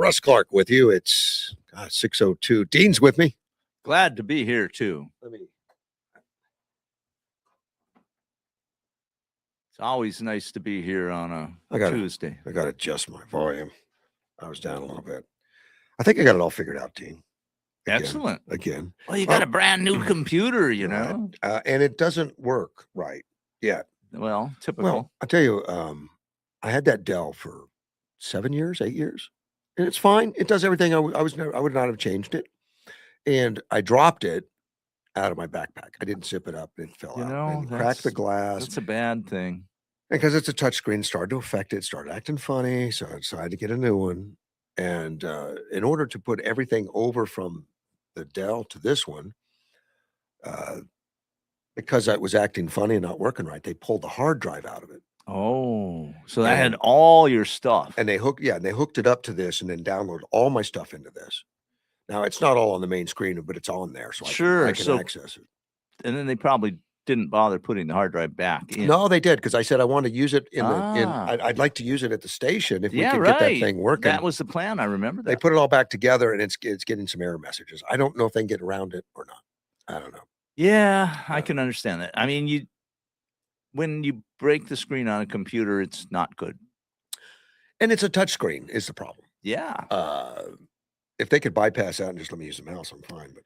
Russ Clark with you. It's 6:02. Dean's with me. Glad to be here too. It's It's always nice to be here on a Tuesday. I got to adjust my volume. I was down a little bit. I think I got it all figured out, Dean. Excellent. Again. Well, you got a brand new computer, you know. And it doesn't work right yet. Well, typical. Well, I tell you, I had that Dell for 7 years, 8 years, and it's fine. It does everything. I would not have changed it. And I dropped it out of my backpack. I didn't zip it up. It fell out and cracked the glass. That's a bad thing. Because it's a touchscreen, started to affect it, started acting funny. So I decided to get a new one. And in order to put everything over from the Dell to this one, because it was acting funny and not working right, they pulled the hard drive out of it. Oh, so that had all your stuff. And they hooked it up to this and then downloaded all my stuff into this. Now it's not all on the main screen, but it's on there, so I can access it. And then they probably didn't bother putting the hard drive back in. No, they did, because I said I want to use it I'd like to use it at the station if we could get that thing working. That was the plan. I remember that. They put it all back together, and it's getting some error messages. I don't know if they can get around it or not. I don't know. Yeah, I can understand that. I mean, when you break the screen on a computer, it's not good. And it's a touch screen is the problem. Yeah. If they could bypass that and just let me use the mouse, I'm fine. But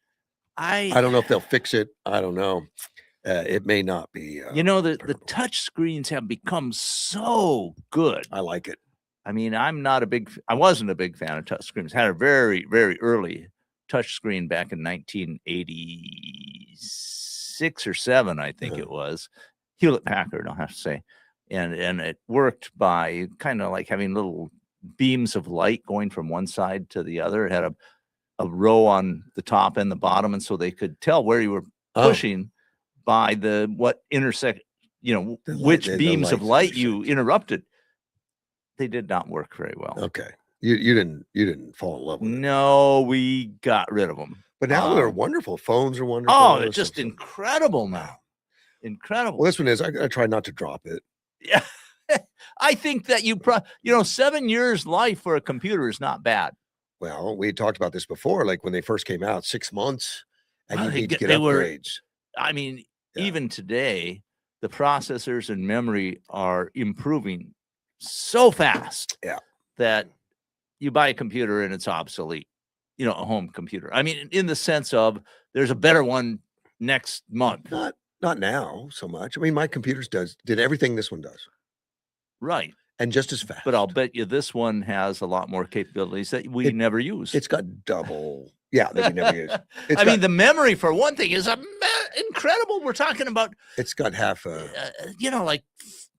I don't know if they'll fix it. I don't know. It may not be. The touch screens have become so good. I like it. I mean, I wasn't a big fan of touch screens. Had a very, very early touch screen back in 1986 or 7, I think it was. Hewlett Packard, I'll have to say. And it worked by kind of like having little beams of light going from one side to the other. It had a row on the top and the bottom, and so they could tell where you were pushing by what intersect, which beams of light you interrupted. They did not work very well. Okay. You didn't fall in love with it. No, we got rid of them. But now they're wonderful. Phones are wonderful. Oh, they're just incredible now. Incredible. Well, this one is. I try not to drop it. Yeah. I think that 7 years life for a computer is not bad. Well, we had talked about this before, like when they first came out, 6 months, and you need to get upgrades. Even today, the processors and memory are improving so fast that you buy a computer and it's obsolete, a home computer. I mean, in the sense of there's a better one next month. Not now so much. I mean, my computer did everything this one does. Right. And just as fast. But I'll bet you this one has a lot more capabilities that we never use. It's got double. Yeah, that we never use. The memory, for one thing, is incredible. We're talking about. It's got half a. Like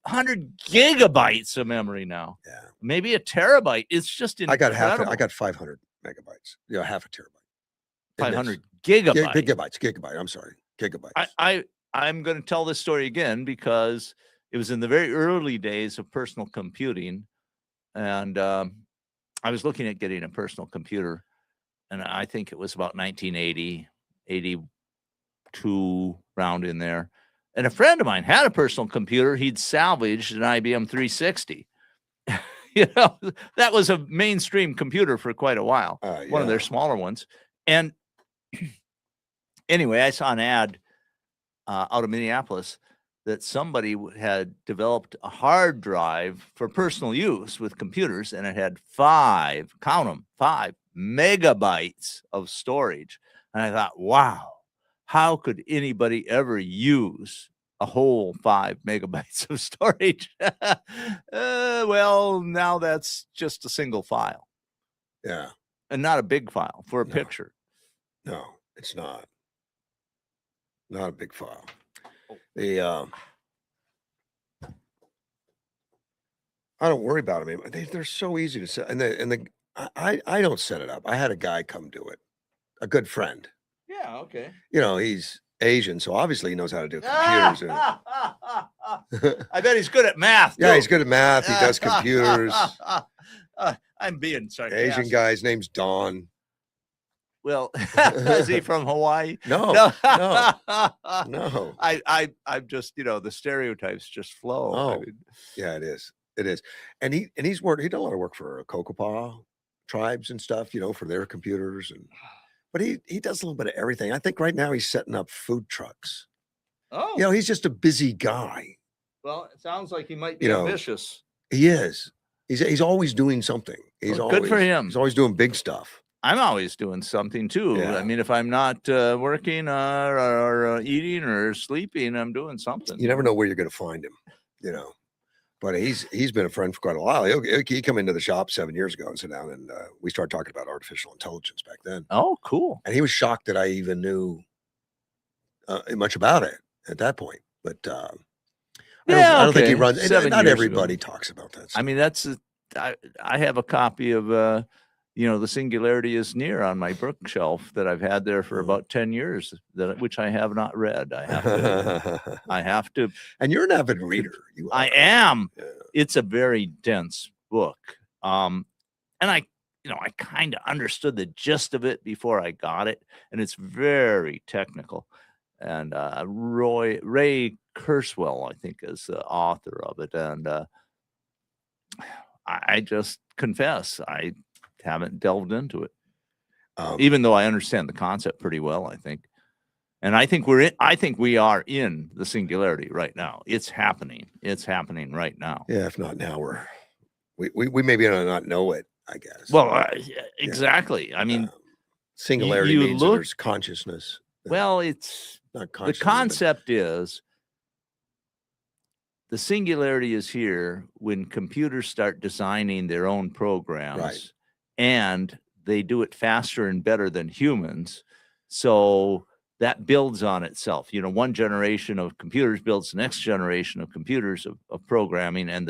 100 gigabytes of memory now. Yeah. Maybe a terabyte. It's just incredible. I got 500 megabytes. Half a terabyte. 500 gigabytes. Gigabyte. I'm sorry. Gigabytes. I'm going to tell this story again because it was in the very early days of personal computing, and I was looking at getting a personal computer, and I think it was about 1980, 82, round in there. And a friend of mine had a personal computer. He'd salvaged an IBM 360. That was a mainstream computer for quite a while, one of their smaller ones. And anyway, I saw an ad out of Minneapolis that somebody had developed a hard drive for personal use with computers, and it had 5 megabytes of storage. And I thought, wow, how could anybody ever use a whole 5 megabytes of storage? Well, now that's just a single file. Yeah. And not a big file for a picture. No, it's not. Not a big file. I don't worry about them. They're so easy to set, and I don't set it up. I had a guy come do it, a good friend. Yeah, okay. He's Asian, so obviously he knows how to do computers. I bet he's good at math. Yeah, he's good at math. He does computers. I'm being sarcastic. Asian guy. His name's Don. Well, is he from Hawaii? No. I'm just, the stereotypes just flow. Yeah, it is. And he's done a lot of work for Cocopa, tribes and stuff, for their computers. But he does a little bit of everything. I think right now he's setting up food trucks. Oh, He's just a busy guy. well, it sounds like he might be You know, ambitious. He is. He's always doing something. Well, good for him. He's always doing big stuff. I'm always doing something too. Yeah. I mean, if I'm not working or eating or sleeping, I'm doing something. You never know where you're going to find him, But he's been a friend for quite a while. He come into the shop 7 years ago and sit down, and we started talking about artificial intelligence back then. Oh, cool. And he was shocked that I even knew much about it at that point. But I don't think he runs. Not everybody talks about that stuff. I mean, I have a copy of The Singularity is Near on my bookshelf that I've had there for about 10 years, which I have not read. I have to. And you're an avid reader. I am. Yeah. It's a very dense book. And I kind of understood the gist of it before I got it. And it's very technical. And Ray Kurzweil, I think, is the author of it. And I just confess, I haven't delved into it, even though I understand the concept pretty well, I think. And I think we are in the singularity right now. It's happening. It's happening right now. Yeah, if not now, we maybe not know it, I guess. Well, exactly. I mean, singularity means that there's consciousness. Well, it's not consciousness. The concept is the singularity is here when computers start designing their own programs. Right. And they do it faster and better than humans. So that builds on itself. One generation of computers builds the next generation of computers of programming, and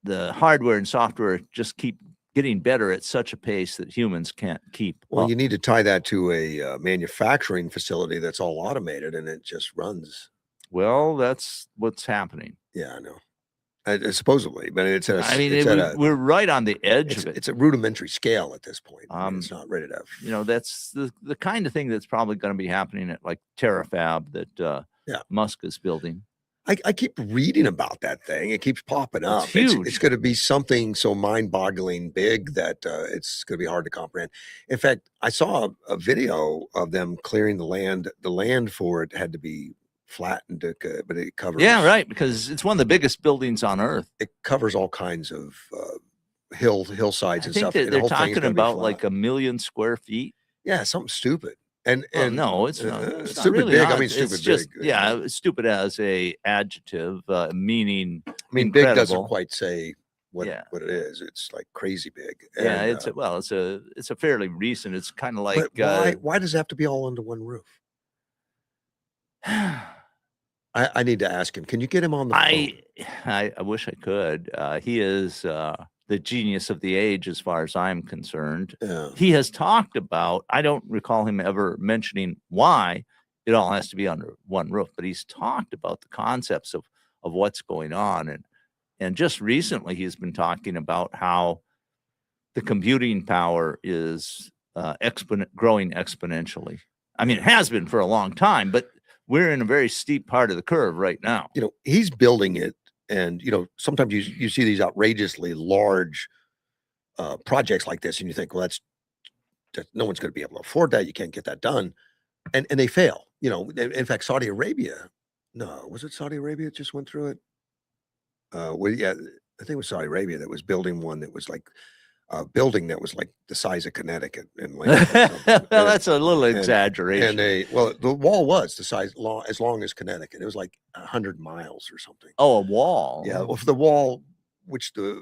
the hardware and software just keep getting better at such a pace that humans can't keep. Well, you need to tie that to a manufacturing facility that's all automated and it just runs. Well, that's what's happening. Yeah, I know. Supposedly, but we're right on the edge of it. It's a rudimentary scale at this point. It's not ready to. That's the kind of thing that's probably going to be happening at like Terafab that Musk is building. I keep reading about that thing. It keeps popping up. It's huge. It's going to be something so mind-boggling big that it's going to be hard to comprehend. In fact, I saw a video of them clearing the land. The land for it had to be flattened, but it covers. Yeah, right, because it's one of the biggest buildings on Earth. It covers all kinds of hillsides and stuff. They're talking about like 1 million square feet. Yeah, something stupid. And no, it's not. It's stupid not really big. not. I mean, stupid it's just, big. Yeah, stupid as a adjective, meaning. I mean, incredible. Big doesn't quite say what it is. It's like crazy big. Yeah, it's a fairly recent. It's kind of like. But why does it have to be all under one roof? I need to ask him. Can you get him on the phone? I wish I could. He is the genius of the age, as far as I'm concerned. Yeah. He has talked about. I don't recall him ever mentioning why it all has to be under one roof, but he's talked about the concepts of what's going on, and just recently he's been talking about how the computing power is growing exponentially. I mean, it has been for a long time, but we're in a very steep part of the curve right now. He's building it. And, sometimes you see these outrageously large projects like this and you think, well, that's no one's going to be able to afford that. You can't get that done. And they fail. In fact, Saudi Arabia, was it Saudi Arabia that just went through it? Well, yeah, I think it was Saudi Arabia that was building one that was like a building that was like the size of Connecticut in length. Well, that's a little exaggeration. And the wall was the size as long as Connecticut. It was like 100 miles or something. Oh, a wall. Yeah, well, for the wall, which the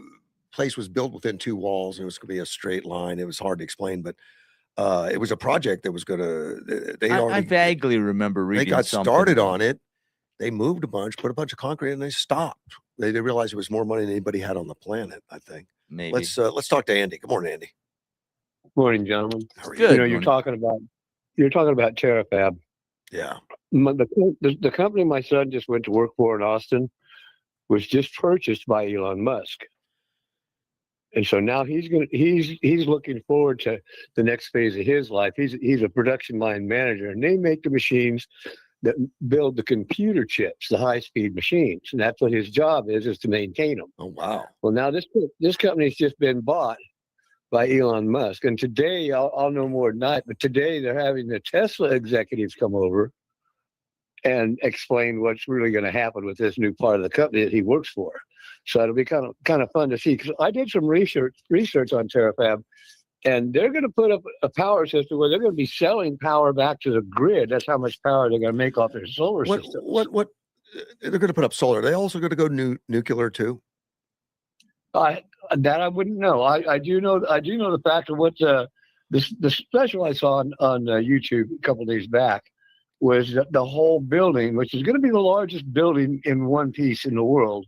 place was built within 2 walls, and it was going to be a straight line. It was hard to explain, but it was a project that was going to. I vaguely remember reading. They got started on it. They moved a bunch, put a bunch of concrete, and they stopped. They realized it was more money than anybody had on the planet, I think. Maybe. Let's talk to Andy. Good morning, Andy. Morning, gentlemen. How are you? Good. You're talking about Terafab. Yeah. The company my son just went to work for in Austin was just purchased by Elon Musk, and so now he's looking forward to the next phase of his life. He's a production line manager, and they make the machines that build the computer chips, the high-speed machines, and that's what his job is to maintain them. Oh, wow. Well, now this company's just been bought by Elon Musk. And today, I'll know more tonight, but today they're having the Tesla executives come over and explain what's really going to happen with this new part of the company that he works for. So it'll be kind of fun to see, because I did some research on Terrafab, and they're going to put up a power system where they're going to be selling power back to the grid. That's how much power they're going to make off their solar system. What they're going to put up solar? Are they also going to go nuclear too? That I wouldn't know. I do know the fact of what the special I saw on YouTube a couple of days back was that the whole building, which is going to be the largest building in one piece in the world,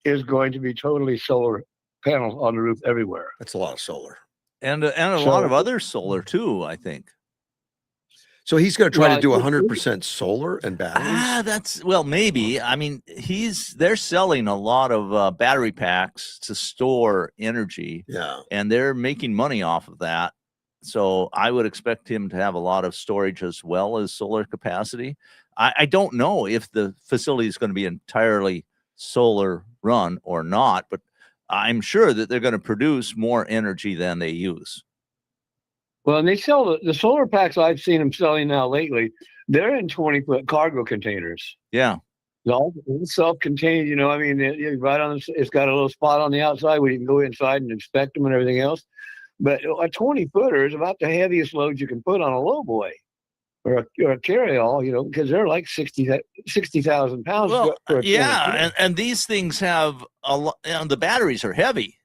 is going to be totally solar panels on the roof everywhere. That's a lot of solar, and a lot of other solar too, I think. So he's going to try to do 100% solar and batteries. That's maybe. I mean, they're selling a lot of battery packs to store energy. Yeah, and they're making money off of that. So I would expect him to have a lot of storage as well as solar capacity. I don't know if the facility is going to be entirely solar run or not, but I'm sure that they're going to produce more energy than they use. Well, and they sell the solar packs I've seen them selling now lately. They're in 20-foot cargo containers. Yeah. All self-contained, I mean, it's got a little spot on the outside where you can go inside and inspect them and everything else. But a 20-footer is about the heaviest load you can put on a lowboy or a carry-all, because they're like 60,000 pounds. Well, yeah, and these things have a lot. The batteries are heavy.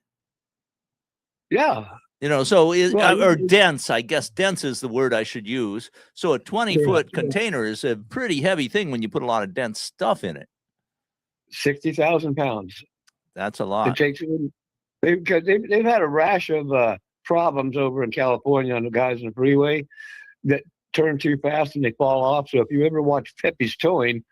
Yeah. Or dense. I guess dense is the word I should use. So a 20-foot container is a pretty heavy thing when you put a lot of dense stuff in it. 60,000 pounds. That's a lot. It takes because they've had a rash of problems over in California on the guys in the freeway that turn too fast and they fall off. So if you ever watch Pepe's Towing,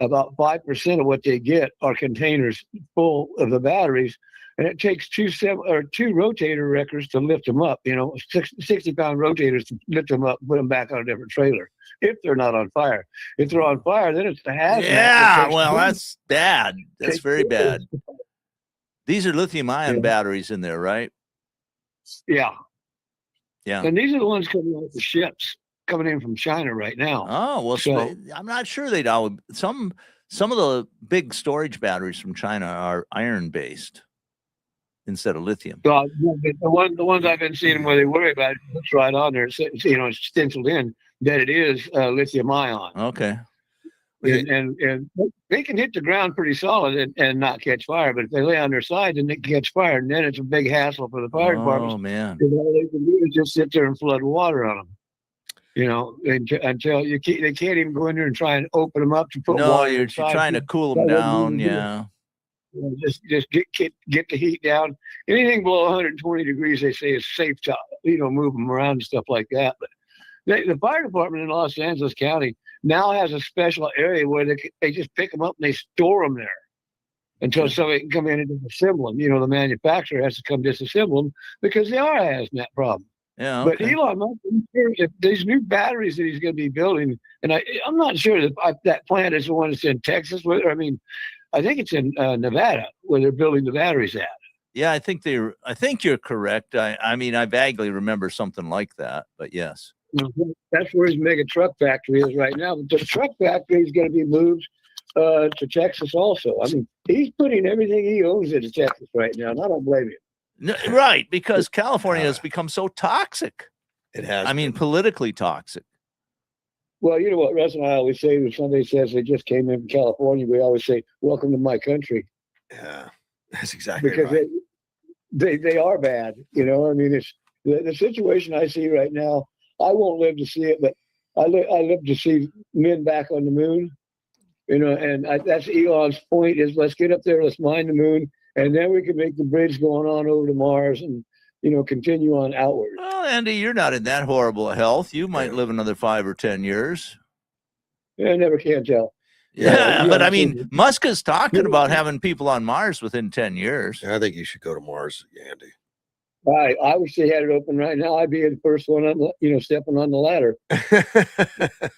about 5% of what they get are containers full of the batteries, and it takes two rotator wreckers to lift them up. 60-pound rotators to lift them up, put them back on a different trailer. If they're not on fire, if they're on fire, then it's the hazmat. Yeah, well, that's bad. That's very bad. These are lithium-ion batteries in there, right? Yeah. Yeah. And these are the ones coming off the ships coming in from China right now. Oh, well, so I'm not sure they'd all. Some of the big storage batteries from China are iron-based instead of lithium. So the ones I've been seeing where they worry about it, it's right on there. It's stenciled in that it is lithium-ion. Okay. And they can hit the ground pretty solid and not catch fire, but if they lay on their side, then they catch fire, and then it's a big hassle for the fire department. Oh man! And all they can do is just sit there and flood water on them. Until they can't even go in there and try and open them up to put water. No, you're trying to cool them down. Yeah. Just get the heat down. Anything below 120 degrees, they say, is safe to move them around and stuff like that. But the fire department in Los Angeles County now has a special area where they just pick them up and they store them there until somebody can come in and disassemble them. The manufacturer has to come disassemble them because they are a hazmat problem. Yeah. Okay. But Elon Musk, if these new batteries that he's going to be building, and I'm not sure that plant is the one that's in Texas. I think it's in Nevada where they're building the batteries at. Yeah, I think you're correct. I mean, I vaguely remember something like that, but yes. That's where his mega truck factory is right now. But the truck factory is going to be moved to Texas also. I mean, he's putting everything he owns into Texas right now, and I don't blame him. No, right, because California has become so toxic. It has. I mean, politically toxic. Well, you know what Russ and I always say when somebody says they just came in from California, we always say, "Welcome to my country." Yeah, that's exactly because right. they are bad. I mean, it's the situation I see right now. I won't live to see it, but I live to see men back on the moon. And that's Elon's point: is let's get up there, let's mine the moon, and then we can make the bridge going on over to Mars and continue on outward. Well, Andy, you're not in that horrible health. You might live another 5 or 10 years. Yeah, I never can tell. Yeah, but I mean, Musk is talking about having people on Mars within 10 years. Yeah, I think you should go to Mars, Andy. I wish they had it open right now. I'd be the first one, stepping on the ladder.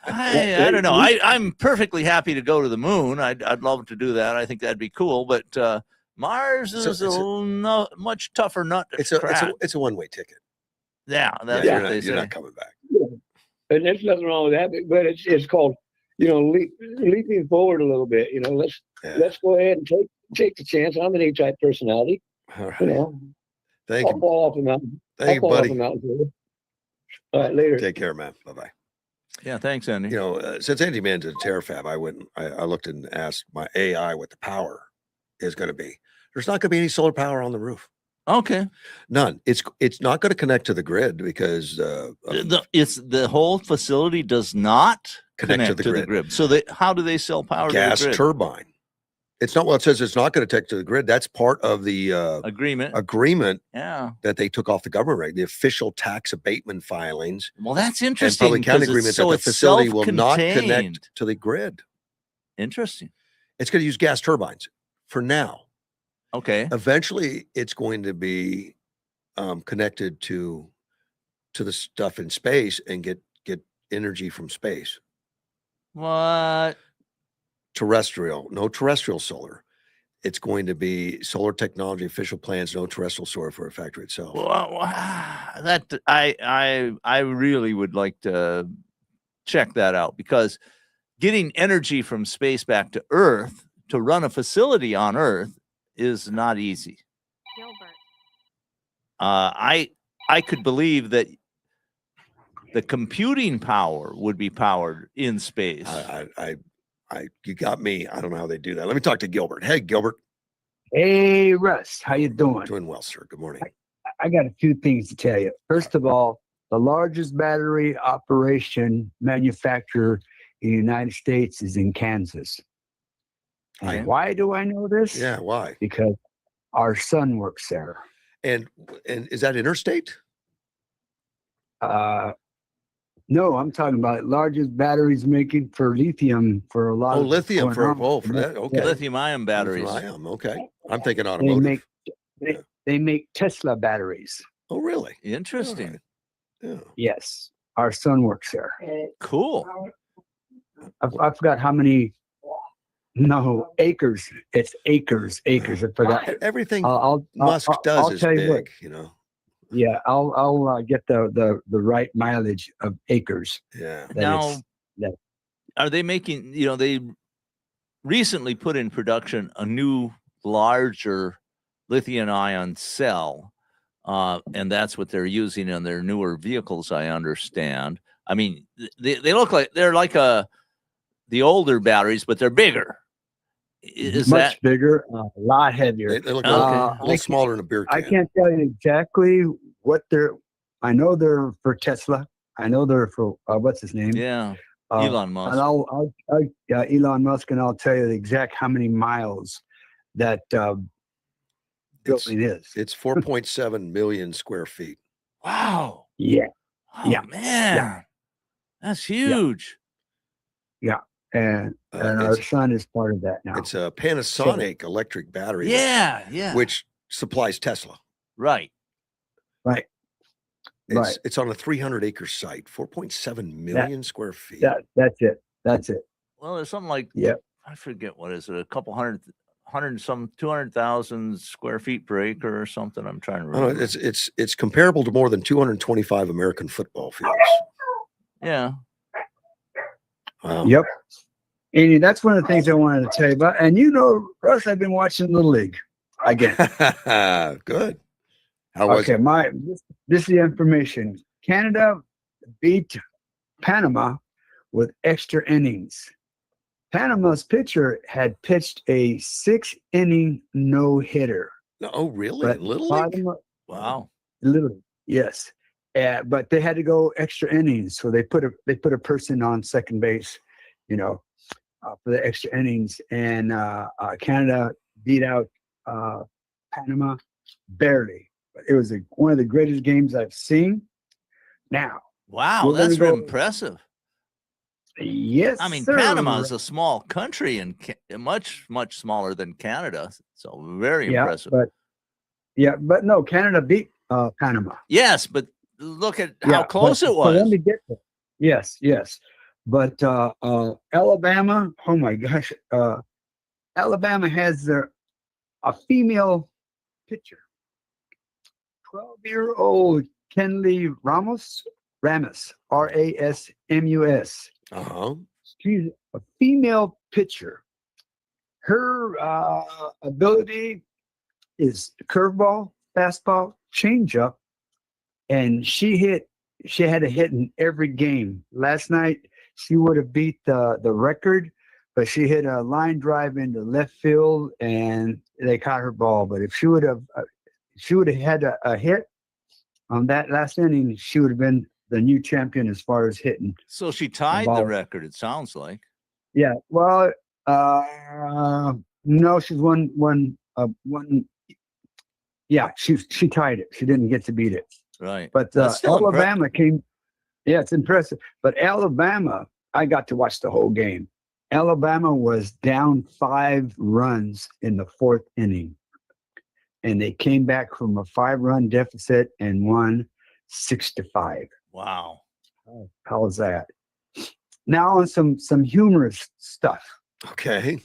I don't know. I'm perfectly happy to go to the moon. I'd love to do that. I think that'd be cool. But Mars So is much tougher nut to It's a crack. it's a one-way ticket. Yeah, that's Yeah, what you're they not, say. you're not coming back. And there's nothing wrong with that, but it's called, leaping forward a little bit. Let's go ahead and take the chance. I'm an A-type personality. All right. You know, Thank I'll you. fall off a mountain. Thank you, I'll fall off buddy. a mountain for you. All right, later. Take care, man. Bye-bye. Yeah, thanks, Andy. Since Andy Mann did Terrafab, I looked and asked my AI what the power is going to be. There's not going to be any solar power on the roof. Okay. None. It's not going to connect to the grid because the whole facility does not connect to the grid. So how do they sell power gas to the grid? turbine. It's not. Well, it says it's not going to connect to the grid. That's part of the agreement. Yeah. That they took off the government rate, the official tax abatement filings. Well, that's And interesting. public county agreements that the facility will not connect self-contained. to the grid. Interesting. It's going to use gas turbines for now. Okay. Eventually, it's going to be connected to the stuff in space and get energy from space. What? Terrestrial, no terrestrial solar. It's going to be solar technology, official plans, no terrestrial solar for a factory itself. Well, that I really would like to check that out, because getting energy from space back to Earth to run a facility on Earth is not easy. Gilbert. I could believe that the computing power would be powered in space. You got me. I don't know how they do that. Let me talk to Gilbert. Hey, Gilbert. Hey, Russ, how you doing? Doing well, sir. Good morning. I got a few things to tell you. First of all, the largest battery operation manufacturer in the United States is in Kansas. And why do I know this? Yeah, why? Because our son works there. And is that interstate? No, I'm talking about largest batteries making for lithium for a lot of lithium for that. Okay. Lithium-ion batteries. Lithium-ion, okay. I'm thinking automotive. They make Tesla batteries. Oh, really? Interesting. Right. Yeah. Yes, our son works there. Cool. I forgot how many. No, acres. It's acres. I forgot. Everything I'll Musk does is tell you big, what. Yeah, I'll get the right mileage of acres. Yeah. Now, are they making? They recently put in production a new, larger lithium-ion cell, and that's what they're using in their newer vehicles, I understand. I mean, they look like they're like the older batteries, but they're bigger. Is much bigger, a lot heavier. They look a little smaller than a beer can. I can't tell you exactly what they're. I know they're for Tesla. I know they're for what's his name? Yeah, Elon Musk. And I'll Elon Musk, and I'll tell you the exact how many miles that building is. It's 4.7 million square feet. Wow. Yeah. Oh, Yeah. Man. Yeah. That's huge. Yeah. And our son is part of that now. It's a Panasonic electric battery. Yeah. Which supplies Tesla. Right. It's on a 300-acre site, 4.7 million square feet. That's it. Well, there's something like, I forget what is it, a couple hundred some 200,000 square feet per acre or something. I'm trying to remember. It's comparable to more than 225 American football fields. Yeah. Yep. Andy, that's one of the things I wanted to tell you about. And Russ, I've been watching Little League again. Good. How was it? This is the information. Canada beat Panama with extra innings. Panama's pitcher had pitched a 6-inning no-hitter. Oh, really? Little League? Wow. Literally, yes. But they had to go extra innings, so they put a person on second base, for the extra innings, and Canada beat out Panama barely. But it was one of the greatest games I've seen. Now, wow, that's impressive. Yes, I mean, sir. Panama is a small country and much smaller than Canada, so very impressive. But no, Canada beat Panama. Yes, but look at how close it was. So let me get there. Yes. But Alabama, oh my gosh, Alabama has their a female pitcher, 12-year-old Kenley Ramos, Rasmus. Uh-huh. She's a female pitcher. Her ability is curveball, fastball, changeup, and she had a hit in every game. Last night she would have beat the record, but she hit a line drive into left field and they caught her ball. But if she would have had a hit on that last inning, she would have been the new champion as far as hitting. So she tied the ball. record, it sounds like. Yeah. Well, no, she's one. Yeah, she tied it. She didn't get to beat it. Right. But That's still Alabama came. Yeah, it's impressive. But Alabama, I got to watch the whole game. Alabama was down 5 runs in the 4th inning, and they came back from a 5-run deficit and won 6-5. Wow. How was that? Now on some humorous stuff. Okay.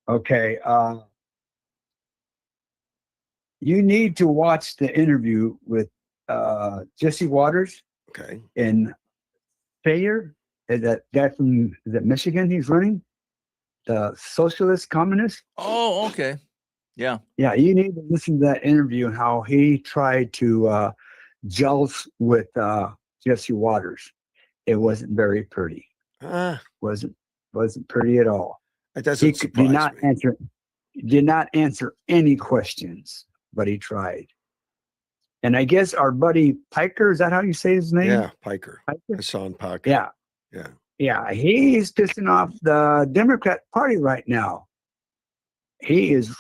Okay. You need to watch the interview with Jesse Waters Okay. and Thayer. That guy from Michigan, he's running the socialist communist. Oh, okay. Yeah. Yeah, you need to listen to that interview and how he tried to joust with Jesse Waters. It wasn't very pretty. Wasn't pretty at all. It doesn't surprise Did not answer any questions, but he tried. And I guess our buddy Piker, is that how you say his name? Yeah, Piker. Piker? Hassan Piker. Yeah. Yeah. Yeah, he's pissing off the Democrat Party right now. He's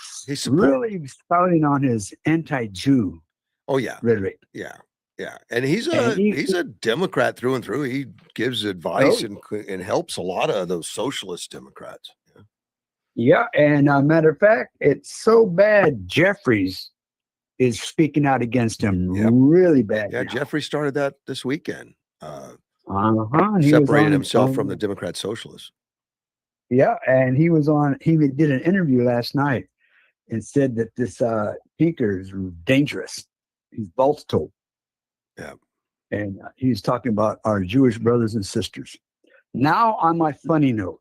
really spouting on his anti-Jew Oh yeah. rhetoric. Yeah. Yeah. And he's a Democrat through and through. He gives advice and helps a lot of those socialist Democrats. Yeah, and matter of fact, it's so bad Jeffries is speaking out against him. Yep. Really bad. Yeah, now. Jeffrey started that this weekend. He Separated himself from the Democrat socialists. Yeah, and he did an interview last night and said that this Pinker is dangerous. He's volatile. Yeah. And he's talking about our Jewish brothers and sisters. Now on my funny note,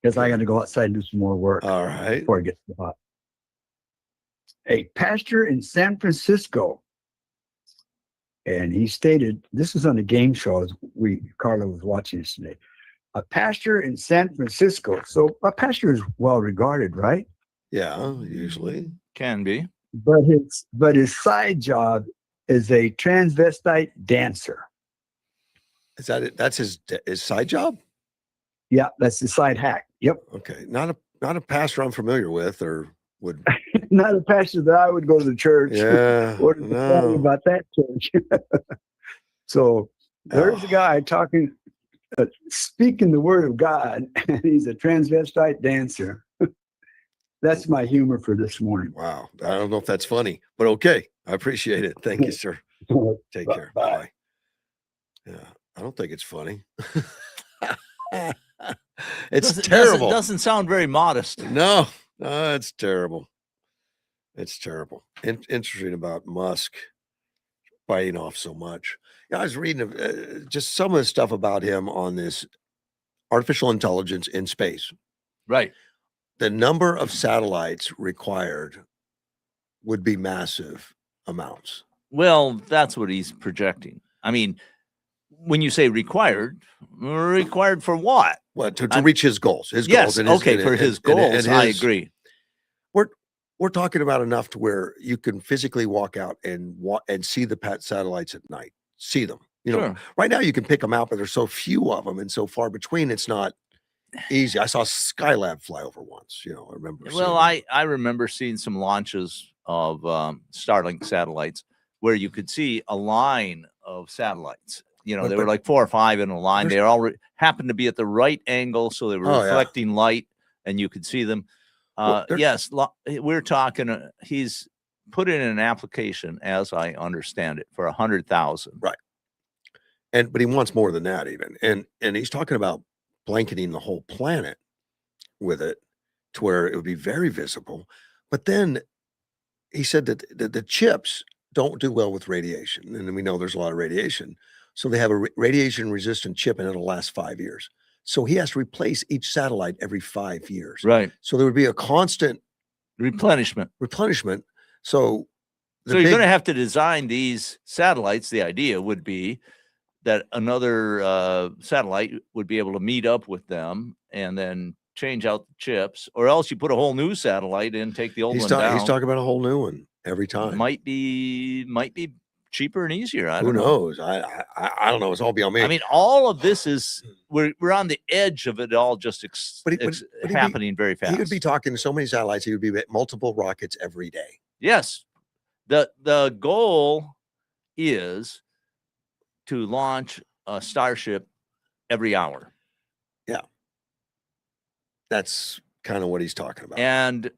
because I got to go outside and do some more work. All right. Before I get to the hot. A pastor in San Francisco, and he stated, this was on a game show as Carla was watching this today. A pastor in San Francisco. So a pastor is well regarded, right? Yeah, usually. Can be. But his side job is a transvestite dancer. Is that it? That's his side job? Yeah, that's the side hack. Yep. Okay. Not a pastor I'm familiar with or would not a pastor that I would go to the church. Yeah. Or to tell you about that church. So there's a guy talking, speaking the word of God, and he's a transvestite dancer. That's my humor for this morning. Wow. I don't know if that's funny, but okay. I appreciate it. Thank you, sir. Take care. Bye. Yeah. I don't think it's funny. It's terrible. Doesn't sound very modest. No, it's terrible. It's terrible. Interesting about Musk biting off so much. Yeah, I was reading just some of the stuff about him on this artificial intelligence in space. Right. The number of satellites required would be massive amounts. Well, that's what he's projecting. I mean, when you say required for what? Well, to reach his goals. His yes, goals. For his goals, I agree. We're talking about enough to where you can physically walk out and see the satellites at night. See them. You know, Sure. Right now you can pick them out, but there's so few of them and so far between. It's not easy. I saw Skylab fly over once. You know, I remember. Well, I remember seeing some launches of Starlink satellites where you could see a line of satellites. You know, there were like 4 or 5 in a line. They all happened to be at the right angle, so they were reflecting light, and you could see them. Yes, we're talking. He's put in an application, as I understand it, for 100,000. Right. But he wants more than that, even. And he's talking about blanketing the whole planet with it to where it would be very visible. But then he said that the chips don't do well with radiation, and we know there's a lot of radiation. So they have a radiation-resistant chip, and it'll last 5 years. So he has to replace each satellite every 5 years. Right. So there would be a constant Replenishment. replenishment. So So you're going to have to design these satellites. The idea would be that another satellite would be able to meet up with them and then change out the chips, or else you put a whole new satellite in, take the old one down. He's talking about a whole new one every time. Might be cheaper and easier. Who knows? I don't know. It's all beyond me. I mean, all of this is we're on the edge of it all, just happening very fast. He would be talking to so many satellites. He would be at multiple rockets every day. Yes, the goal is to launch a Starship every hour. Yeah, that's kind of what he's talking about. And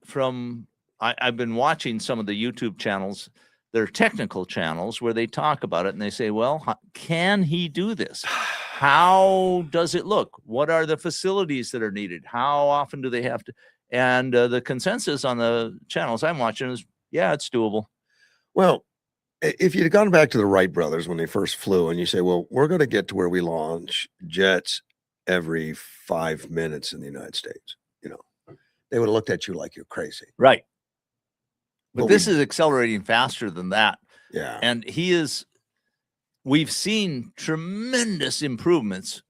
I've been watching some of the YouTube channels. They're technical channels where they talk about it and they say, well, can he do this? How does it look? What are the facilities that are needed? How often do they have to? And the consensus on the channels I'm watching is, yeah, it's doable. Well, if you'd gone back to the Wright brothers when they first flew and you say, well, we're going to get to where we launch jets every 5 minutes in the United States, they would have looked at you like you're crazy. Right. But this is accelerating faster than that. Yeah. And we've seen tremendous improvements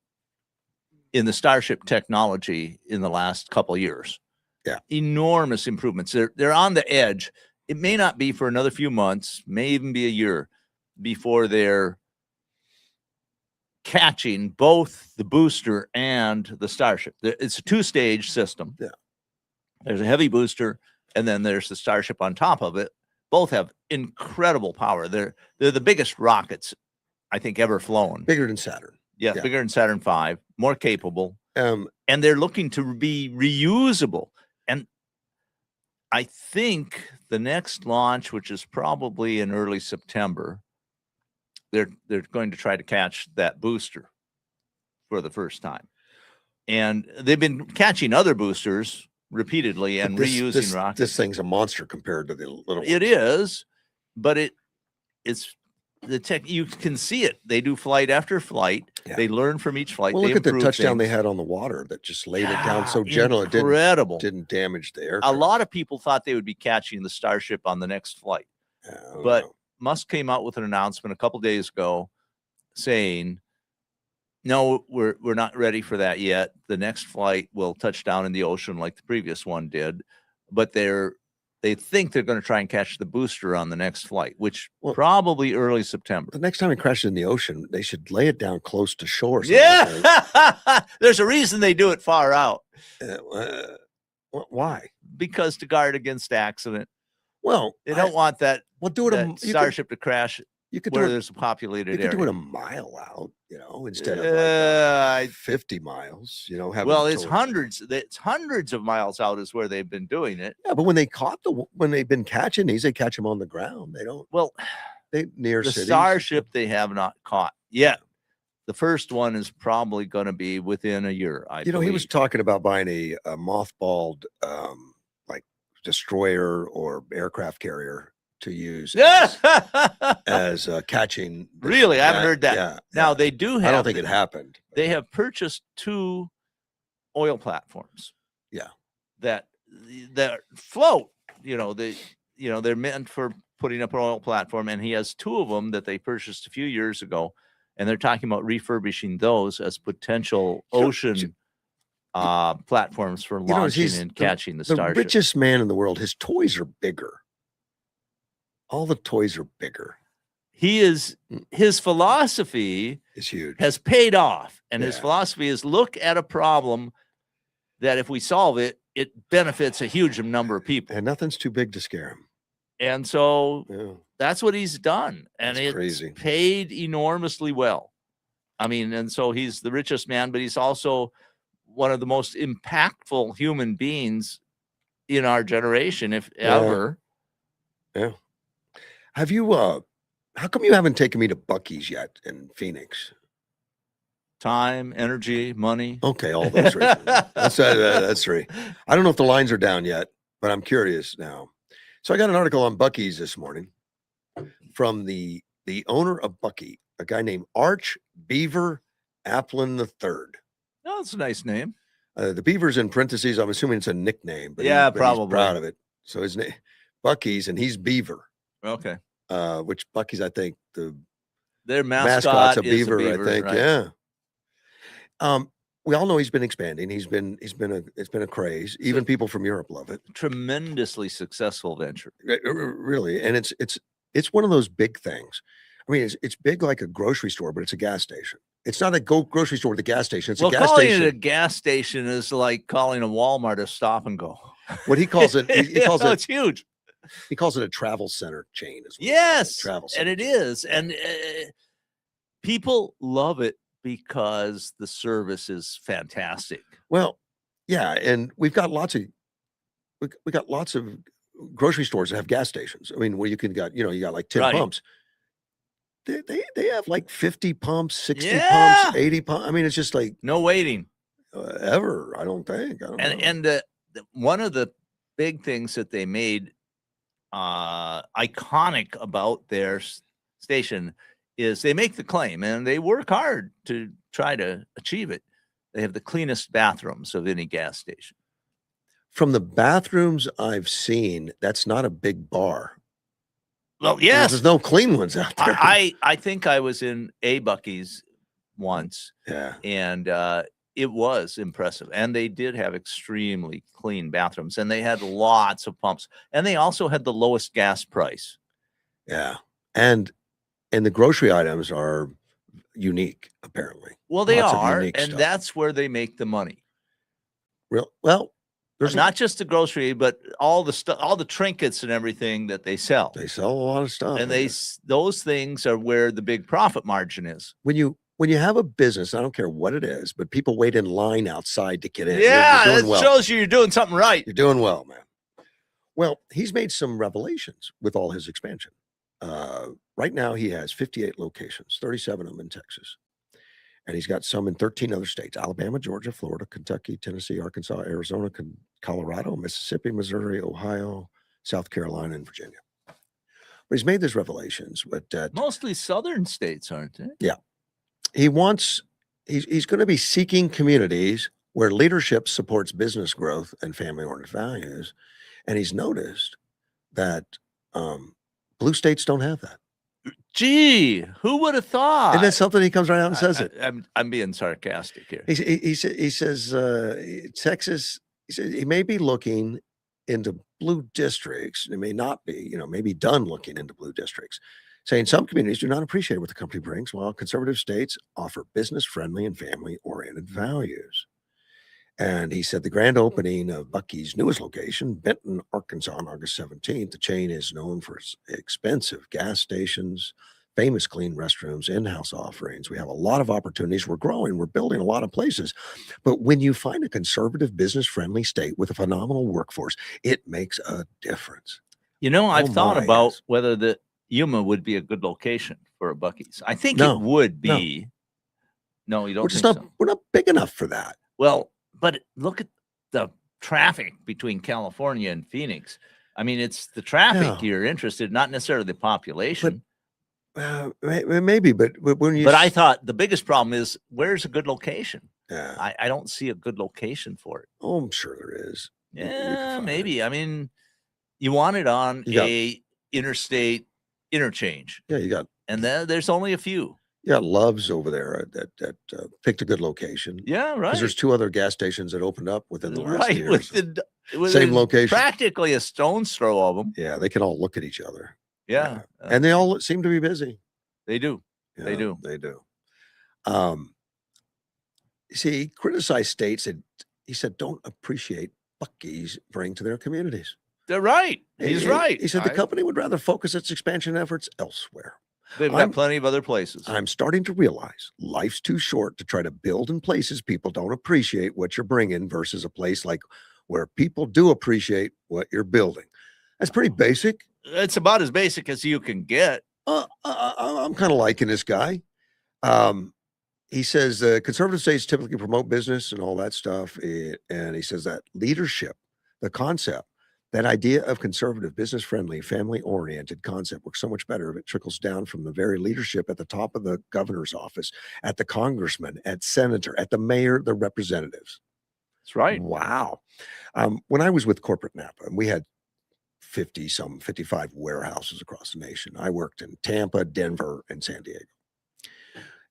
in the Starship technology in the last couple of years. Yeah. Enormous improvements. They're on the edge. It may not be for another few months, may even be a year before they're catching both the booster and the Starship. It's a two-stage system. Yeah. There's a heavy booster, and then there's the Starship on top of it. Both have incredible power. They're the biggest rockets I think ever flown. Bigger than Saturn. Yeah, bigger than Saturn V, more capable. And they're looking to be reusable. And I think the next launch, which is probably in early September, they're going to try to catch that booster for the first time. And they've been catching other boosters repeatedly and reusing rockets. This thing's a monster compared to the little ones. It is, but it's the tech. You can see it. They do flight after flight. Yeah. They learn from each flight. Well, they look at the improve touchdown things. they had on the water that just laid it down so gentle. Incredible. It didn't damage the aircraft. A lot of people thought they would be catching the Starship on the next flight. But Musk came out with an announcement a couple days ago saying, no, we're not ready for that yet. The next flight will touch down in the ocean like the previous one did, but they think they're going to try and catch the booster on the next flight, which probably early September. The next time it crashes in the ocean, they should lay it down close to shore. Yeah, there's a reason they do it far out. Why? Because to guard against accident. Well, they don't want that. Well, do it Starship to crash. You could where there's a populated area. You could do it a mile out, instead of like 50 miles. Well, it's hundreds. It's hundreds of miles out is where they've been doing it. Yeah, but when they've been catching these, they catch them on the ground. They don't. Well, near the cities. Starship they have not caught yet. The first one is probably going to be within a year. I believe. He was talking about buying a mothballed like destroyer or aircraft carrier to use as catching. Really? I haven't heard that. Yeah, now they do have. I don't think it happened. They have purchased 2 oil platforms. Yeah. That float. They're meant for putting up an oil platform, and he has 2 of them that they purchased a few years ago, and they're talking about refurbishing those as potential ocean platforms for launching and catching the Starship. The richest man in the world. His toys are bigger. All the toys are bigger. His philosophy is huge. Has paid off. And his philosophy is look at a problem that if we solve it, it benefits a huge number of people. And nothing's too big to scare him. And so that's what he's done. And it's crazy. Paid enormously well. I mean, and so he's the richest man, but he's also one of the most impactful human beings in our generation, if ever. Yeah. Have you how come you haven't taken me to Buc-ee's yet in Phoenix? Time, energy, money. Okay, all those reasons. That's three. I don't know if the lines are down yet, but I'm curious now. So I got an article on Buc-ee's this morning from the owner of Buc-ee, a guy named Arch Beaver Applin III. Oh, that's a nice name. The Beaver's in parentheses. I'm assuming it's a nickname, but Yeah, but probably. he's proud of it. So his name Buc-ee's, and he's Beaver. Okay. Which Buc-ee's, I think Their mascot's a is beaver, I think. right? Yeah. We all know he's been expanding. It's been a craze. Even people from Europe love it. Tremendously successful venture. Really, and it's one of those big things. I mean, it's big like a grocery store, but it's a gas station. It's not a grocery store with a gas station. It's a gas calling station. it a gas station is like calling a Walmart a stop and go. What he calls it, he calls it. It's huge. He calls it a travel center chain. Yes, travel and it is, and people love it because the service is fantastic. Well, yeah, and we got lots of grocery stores that have gas stations. I mean, where you got like 10 Right. pumps. They have like 50 pumps, 60 Yeah. pumps, 80 pumps. I mean, it's just like No waiting. ever. I don't think. I don't know. And one of the big things that they made iconic about their station is they make the claim, and they work hard to try to achieve it. They have the cleanest bathrooms of any gas station. From the bathrooms I've seen, that's not a big bar. Well, yes, there's no clean ones out there. I think I was in a Buc-ee's once. Yeah. And it was impressive. And they did have extremely clean bathrooms, and they had lots of pumps, and they also had the lowest gas price. Yeah. And the grocery items are unique, apparently. Well, they Lots of are, unique and stuff. that's where they make the money. Well, there's not just the grocery, but all the stuff, all the trinkets and everything that they sell. They sell a lot of stuff, and those things are where the big profit margin is. When you have a business, I don't care what it is, but people wait in line outside to get in. Yeah, you're it well. shows you're doing something right. You're doing well, man. Well, he's made some revelations with all his expansion. Right now, he has 58 locations, 37 of them in Texas. And he's got some in 13 other states: Alabama, Georgia, Florida, Kentucky, Tennessee, Arkansas, Arizona, Colorado, Mississippi, Missouri, Ohio, South Carolina, and Virginia. But he's made these revelations. But mostly southern states, aren't they? Yeah. He's going to be seeking communities where leadership supports business growth and family-oriented values. And he's noticed that blue states don't have that. Gee, who would have thought? And that's something he comes right out and says it. I'm being sarcastic here. He says Texas. He says he may be looking into blue districts. It may not be, maybe done looking into blue districts, saying some communities do not appreciate what the company brings, while conservative states offer business-friendly and family-oriented values. And he said the grand opening of Buc-ee's newest location, Benton, Arkansas, on August 17th, the chain is known for its expensive gas stations, famous clean restrooms, in-house offerings. We have a lot of opportunities. We're growing. We're building a lot of places. But when you find a conservative, business-friendly state with a phenomenal workforce, it makes a difference. I've thought about whether the Yuma would be a good location for a Buc-ee's. I think it would be. No, you don't think so? We're not big enough for that. Well, but look at the traffic between California and Phoenix. I mean, it's the traffic you're interested in, not necessarily the population. Maybe, but when you... But I thought the biggest problem is, where's a good location? Yeah. I don't see a good location for it. Oh, I'm sure there is. Yeah, maybe. I mean, you want it on a interstate interchange. Yeah, you got... And then there's only a few. You got Love's over there that picked a good location. Yeah, right. Because there's 2 other gas stations that opened up within the last year. Within same location. Practically a stone's throw of them. Yeah, they can all look at each other. Yeah. And they all seem to be busy. They do. They do. They do. See, he criticized states that he said don't appreciate Buc-ee's bring to their communities. They're right. He's right. He said the company would rather focus its expansion efforts elsewhere. They've got plenty of other places. I'm starting to realize life's too short to try to build in places people don't appreciate what you're bringing versus a place like where people do appreciate what you're building. That's pretty basic. It's about as basic as you can get. I'm kind of liking this guy. he says conservative states typically promote business and all that stuff. And he says that leadership, the concept, that idea of conservative, business friendly, family oriented concept works so much better if it trickles down from the very leadership at the top of the governor's office, at the congressman, at senator, at the mayor, the representatives. That's right. Wow. When I was with corporate Napa, and we had 55 warehouses across the nation. I worked in Tampa, Denver, and San Diego.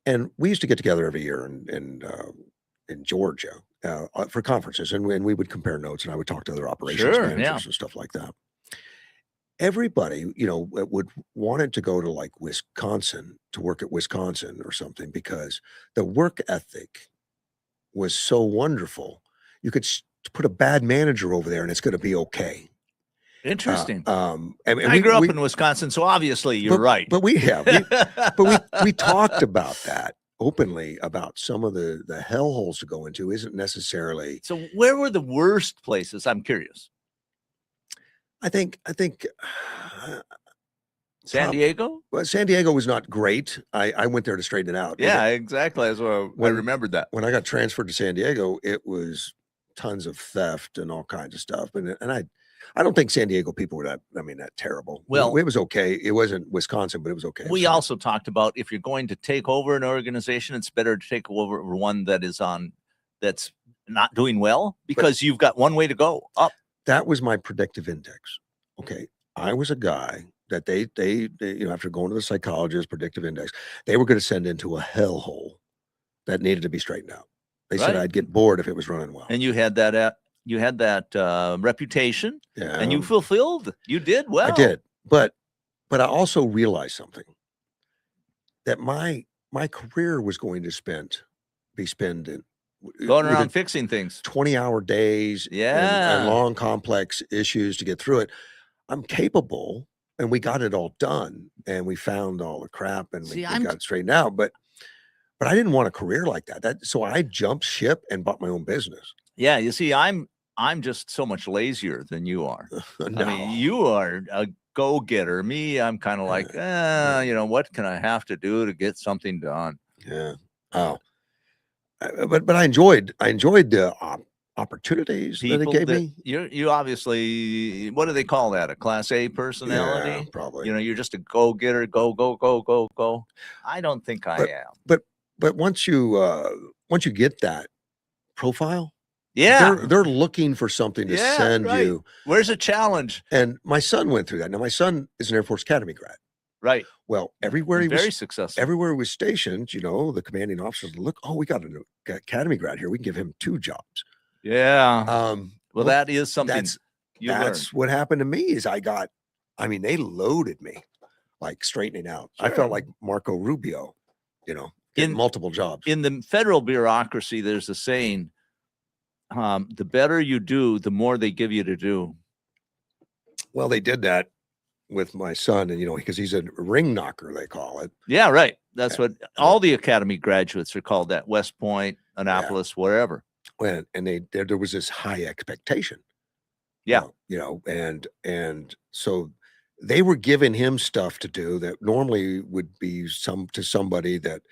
And we used to get together every year in Georgia for conferences, and we would compare notes, and I would talk to other operations managers and stuff like that. Everybody, wanted to go to like Wisconsin to work at Wisconsin or something because the work ethic was so wonderful. You could put a bad manager over there, and it's going to be okay. Interesting. And I grew up in Wisconsin, so obviously you're right. But we talked about that openly, about some of the hellholes to go into isn't necessarily. So where were the worst places? I'm curious. I think San Diego? Well, San Diego was not great. I went there to straighten it out. Yeah, exactly. That's what I remembered that. When I got transferred to San Diego, it was tons of theft and all kinds of stuff. And I don't think San Diego people were that terrible. Well, it was okay. It wasn't Wisconsin, but it was okay. We also talked about if you're going to take over an organization, it's better to take over one that's not doing well, because you've got one way to go up. That was my predictive index. Okay. I was a guy that they after going to the psychologist, predictive index, they were going to send into a hellhole that needed to be straightened out. They said I'd get bored if it was running well. And you had that reputation, and you fulfilled. You did well. I did, but I also realized something, that my career was going to be spent in going around fixing things, 20-hour days, and long complex issues to get through it. I'm capable, and we got it all done, and we found all the crap, and we got it straightened out. But I didn't want a career like that. So I jumped ship and bought my own business. Yeah, you see, I'm just so much lazier than you are. No. I mean, you are a go-getter. Me, I'm kind of like, what can I have to do to get something done? Yeah. Oh. But I enjoyed the opportunities that it gave me. You obviously, what do they call that? A Class A personality? Yeah, probably. You're just a go-getter, go. I don't think I am. But once you get that profile, yeah, they're looking for something to send you. Where's a challenge? And my son went through that. Now my son is an Air Force Academy grad. Right. Well, everywhere he was very successful. Everywhere he was stationed, the commanding officers look, we got an Academy grad here. We can give him 2 jobs. Yeah. Well, that is something. That's what happened to me. Is they loaded me like straightening out. Sure. I felt like Marco Rubio, in multiple jobs. In the federal bureaucracy, there's a saying, the better you do, the more they give you to do. Well, they did that with my son, and because he's a ring knocker, they call it. Yeah, right. That's what all the Academy graduates are called, at West Point, Annapolis, wherever. Well, and there was this high expectation. Yeah. And so they were giving him stuff to do that normally would be to somebody that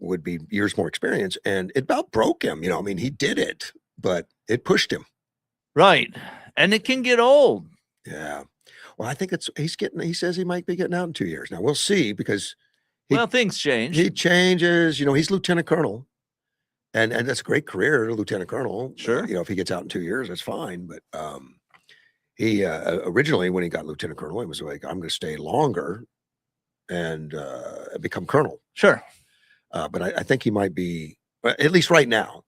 would be years more experience, and it about broke him. He did it, but it pushed him. Right. And it can get old. Yeah. Well, I think he says he might be getting out in 2 years. Now we'll see, because things change. He changes, he's lieutenant colonel, and that's a great career, lieutenant colonel. Sure. If he gets out in 2 years, that's fine. But he originally, when he got lieutenant colonel, he was like, I'm going to stay longer and become colonel. Sure. But I think he might be, at least right now.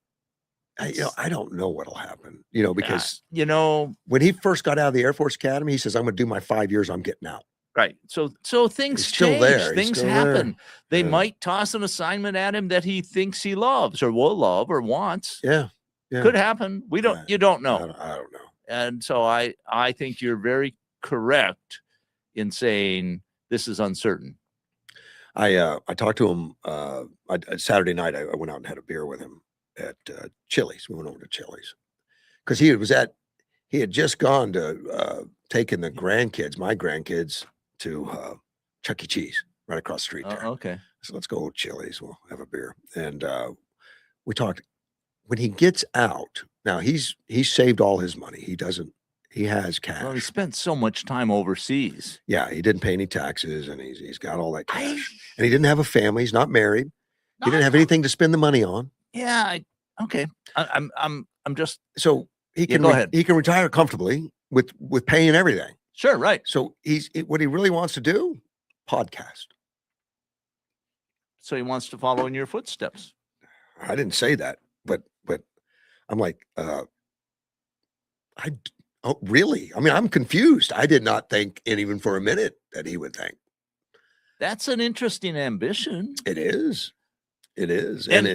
I don't know what'll happen, because when he first got out of the Air Force Academy, he says, I'm going to do my 5 years. I'm getting out. Right. So things He's still change. there. Things happen. They might toss an assignment at him that he thinks he loves or will love or wants. Yeah. Could happen. You don't know. I don't know. And so I think you're very correct in saying this is uncertain. I talked to him Saturday night. I went out and had a beer with him at Chili's. We went over to Chili's because he had just gone to taking my grandkids to Chuck E. Cheese. right across the street there. Okay. So let's go to Chili's. We'll have a beer. And we talked. When he gets out, now he's saved all his money. He has cash. Well, he spent so much time overseas. Yeah, he didn't pay any taxes, and he's got all that cash. And he didn't have a family. He's not married. He didn't have anything to spend the money on. Yeah. Okay. I'm just. So he can go ahead. he can retire comfortably with paying everything. Sure. Right. So what he really wants to do, podcast. So he wants to follow in your footsteps. I didn't say that, but I'm like, oh, really? I mean, I'm confused. I did not think, and even for a minute, that he would think. That's an interesting ambition. It is. And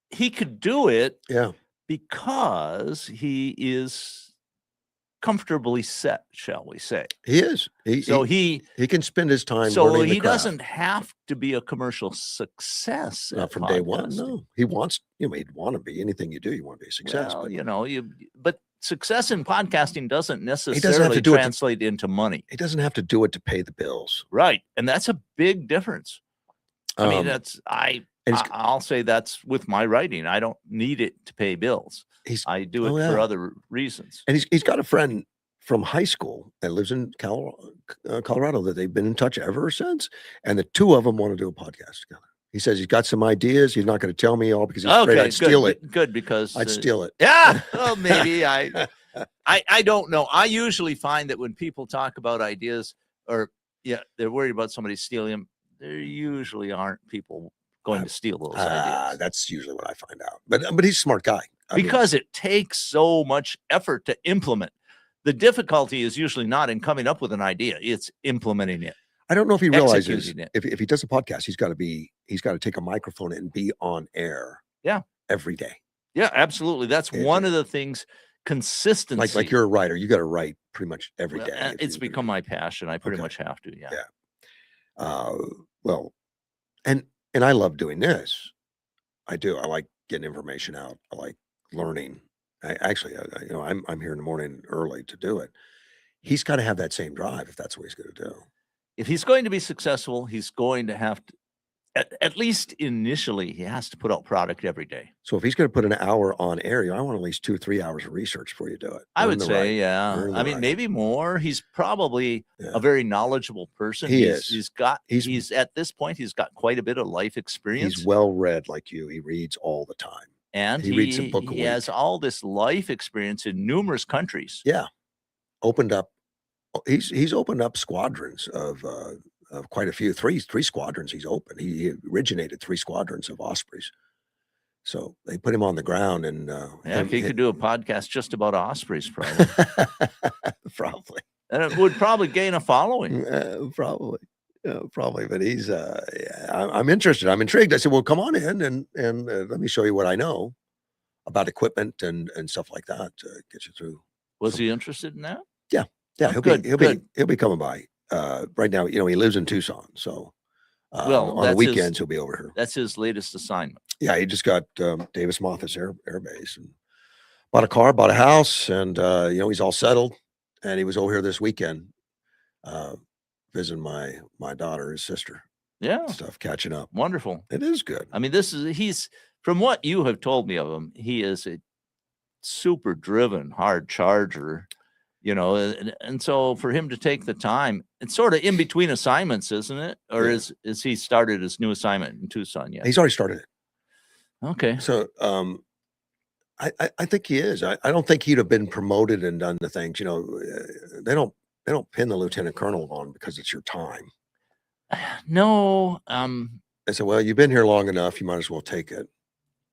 he could do it. Yeah. Because he is comfortably set, shall we say? He is. He can spend his time. So learning the he craft. doesn't have to be a commercial success. Not from day one. No, he wants. He'd want to be. Anything you do, you want to be a success. Well, but success in podcasting doesn't necessarily have to do translate into money. He doesn't have to do it to pay the bills. Right, and that's a big difference. I mean, I'll say that's with my writing. I don't need it to pay bills. I do it for other reasons. And he's got a friend from high school that lives in Colorado that they've been in touch ever since. And the two of them want to do a podcast together. He says he's got some ideas. He's not going to tell me all because he's afraid I'd steal it. Good, because I'd steal it. Yeah, well, maybe I don't know. I usually find that when people talk about ideas, or they're worried about somebody stealing them, there usually aren't people going to steal those ideas. That's usually what I find out. But he's a smart guy. Because it takes so much effort to implement. The difficulty is usually not in coming up with an idea; it's implementing it. I don't know if he realizes if he does a podcast, he's got to take a microphone and be on air. Yeah, every day. Yeah, absolutely. That's one of the things. Consistency. Like you're a writer, you got to write pretty much every day. It's become my passion. I pretty much have to. Yeah. Well, and I love doing this. I do. I like getting information out. I like learning. I'm here in the morning early to do it. He's got to have that same drive if that's what he's going to do. If he's going to be successful, he's going to have to, at least initially, he has to put out product every day. So if he's going to put an hour on air, I want at least 2 or 3 hours of research before you do it. I would say, yeah. I mean, maybe more. He's probably a very knowledgeable person. He's at this point, he's got quite a bit of life experience. He's well read like you. He reads all the time. And he reads a book a week. He has all this life experience in numerous countries. Yeah. He's opened up squadrons of quite a few, three squadrons he's opened. He originated 3 squadrons of ospreys. So they put him on the ground and he could do a podcast just about ospreys, probably. Probably. And it would probably gain a following. Probably. But he's I'm interested. I'm intrigued. I said, well, come on in and let me show you what I know about equipment and stuff like that to get you through. Was he interested in that? Yeah. Yeah. He'll be coming by. Right now, he lives in Tucson, so on the weekends he'll be over here. That's his latest assignment. Yeah, he just got Davis Mothis Air Base and bought a car, bought a house, and he's all settled. And he was over here this weekend, visiting my daughter, his sister. Yeah, stuff, catching up. Wonderful. It is good. I mean, he's from what you have told me of him, he is a super driven, hard charger. And so for him to take the time, it's sort of in between assignments, isn't it? Or is he started his new assignment in Tucson yet? He's already started it. Okay. So I think he is. I don't think he'd have been promoted and done the things. They don't pin the lieutenant colonel on because it's your time. No. They said, well, you've been here long enough, you might as well take it.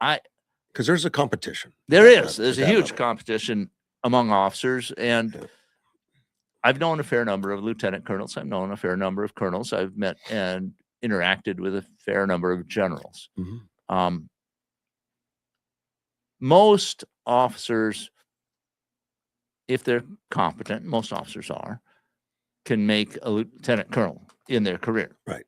Because there's a competition. There's a huge competition among officers, and I've known a fair number of lieutenant colonels. I've known a fair number of colonels. I've met and interacted with a fair number of generals. Mm-hmm. Most officers, if they're competent, most officers can make a lieutenant colonel in their career. Right.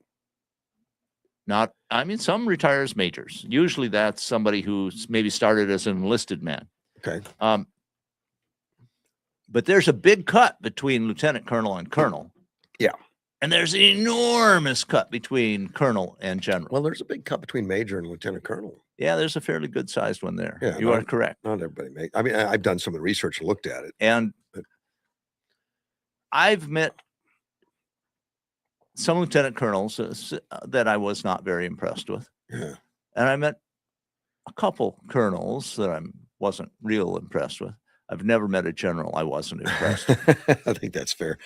Some retire as majors. Usually that's somebody who's maybe started as an enlisted man. Okay. But there's a big cut between lieutenant colonel and colonel. Yeah. And there's an enormous cut between colonel and general. Well, there's a big cut between major and lieutenant colonel. Yeah, there's a fairly good sized one there. Yeah, you are correct. Not everybody makes. I mean, I've done some of the research and looked at it. And I've met some lieutenant colonels that I was not very impressed with. Yeah. And I met a couple colonels that I wasn't real impressed with. I've never met a general I wasn't impressed with. I think that's fair.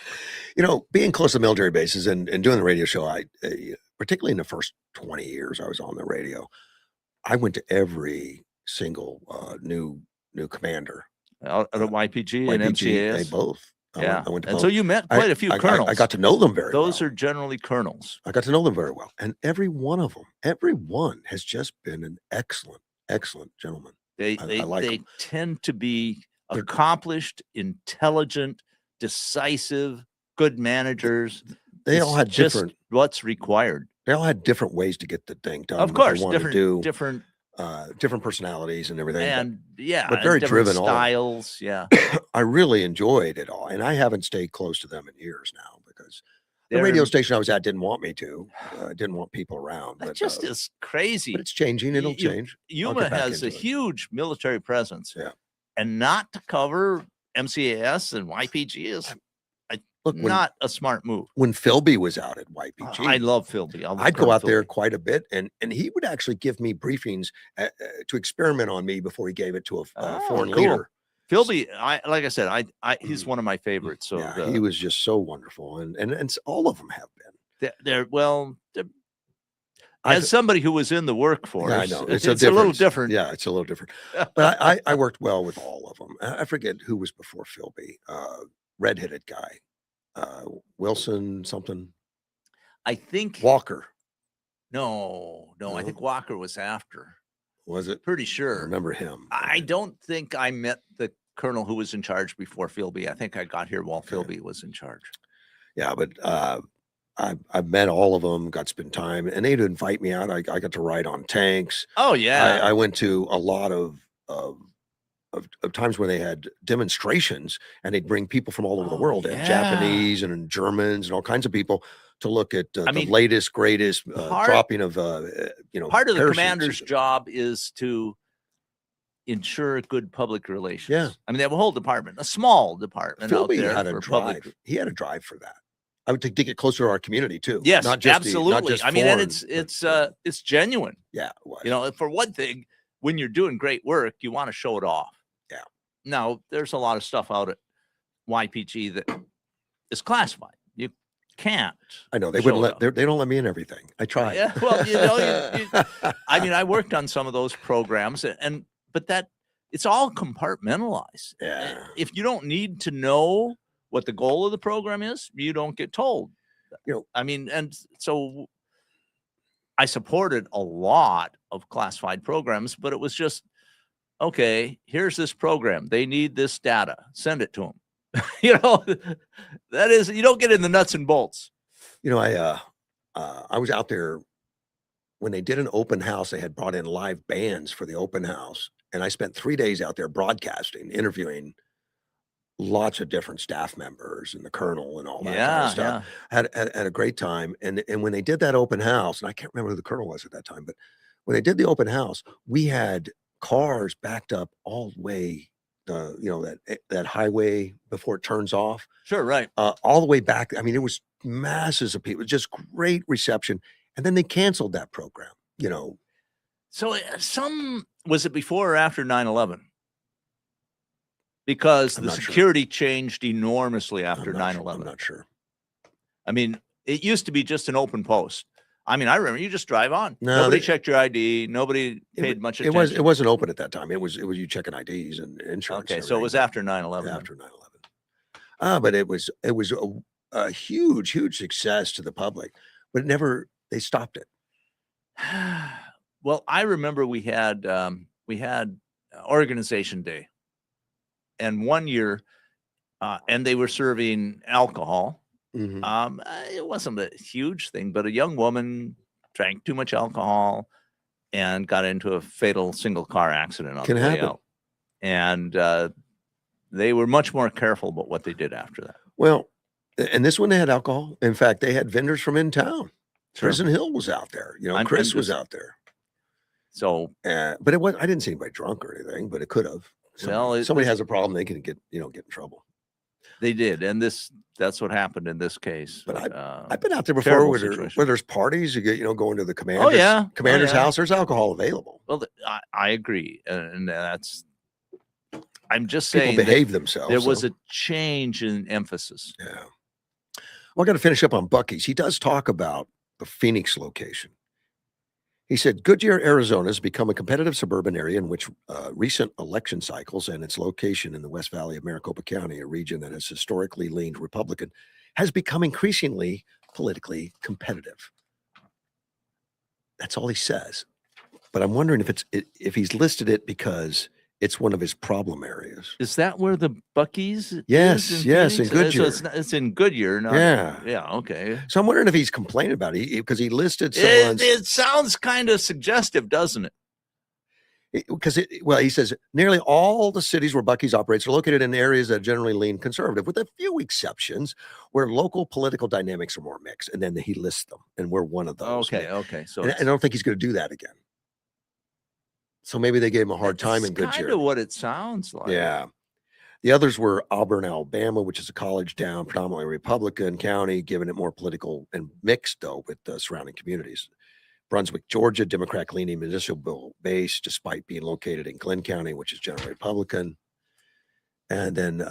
You know, being close to military bases and doing the radio show, particularly in the first 20 years I was on the radio, I went to every single new commander. At a YPG and MCAS? Both. Yeah. I went to and both. so you met quite a few colonels. I got to know them very well. Those are generally colonels. I got to know them very well. And every one of them, every one has just been an excellent, excellent gentleman. They like them. tend to be accomplished, intelligent, decisive, good managers. They all had different what's required. They all had different ways to get the thing done. Of course, different personalities and everything. And but very driven styles. Yeah. I really enjoyed it all. And I haven't stayed close to them in years now because the radio station I was at didn't want me to. Didn't want people around. That just is crazy. But it's changing. It'll change. Yuma has a huge military presence. Yeah. And not to cover MCAS and YPG is not a smart move. When Philby was out at YPG, I love Philby. I'd go out there quite a bit, and he would actually give me briefings to experiment on me before he gave it to a foreign leader. Philby, like I said, he's one of my favorites. So yeah, he was just so wonderful, and all of them have been. As somebody who was in the workforce, I know it's a little different. Yeah, it's a little different. But I worked well with all of them. I forget who was before Philby. Red-headed guy, Wilson something. I think Walker. No, I think Walker was after. Was it? Pretty sure. I remember him. I don't think I met the colonel who was in charge before Philby. I think I got here while Philby was in charge. Yeah, but I've met all of them, got to spend time, and they'd invite me out. I got to ride on tanks. Oh yeah, I went to a lot of times when they had demonstrations, and they'd bring people from all over the world, Japanese and Germans and all kinds of people to look at the latest, greatest dropping of part of the commander's job is to ensure good public relations. Yeah, I mean they have a whole department, a small department out there had a drive. He had a drive for that. I would to get closer to our community too. Yes, not just absolutely. not just I mean, and it's genuine. Yeah, it was. You know, for one thing, when you're doing great work, you want to show it off. Yeah. Now, there's a lot of stuff out at YPG that is classified. You can't. I know they wouldn't let. They don't let me in everything. I tried. Yeah. Well, you know, I mean, I worked on some of those programs, but it's all compartmentalized. Yeah. If you don't need to know what the goal of the program is, you don't get told. You know, I mean, and so I supported a lot of classified programs, but it was just, okay, here's this program. They need this data. Send it to them. You know, that is, you don't get in the nuts and bolts. You know, I was out there when they did an open house. They had brought in live bands for the open house, and I spent 3 days out there broadcasting, interviewing lots of different staff members and the colonel and all that kind of stuff. Had a great time. And when they did that open house, and I can't remember who the colonel was at that time, but when they did the open house, we had cars backed up all the way, that highway before it turns off. Sure, right. All the way back. I mean, it was masses of people, just great reception. And then they canceled that program, you know. So was it before or after 9/11? Because the security changed enormously after 9/11. I'm not sure. I mean, it used to be just an open post. I mean, I remember you just drive on. No, nobody checked your ID. Nobody paid much attention. It wasn't open at that time. It was you checking IDs and insurance. Okay, so it was after 9/11. After 9/11. But it was a huge success to the public. But they stopped it. Well, I remember we had organization day. And one year, and they were serving alcohol. Mm-hmm. It wasn't a huge thing, but a young woman drank too much alcohol and got into a fatal single car accident on the way out. And they were much more careful about what they did after that. Well, And this one, they had alcohol. In fact, they had vendors from in town. Sure. Prison Hill was out there. You know, I'm Chris was just- out there. So, But it was, I didn't see anybody drunk or anything, but it could have. Well, Somebody this- has a problem, they can get in trouble. they did, and that's what happened in this case. But uh, I've been out there before terrible where situation. there's parties, you get, going to the commander's, yeah. Oh, commander's yeah. house, there's alcohol available. Well, I agree, and that's. I'm just People saying that behave themselves. there was so, a change in emphasis. yeah. Well, I got to finish up on Buc-ee's. He does talk about the Phoenix location. He said, Goodyear, Arizona has become a competitive suburban area in which recent election cycles and its location in the West Valley of Maricopa County, a region that has historically leaned Republican, has become increasingly politically competitive. That's all he says. But I'm wondering if he's listed it because it's one of his problem areas. Is that where the Buc-ee's? Yes, is yes, in Phoenix? Goodyear. So it's in Goodyear, not Yeah. Okay. So I'm wondering if he's complaining about it because he listed someone's. It sounds kind of suggestive, doesn't it? Well, he says nearly all the cities where Buc-ee's operates are located in areas that generally lean conservative, with a few exceptions where local political dynamics are more mixed. And then he lists them, and we're one of those. Okay. So And I don't think he's going to do that again. So maybe they gave him a hard time in Goodyear. Kind of what it sounds like. Yeah. The others were Auburn, Alabama, which is a college town, predominantly Republican county, giving it more political and mixed, though, with the surrounding communities. Brunswick, Georgia, Democrat-leaning municipal base, despite being located in Glenn County, which is generally Republican. And then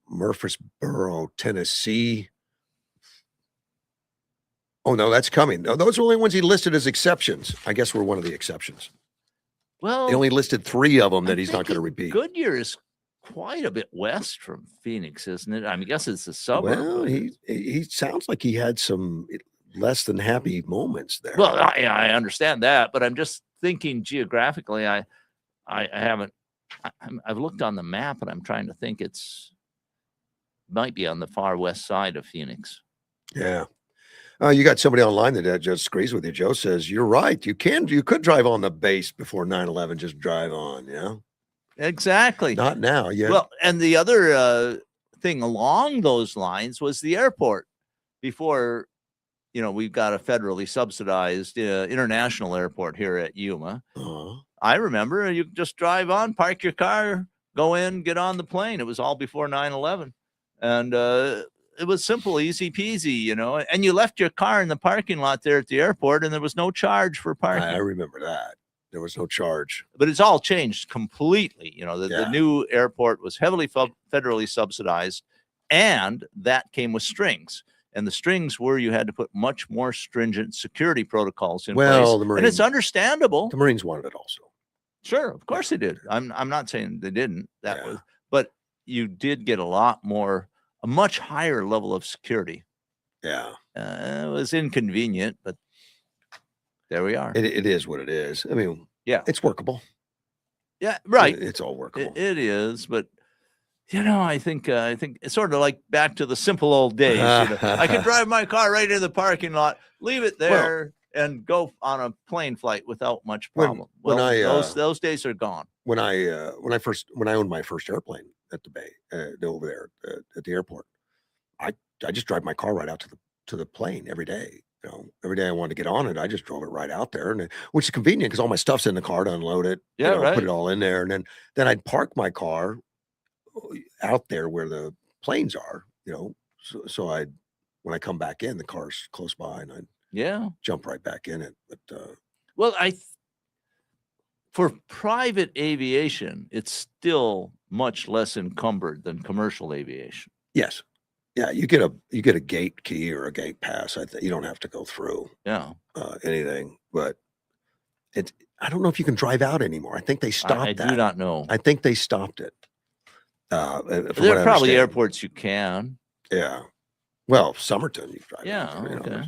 Murfreesboro, Tennessee. Oh, no, that's coming. No, those are the only ones he listed as exceptions. I guess we're one of the exceptions. Well, He only listed 3 of them I that he's not think going to repeat. Goodyear is quite a bit west from Phoenix, isn't it? I mean, I guess it's a suburb. Well, but he sounds like he had some less than happy moments there. Well, I understand that, but I'm just thinking geographically. I haven't. I've looked on the map, and I'm trying to think. Might be on the far west side of Phoenix. Yeah. You got somebody online that just agrees with you. Joe says, you're right. You could drive on the base before 9/11, just drive on. Yeah. Exactly. Not now. Yeah. Well, and the other thing along those lines was the airport. Before, we've got a federally subsidized international airport here at Yuma. I remember you just drive on, park your car, go in, get on the plane. It was all before 9/11. And it was simple, easy peasy, and you left your car in the parking lot there at the airport, and there was no charge for parking. I remember that. There was no charge. But it's all changed completely. The Yeah. new airport was heavily federally subsidized, and that came with strings. And the strings were you had to put much more stringent security protocols in place. The And it's understandable. The Marines wanted it also. Sure, of course they did. I'm not saying they didn't. Yeah. But you did get a much higher level of security. Yeah. It was inconvenient, but there we are. It is what it is. I mean, Yeah. it's workable. Yeah, right. It's all workable. It is, but I think it's sort of like back to the simple old days. I could drive my car right into the parking lot, leave it there, and go on a plane flight without much problem. Those days are gone. When I owned my first airplane at the bay over there at the airport, I just drive my car right out to the plane every day. Every day I wanted to get on it, I just drove it right out there, which is convenient because all my stuff's in the car to unload it. Yeah, right. Put it all in there, and then I'd park my car out there where the planes are. So when I come back in, the car's close by, and I'd jump right back in it. But well, for private aviation, it's still much less encumbered than commercial aviation. yes. Yeah, you get a gate key or a gate pass. You don't have to go through anything, but I don't know if you can drive out anymore. I think they stopped that. I do not know. I think they stopped it. There are probably airports you can. Yeah. Well, Somerton, you drive. Yeah. Out there, Okay.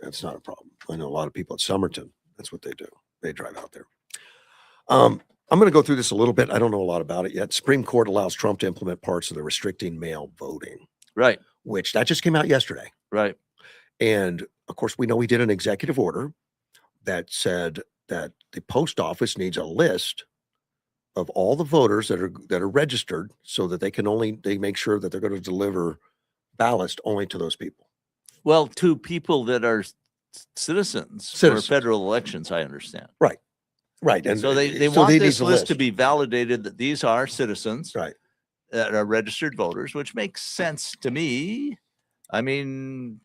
That's not a problem. I know a lot of people at Somerton. That's what they do. They drive out there. I'm going to go through this a little bit. I don't know a lot about it yet. Supreme Court allows Trump to implement parts of the restricting mail voting. Right. Which that just came out yesterday. Right. And of course, we know he did an executive order that said that the post office needs a list of all the voters that are registered so that they make sure that they're going to deliver ballots only to those people. Well, to people that are citizens for Citizens. federal elections, I understand. Right. And So they so want he this needs a list to be validated that these are citizens right. that are registered voters, which makes sense to me. I mean,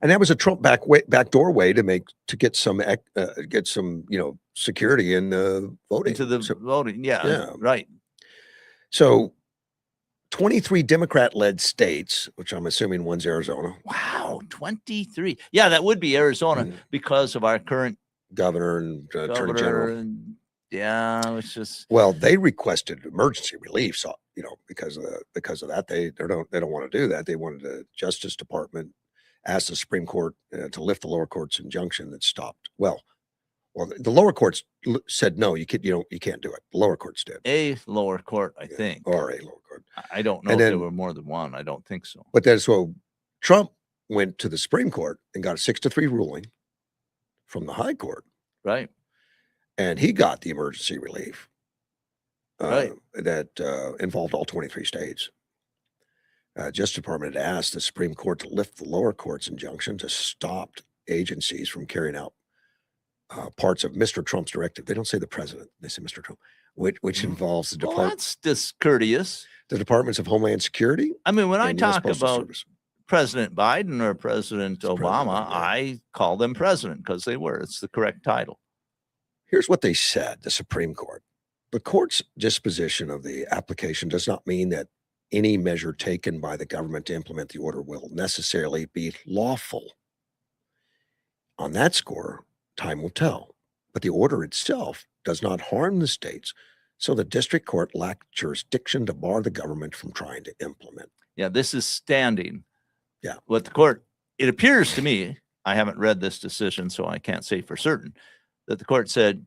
And that was a Trump backdoor way to get some security in voting. into the voting. Yeah, right. So 23 Democrat-led states, which I'm assuming one's Arizona. Wow, 23. Yeah, that would be Arizona because of our current governor and attorney general. And, yeah, it's just well, they requested emergency relief, so because of that, they don't want to do that. They wanted the Justice Department asked the Supreme Court to lift the lower court's injunction that stopped. Well, the lower courts said no, you can't do it. The lower courts did. A lower court, I think, or a lower court. I don't know if there were more than one. I don't think so. But then so Trump went to the Supreme Court and got a 6-3 ruling from the High Court. Right. And he got the emergency relief that involved all 23 states. Justice Department had asked the Supreme Court to lift the lower court's injunction to stop agencies from carrying out parts of Mr. Trump's directive. They don't say the president; they say Mr. Trump, which involves the department. That's discourteous. The Departments of Homeland Security. I mean, when I talk about President Biden or President Obama, I call them president because they were. It's the correct title. Here's what they said: the Supreme Court. The court's disposition of the application does not mean that any measure taken by the government to implement the order will necessarily be lawful. On that score, time will tell. But the order itself does not harm the states, so the district court lacked jurisdiction to bar the government from trying to implement. Yeah, this is standing. Yeah. What the court, it appears to me, I haven't read this decision, so I can't say for certain, that the court said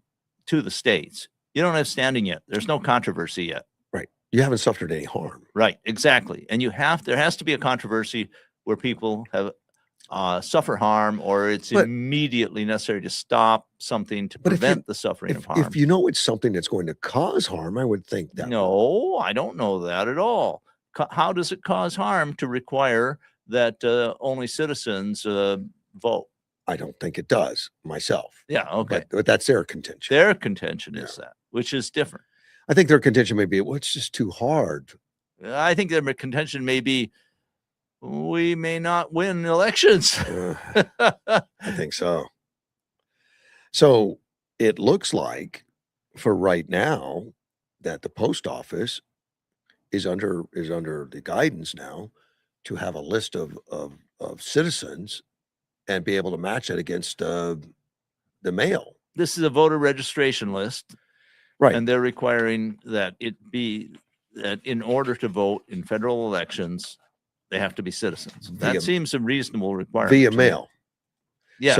to the states, you don't have standing yet. There's no controversy yet. Right. You haven't suffered any harm. Right. Exactly. And there has to be a controversy where people have suffer harm, or it's immediately necessary to stop something to prevent the suffering of harm. If you know it's something that's going to cause harm, I would think that. No, I don't know that at all. How does it cause harm to require that only citizens vote? I don't think it does myself. Yeah, okay. But that's their contention. Their contention is that, which is different. I think their contention may be, well, it's just too hard. I think their contention may be, we may not win elections. I think so. So it looks like for right now that the post office is under the guidance now to have a list of citizens and be able to match it against the mail. This is a voter registration list. Right. And they're requiring that it be that in order to vote in federal elections, they have to be citizens. That seems a reasonable requirement. Via mail. Yes.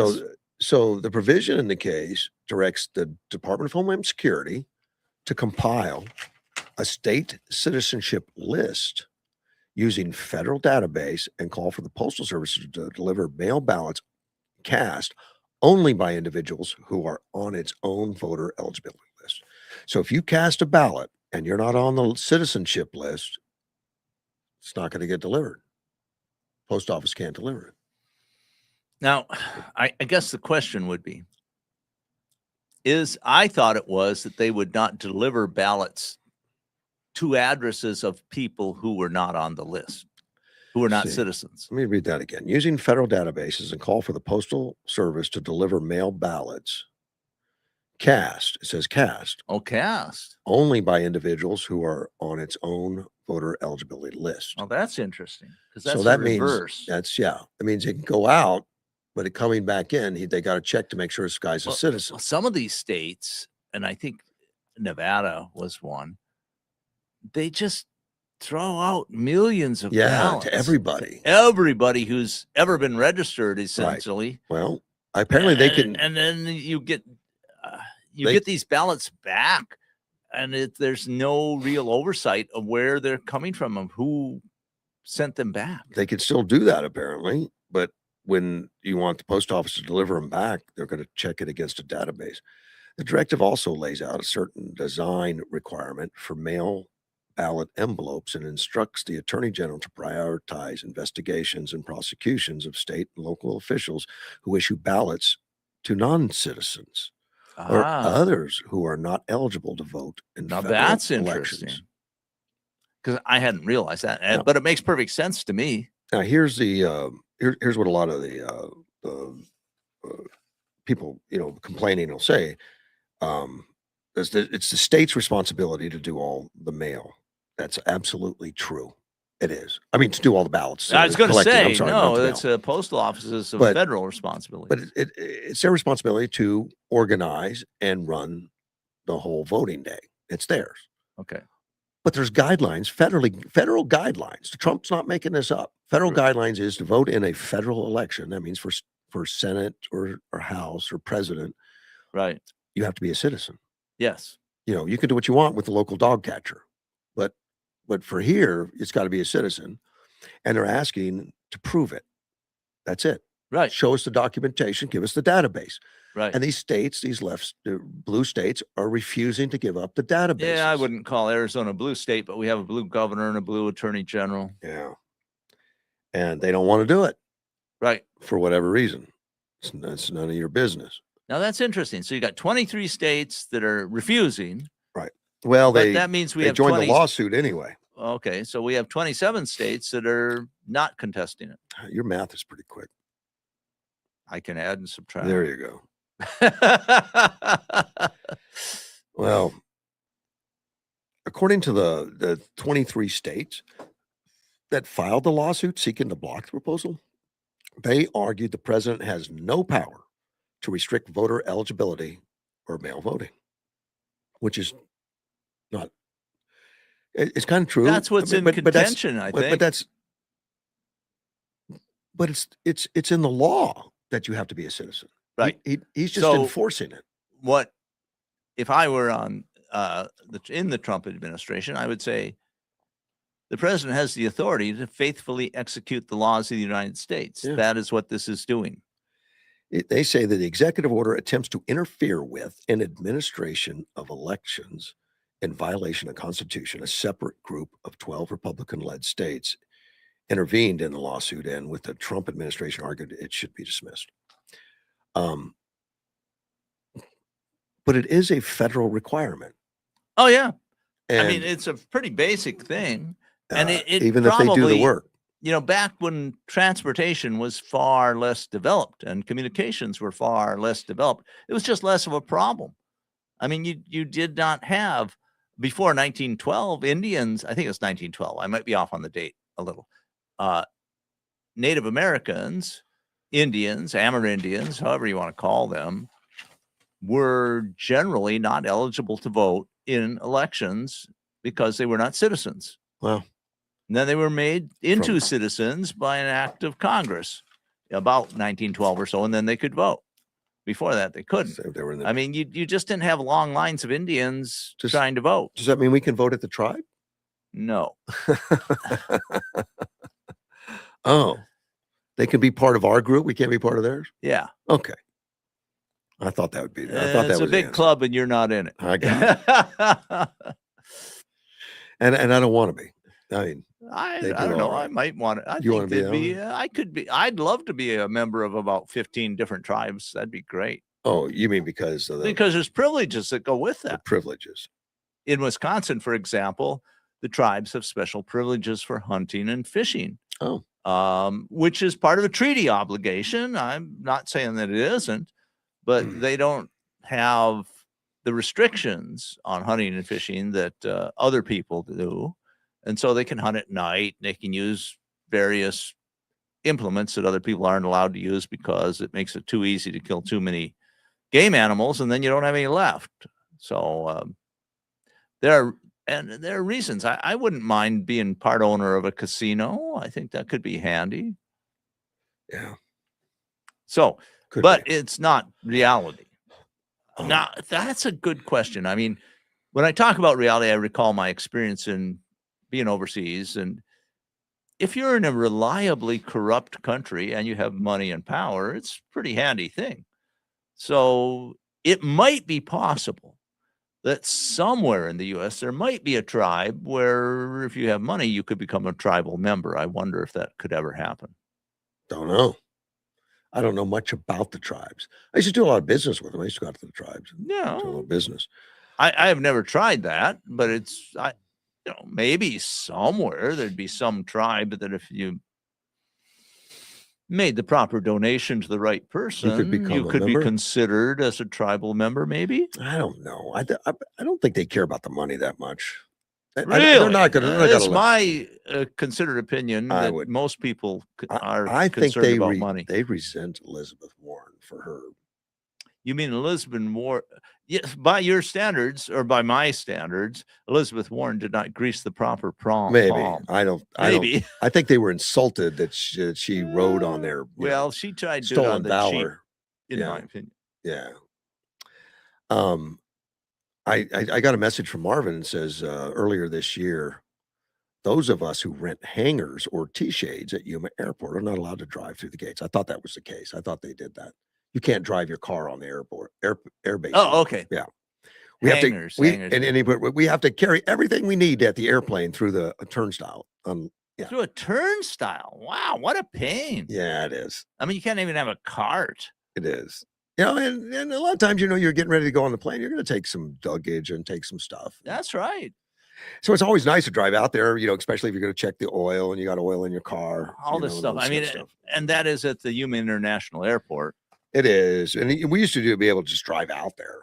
So the provision in the case directs the Department of Homeland Security to compile a state citizenship list using federal database and call for the Postal Service to deliver mail ballots cast only by individuals who are on its own voter eligibility list. So if you cast a ballot and you're not on the citizenship list, it's not going to get delivered. Post office can't deliver it. Now, I guess the question would be, I thought it was that they would not deliver ballots to addresses of people who were not on the list, who were not citizens. Let me read that again. Using federal databases and call for the Postal Service to deliver mail ballots cast, it says cast. Oh, cast. Only by individuals who are on its own voter eligibility list. Oh, that's interesting. Because that's so that the reverse. That means it can go out, but it coming back in, they got to check to make sure this guy's a citizen. Well, some of these states, and I think Nevada was one, they just throw out millions of ballots to everybody. Everybody who's ever been registered, essentially. Right. Well, apparently they can. And then you get get these ballots back, and there's no real oversight of where they're coming from, of who sent them back. They can still do that, apparently, but when you want the post office to deliver them back, they're going to check it against a database. The directive also lays out a certain design requirement for mail ballot envelopes and instructs the Attorney General to prioritize investigations and prosecutions of state and local officials who issue ballots to non-citizens or others who are not eligible to vote in Now federal that's elections. interesting, because I hadn't realized that, Yeah. but it makes perfect sense to me. Now, here's the here's what a lot of the people complaining will say. It's the state's responsibility to do all the mail. That's absolutely true. It is. I mean, to do all the ballots. I was going to collecting. say, I'm sorry, not no, the that's mail. postal offices of But- federal responsibility. But it's their responsibility to organize and run the whole voting day. It's theirs. Okay. But there's guidelines, federal guidelines. Trump's not making this up. Federal Right. guidelines is to vote in a federal election. That means for Senate or House or president, Right. you have to be a citizen. Yes. You can do what you want with the local dog catcher, but for here, it's got to be a citizen, and they're asking to prove it. That's it. Right. Show us the documentation, give us the database. Right. And these states, these blue states, are refusing to give up the database. Yeah, I wouldn't call Arizona a blue state, but we have a blue governor and a blue attorney general. Yeah, and they don't want to do it Right. for whatever reason. It's none of your business. Now that's interesting. So you got 23 states that are refusing. Well, But that means we they have joined 20. the lawsuit anyway. Okay, so we have 27 states that are not contesting it. Your math is pretty quick. I can add and subtract. There you go. Well, according to the 23 states that filed the lawsuit seeking to block the proposal, they argued the president has no power to restrict voter eligibility or mail voting, which is not. It's kind of true. That's what's in contention, I think. But it's in the law that you have to be a citizen. Right. He's just So- enforcing it. What if I were on in the Trump administration? I would say the president has the authority to faithfully execute the laws of the United States. Yeah. That is what this is doing. They say that the executive order attempts to interfere with an administration of elections in violation of the Constitution. A separate group of 12 Republican-led states intervened in the lawsuit, and with the Trump administration argued it should be dismissed. But it is a federal requirement. Oh yeah, And, I mean it's a pretty basic thing. And it even if they do the probably- work. Back when transportation was far less developed and communications were far less developed, it was just less of a problem. I mean, you did not have before 1912 Indians. I think it was 1912. I might be off on the date a little. Native Americans, Indians, Amerindians, however you want to call them, were generally not eligible to vote in elections because they were not citizens. Wow. And then they were made into From- citizens by an act of Congress about 1912 or so, and then they could vote. Before that, they couldn't. So they were in the- I mean, you just didn't have long lines of Indians Just- trying to vote. Does that mean we can vote at the tribe? No. Oh, they can be part of our group. We can't be part of theirs. Yeah. Okay. I thought that would be. I thought that It's was a the big answer. club, and you're not in it. I got it. And I don't want to be. I mean, I They do don't know. all right. I might want to. I You think wanna be that'd on be. it? I could be. I'd love to be a member of about 15 different tribes. That'd be great oh, you mean because of the because there's privileges that go with that. privileges? In Wisconsin, for example, the tribes have special privileges for hunting and fishing. Oh. Which is part of a treaty obligation. I'm not saying that it isn't, but Hmm. they don't have the restrictions on hunting and fishing that other people do. And so they can hunt at night. They can use various implements that other people aren't allowed to use because it makes it too easy to kill too many game animals, and then you don't have any left. So there are reasons. I wouldn't mind being part owner of a casino. I think that could be handy. Yeah. So, Could but be. it's not reality. Oh. Now, that's a good question. I mean, when I talk about reality, I recall my experience in being overseas. And if you're in a reliably corrupt country and you have money and power, it's a pretty handy thing. So it might be possible that somewhere in the U.S. there might be a tribe where if you have money, you could become a tribal member. I wonder if that could ever happen. Don't know. I don't know much about the tribes. I used to do a lot of business with them. I used to go out to the tribes and do a little No, business. I have never tried that, but maybe somewhere there'd be some tribe that if you made the proper donation to the right person, become you a could be member? considered as a tribal member, maybe. I don't know. I don't think they care about the money that much. Really? They're not going to. It's my considered opinion I that would- most people are I think concerned about money. they resent Elizabeth Warren for her. You mean Elizabeth Warren? Yes, by your standards or by my standards, Elizabeth Warren did not grease the proper palm. Maybe I don't. Maybe. I think they were insulted that she rode on their Well, she tried to do it stolen on the cheap, valor. in my opinion. Yeah. I got a message from Marvin and says earlier this year, those of us who rent hangars or T-shades at Yuma Airport are not allowed to drive through the gates. I thought that was the case. I thought they did that. You can't drive your car on the airbase. Oh, okay. Yeah. We Hangars, have to hangars. we have to carry everything we need at the airplane through the turnstile. Yeah. Through a turnstile. Wow, what a pain. Yeah, it is. I mean, you can't even have a cart. It is. You know, and a lot of times, you're getting ready to go on the plane. You're going to take some luggage and take some stuff. That's right. So it's always nice to drive out there, especially if you're going to check the oil and you got oil in your car. All this stuff. I mean, and that is at the Yuma International Airport. It is. And we used to be able to just drive out there.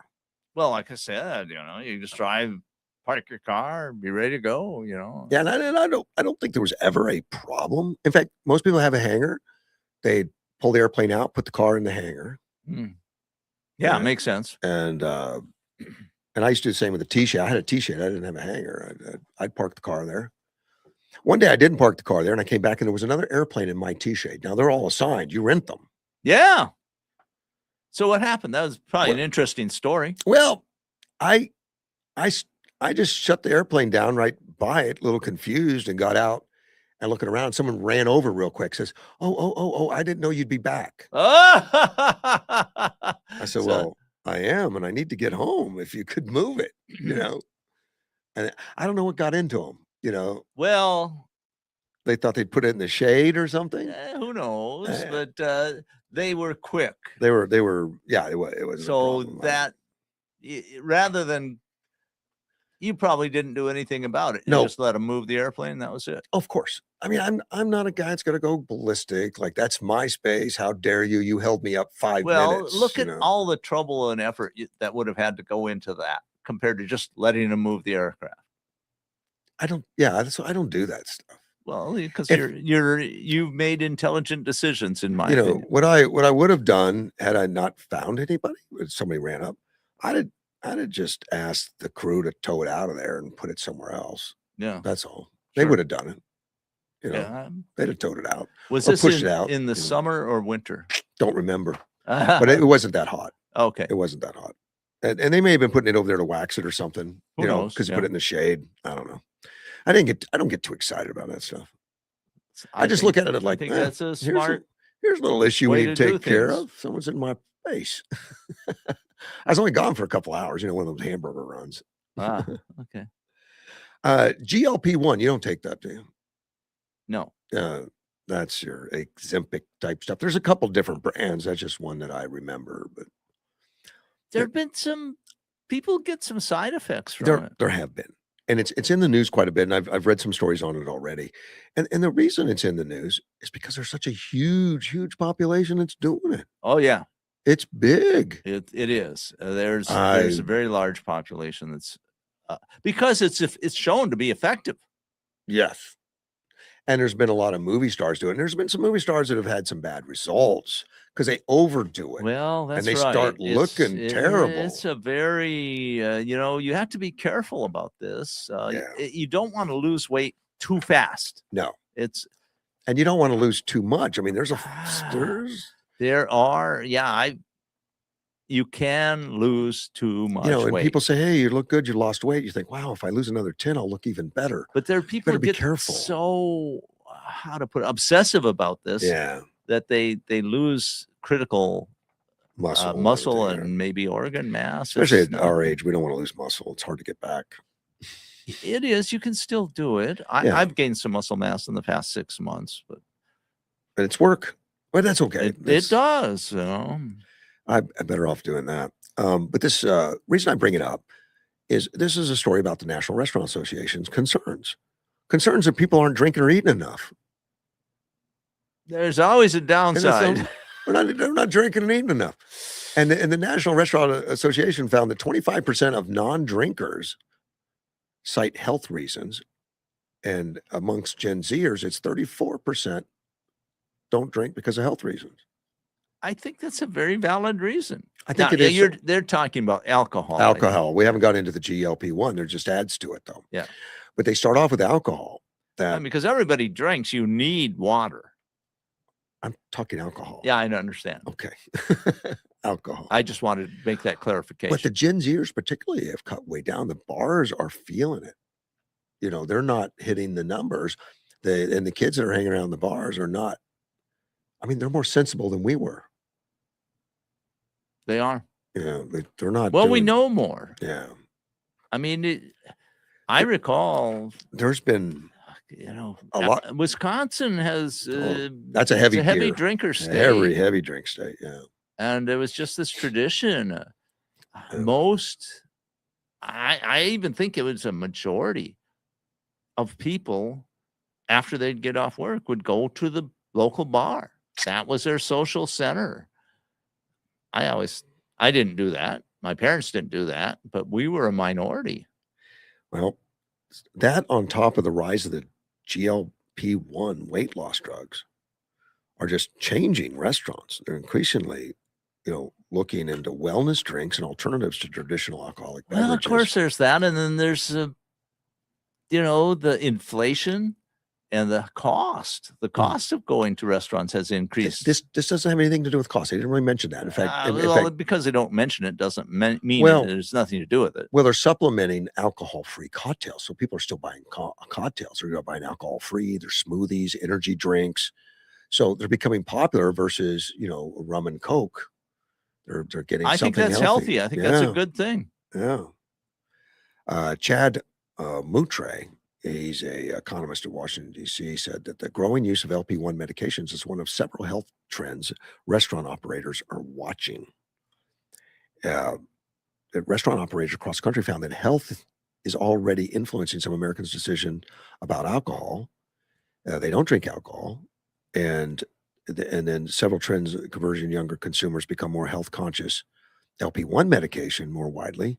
Well, like I said, you just drive, park your car, be ready to go, Yeah, and I don't think there was ever a problem. In fact, most people have a hangar. They pull the airplane out, put the car in the hangar. Yeah, makes sense. And I used to do the same with the T-shade. I had a T-shade. I didn't have a hangar. I'd park the car there. One day I didn't park the car there, and I came back, and there was another airplane in my T-shade. Now they're all assigned. You rent them. Yeah. So what happened? That was probably an interesting story. Well, I just shut the airplane down right by it, a little confused, and got out and looking around. Someone ran over real quick, says, Oh, I didn't know you'd be back. I said, well, I am, and I need to get home. If you could move it, And I don't know what got into them, Well, they thought they'd put it in the shade or something. Who knows? But they were quick. They were, yeah, it was. So that rather than you probably didn't do anything about it. You just let them move the airplane. That was it. Of course. I mean, I'm not a guy that's going to go ballistic. Like, that's my space. How dare you? You held me up 5 minutes. Well, look at all the trouble and effort that would have had to go into that compared to just letting them move the aircraft. I don't do that stuff. Well, because you've made intelligent decisions, in my opinion. What I would have done had I not found anybody, if somebody ran up, I'd have just asked the crew to tow it out of there and put it somewhere else. Yeah, that's all. They would have done it. They'd have towed it out. Was this in the summer or winter? Don't remember, but it wasn't that hot. Okay, it wasn't that hot, and they may have been putting it over there to wax it or something. Who knows? Because you put it in the shade. I don't know. I don't get too excited about that stuff. I just look at it like, that's a smart. Here's a little issue we need to take care of. Someone's in my face. I was only gone for a couple hours, one of those hamburger runs. Okay. GLP-1, you don't take that, do you? No. That's your Ozempic type stuff. There's a couple different brands. That's just one that I remember. But there have been some people get some side effects from it. There have been. And it's in the news quite a bit, and I've read some stories on it already. And the reason it's in the news is because there's such a huge population that's doing it. Oh yeah, it's big. It is. There's a very large population that's because it's shown to be effective. Yes, and there's been a lot of movie stars doing it. And there's been some movie stars that have had some bad results because they overdo it. Well, that's right. And they start looking terrible. It's a very, you have to be careful about this. You don't want to lose weight too fast. No. And you don't want to lose too much. I mean, you can lose too much and weight. people say, hey, you look good, you lost weight. You think, wow, if I lose another 10, I'll look even better. But there are people who get careful. So, how to put it, obsessive about this. Yeah. That they lose critical muscle, muscle everything, and maybe organ mass. especially It's at not- our age, we don't want to lose muscle. It's hard to get back. It is. You can still do it. Yeah. I've gained some muscle mass in the past 6 months, but And it's work. But that's okay. it That's- does. You know. I'm better off doing that. But this reason I bring it up is this is a story about the National Restaurant Association's concerns. Concerns that people aren't drinking or eating enough. There's always a And that's downside. they're not drinking and eating enough. And the National Restaurant Association found that 25% of non-drinkers cite health reasons. And amongst Gen Zers, it's 34% don't drink because of health reasons. I think that's a very valid reason. I think Now, it is. they're talking about alcohol. I think. Alcohol. We haven't got into the GLP-1. There just adds to it, though. Yeah. But they start off with alcohol. That Because everybody drinks, you need water. I'm talking alcohol. Yeah, I understand. Okay. Alcohol. I just wanted to make that clarification. But the Gen Zers particularly have cut way down. The bars are feeling it. You know, they're not hitting the numbers. And the kids that are hanging around the bars are not. I mean, they're more sensible than we were. They are. Yeah, they're not. Well, we doing- know more. Yeah. I mean, I recall, There's been a lot. Wisconsin has That's a heavy it's a heavy beer. drinker state. Heavy drink state. Yeah. And it was just this tradition. I even think it was a majority of people after they'd get off work would go to the local bar. That was their social center. I didn't do that. My parents didn't do that, but we were a minority. Well, that on top of the rise of the GLP-1 weight loss drugs are just changing restaurants. They're increasingly, looking into wellness drinks and alternatives to traditional alcoholic beverages. Well, of course, there's that, and then there's the inflation and the cost. The cost of going to restaurants has increased. This doesn't have anything to do with cost. They didn't really mention that. In fact, because they don't mention it doesn't mean Well- that there's nothing to do with it. well, they're supplementing alcohol-free cocktails. So people are still buying cocktails. They're buying alcohol-free. There's smoothies, energy drinks. So they're becoming popular versus, rum and Coke. They're getting I something think that's healthy. I think that's a good thing. Yeah. Chad Moutre, he's a economist at Washington, D.C., said that the growing use of LP-1 medications is one of several health trends restaurant operators are watching. The restaurant operators across the country found that health is already influencing some Americans' decision about alcohol. They don't drink alcohol. And then several trends converging younger consumers become more health conscious. LP-1 medication more widely.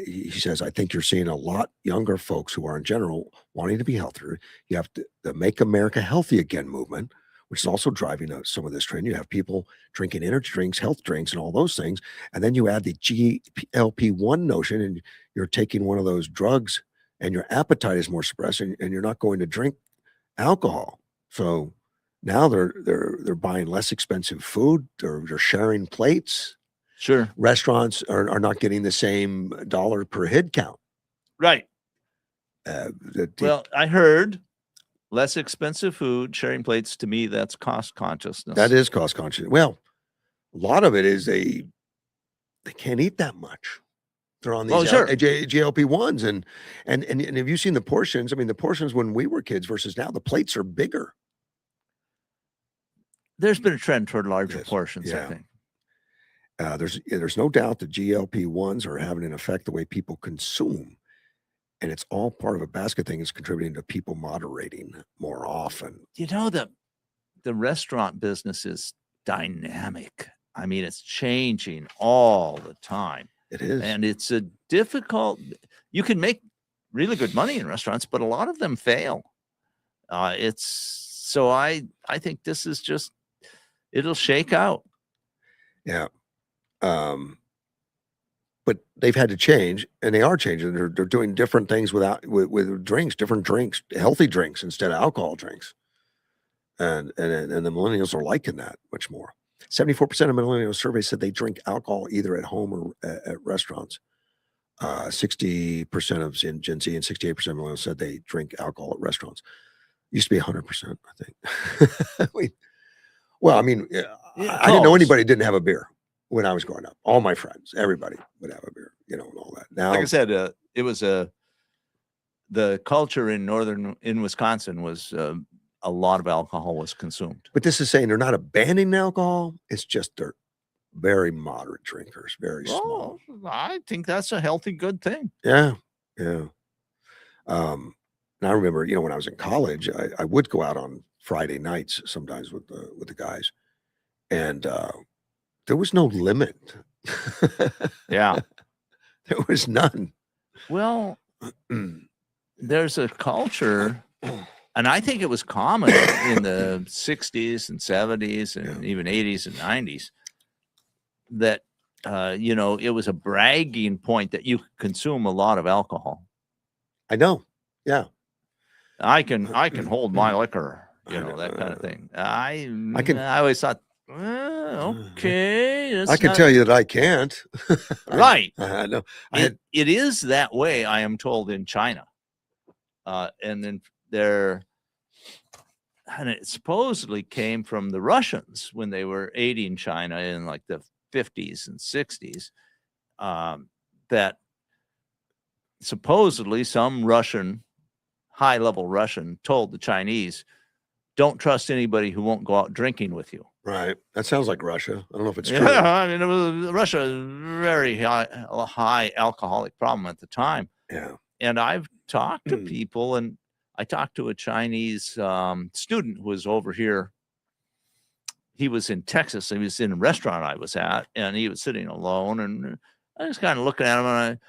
He says, I think you're seeing a lot younger folks who are in general wanting to be healthier. You have the Make America Healthy Again movement, which is also driving some of this trend. You have people drinking energy drinks, health drinks, and all those things. And then you add the GLP-1 notion, and you're taking one of those drugs and your appetite is more suppressed, and you're not going to drink alcohol. So now they're buying less expensive food. They're sharing plates. Sure. Restaurants are not getting the same dollar per head count. Right. The- Well, I heard less expensive food, sharing plates. To me, that's cost consciousness. that is cost conscious. Well, a lot of it is they can't eat that much. They're on these sure. GLP-1s and have you seen the portions? I mean, the portions when we were kids versus now, the plates are bigger. There's been a trend toward larger Yes. portions, I Yeah. think. There's no doubt that GLP-1s are having an effect the way people consume. And it's all part of a basket thing that's contributing to people moderating more often. The restaurant business is dynamic. I mean, it's changing all the time. It is. And it's you can make really good money in restaurants, but a lot of them fail. I think this is it'll shake out. Yeah. But they've had to change, and they are changing. They're doing different things with drinks, different drinks, healthy drinks instead of alcohol drinks. And the millennials are liking that much more. 74% of millennials surveyed said they drink alcohol either at home or at restaurants. 60% of Gen Z and 68% of millennials said they drink alcohol at restaurants. Used to be 100%, I think. I didn't know close. anybody that didn't have a beer when I was growing up. All my friends, everybody would have a beer, and all that. Now, Like I said, it was the culture in Wisconsin was a lot of alcohol was consumed. but this is saying they're not abandoning alcohol. It's just they're very moderate drinkers, very small. Oh, I think that's a healthy, good thing. Yeah, yeah. And I remember, when I was in college, I would go out on Friday nights sometimes with the guys, and there was no limit. Yeah. There was none. Well, there's a culture, and I think it was common in the 60s and 70s and even 80s and 90s that, it was a bragging point that you could consume a lot of alcohol. I know. Yeah. I can hold my liquor, that kind of thing. I always thought, okay. I can tell you that I can't. Right. I know. It is that way, I am told, in China. And then and it supposedly came from the Russians when they were aiding China in like the 50s and 60s, that supposedly some high-level Russian told the Chinese, don't trust anybody who won't go out drinking with you. Right. That sounds like Russia. I don't know if it's true. Yeah, I mean, it was Russia, very high alcoholic problem at the time. Yeah. And I've talked to people, and I talked to a Chinese student who was over here. He was in Texas. He was in a restaurant I was at, and he was sitting alone. And I was kind of looking at him, and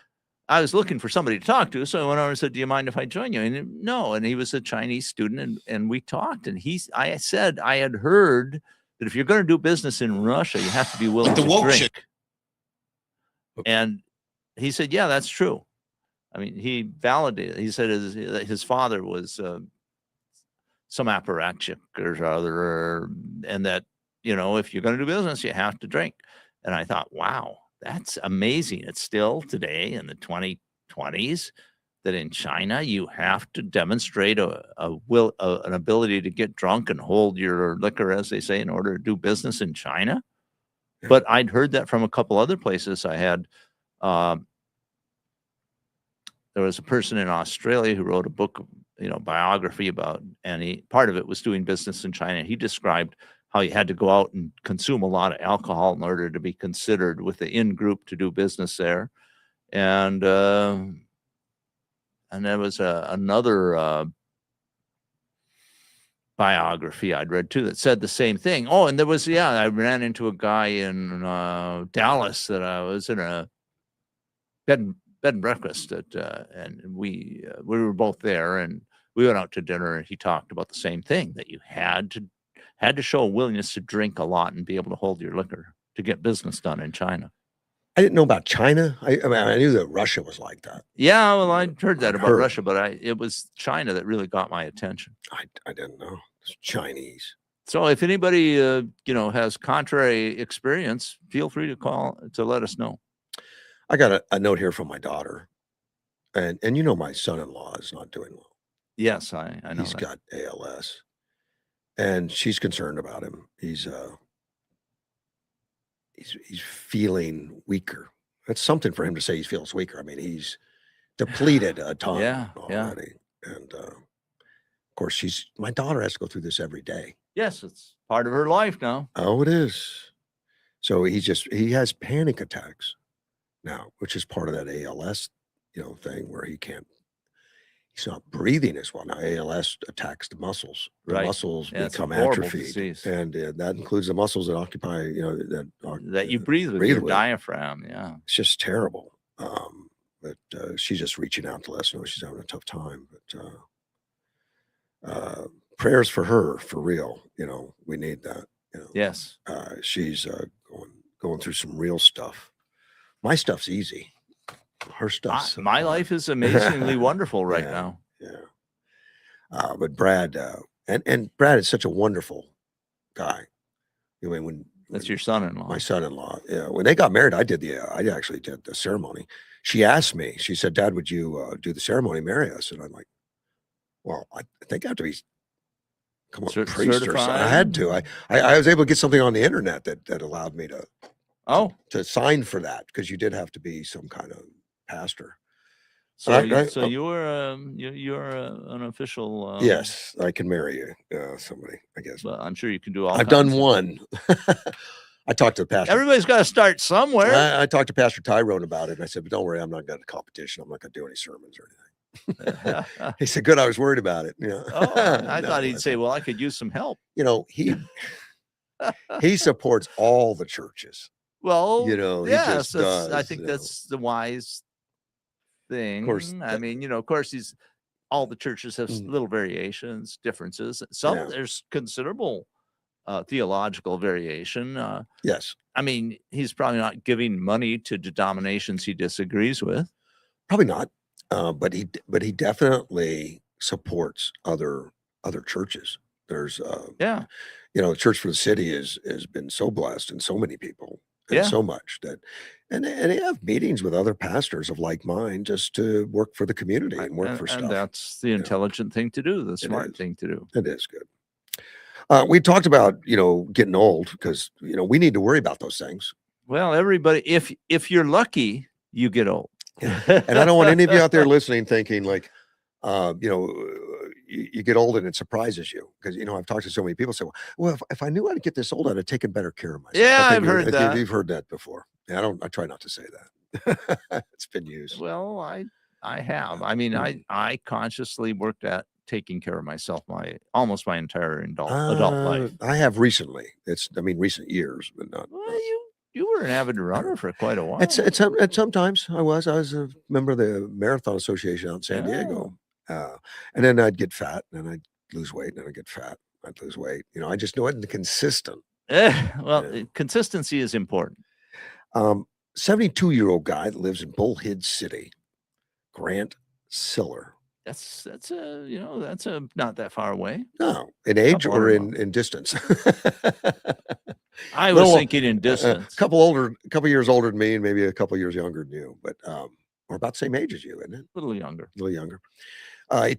I was looking for somebody to talk to. So I went over and said, do you mind if I join you? And no. And he was a Chinese student, and we talked. And I said I had heard that if you're going to do business in Russia, you have to be willing to drink. And he said, yeah, that's true. I mean, he validated. He said his father was some apparatchik or other, and that, if you're going to do business, you have to drink. And I thought, wow, that's amazing. It's still today in the 2020s that in China you have to demonstrate an ability to get drunk and hold your liquor, as they say, in order to do business in China. But I'd heard that from a couple other places. I had. There was a person in Australia who wrote a book, biography about, and part of it was doing business in China. He described how you had to go out and consume a lot of alcohol in order to be considered with the in-group to do business there. And there was another biography I'd read too that said the same thing. Oh, and there was, I ran into a guy in Dallas that I was in a bed and breakfast at, and we were both there, and we went out to dinner, and he talked about the same thing, that you had to show a willingness to drink a lot and be able to hold your liquor to get business done in China. I didn't know about China. I mean, I knew that Russia was like that. Yeah, well, I'd heard that about Russia, but it was China that really got my attention. I didn't know. It's Chinese. So if anybody, has contrary experience, feel free to call to let us know. I got a note here from my daughter, and my son-in-law is not doing well. Yes, I know. He's got ALS, and she's concerned about him. He's feeling weaker. That's something for him to say he feels weaker. I mean, he's depleted a ton already. Yeah. And of course, my daughter has to go through this every day. Yes, it's part of her life now. Oh, it is. So he has panic attacks now, which is part of that ALS, thing where he's not breathing as well. Now, ALS attacks the muscles. The muscles become atrophied. And that includes the muscles that occupy, that you breathe with your diaphragm. Yeah. It's just terrible. But she's just reaching out to let us know she's having a tough time. But prayers for her, for real. We need that. Yes. She's going through some real stuff. My stuff's easy. Her stuff's my life is amazingly wonderful right now. Yeah. But Brad, and Brad is such a wonderful guy. When that's your son-in-law. My son-in-law. Yeah. When they got married, I actually did the ceremony. She asked me. She said, "Dad, would you do the ceremony, marry us?" And I'm like, "Well, I think I have to be come on, Cer- priest or something. I certified? had to. I was able to get something on the internet that allowed me Oh, to sign for that, because you did have to be some kind of pastor. so I- you were you're an official. Yes, I can marry you, somebody, I guess. But I'm sure you can do all. I've done kinds of- one. I talked to Pastor. Everybody's got to start somewhere. I talked to Pastor Tyrone about it, and I said, "But don't worry, I'm not going to competition. I'm not going to do any sermons or anything." He said, "Good, I was worried about it." Yeah. Oh, I No, thought he'd that's say, not- "Well, I could use some help." You know, he supports all the churches. Well, You know, he yes, just I does, think you know. that's the wise thing. course, I mean, of course, all the churches have Mm. little variations, differences. Some Yeah. there's considerable theological variation. Yes, I mean, he's probably not giving money to denominations he disagrees with. probably not, but he definitely supports other churches. There's Yeah, Church for the City has been so blessed, and so many people, and Yeah. so much that, and they have meetings with other pastors of like mind, just to work for the community and work for stuff. and that's the intelligent thing to do, the smart is. thing to do. It is good. We talked about getting old, because we need to worry about those things. Well, everybody, if you're lucky, you get old. And I don't want any of you out there listening thinking like, you get old and it surprises you, because I've talked to so many people say, well, if I knew I'd get this old, I'd have taken better care of myself. Yeah, I I've think heard that. You've heard that before. Yeah, I try not to say that. It's been used. Well, I have. I mean, I consciously worked at taking care of myself almost my entire adult life. I have recently. Recent years, but not. Well, you were an avid runner for quite a while. At sometimes I was a member of the Marathon Association out in San Diego, and then I'd get fat, and then I'd lose weight, and then I'd get fat, I'd lose weight. I just wasn't consistent. Consistency is important. 72-year-old guy that lives in Bullhead City, Grant Siller. That's not that far away. No, in age Couple or hundred in distance. I was Little- thinking in distance. A couple years older than me, and maybe a couple years younger than you, but we're about the same age as you, isn't it? A little younger. A little younger.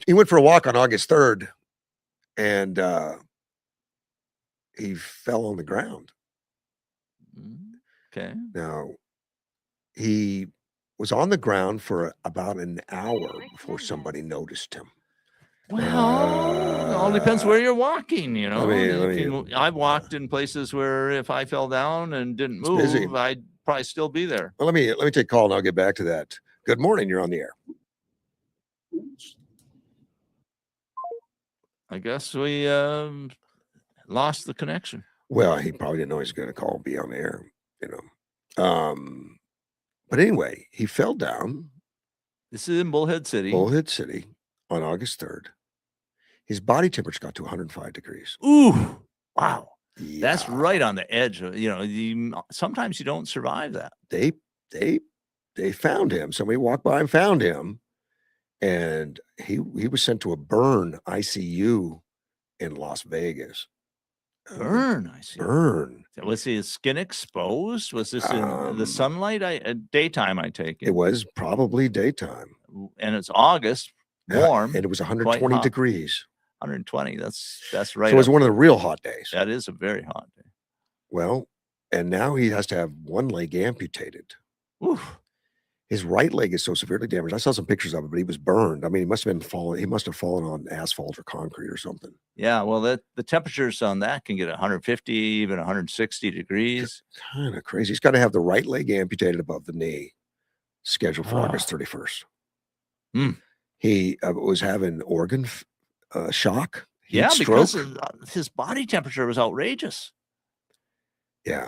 He went for a walk on August 3rd, and he fell on the ground. Okay. Now, he was on the ground for about an hour before somebody noticed him. Well, it all depends where you're walking, I've walked in places where if I fell down and didn't busy. move, I'd probably still be there. Well, let me take a call, and I'll get back to that. Good morning. You're on the air. I guess we lost the connection. Well, he probably didn't know he was going to call and be on the air, But anyway, he fell down This is in Bullhead City. Bullhead City on August 3rd. His body temperature got to 105 degrees. Ooh, wow. That's Yeah. right on the edge of, sometimes you don't survive that. They found him. Somebody walked by and found him, and he was sent to a burn ICU in Las Vegas. Burn, I see. Burn. Was his skin exposed? Was this in the sunlight? Daytime, I take it. It was probably daytime. And it's August, Yeah, warm, and it was 120 hot. degrees. 120. That's right. So it was up- one of the real hot days. That is a very hot day. Well, and now he has to have one leg amputated. Oof. His right leg is so severely damaged. I saw some pictures of it, but he was burned. I mean, he must have fallen on asphalt or concrete or something. Yeah, well, the temperatures on that can get 150, even 160 degrees. Kind of crazy. He's got to have the right leg amputated above the knee, scheduled for Ah. August 31st. Hmm. He was having organ shock. Yeah, heat because stroke. his body temperature was outrageous. Yeah.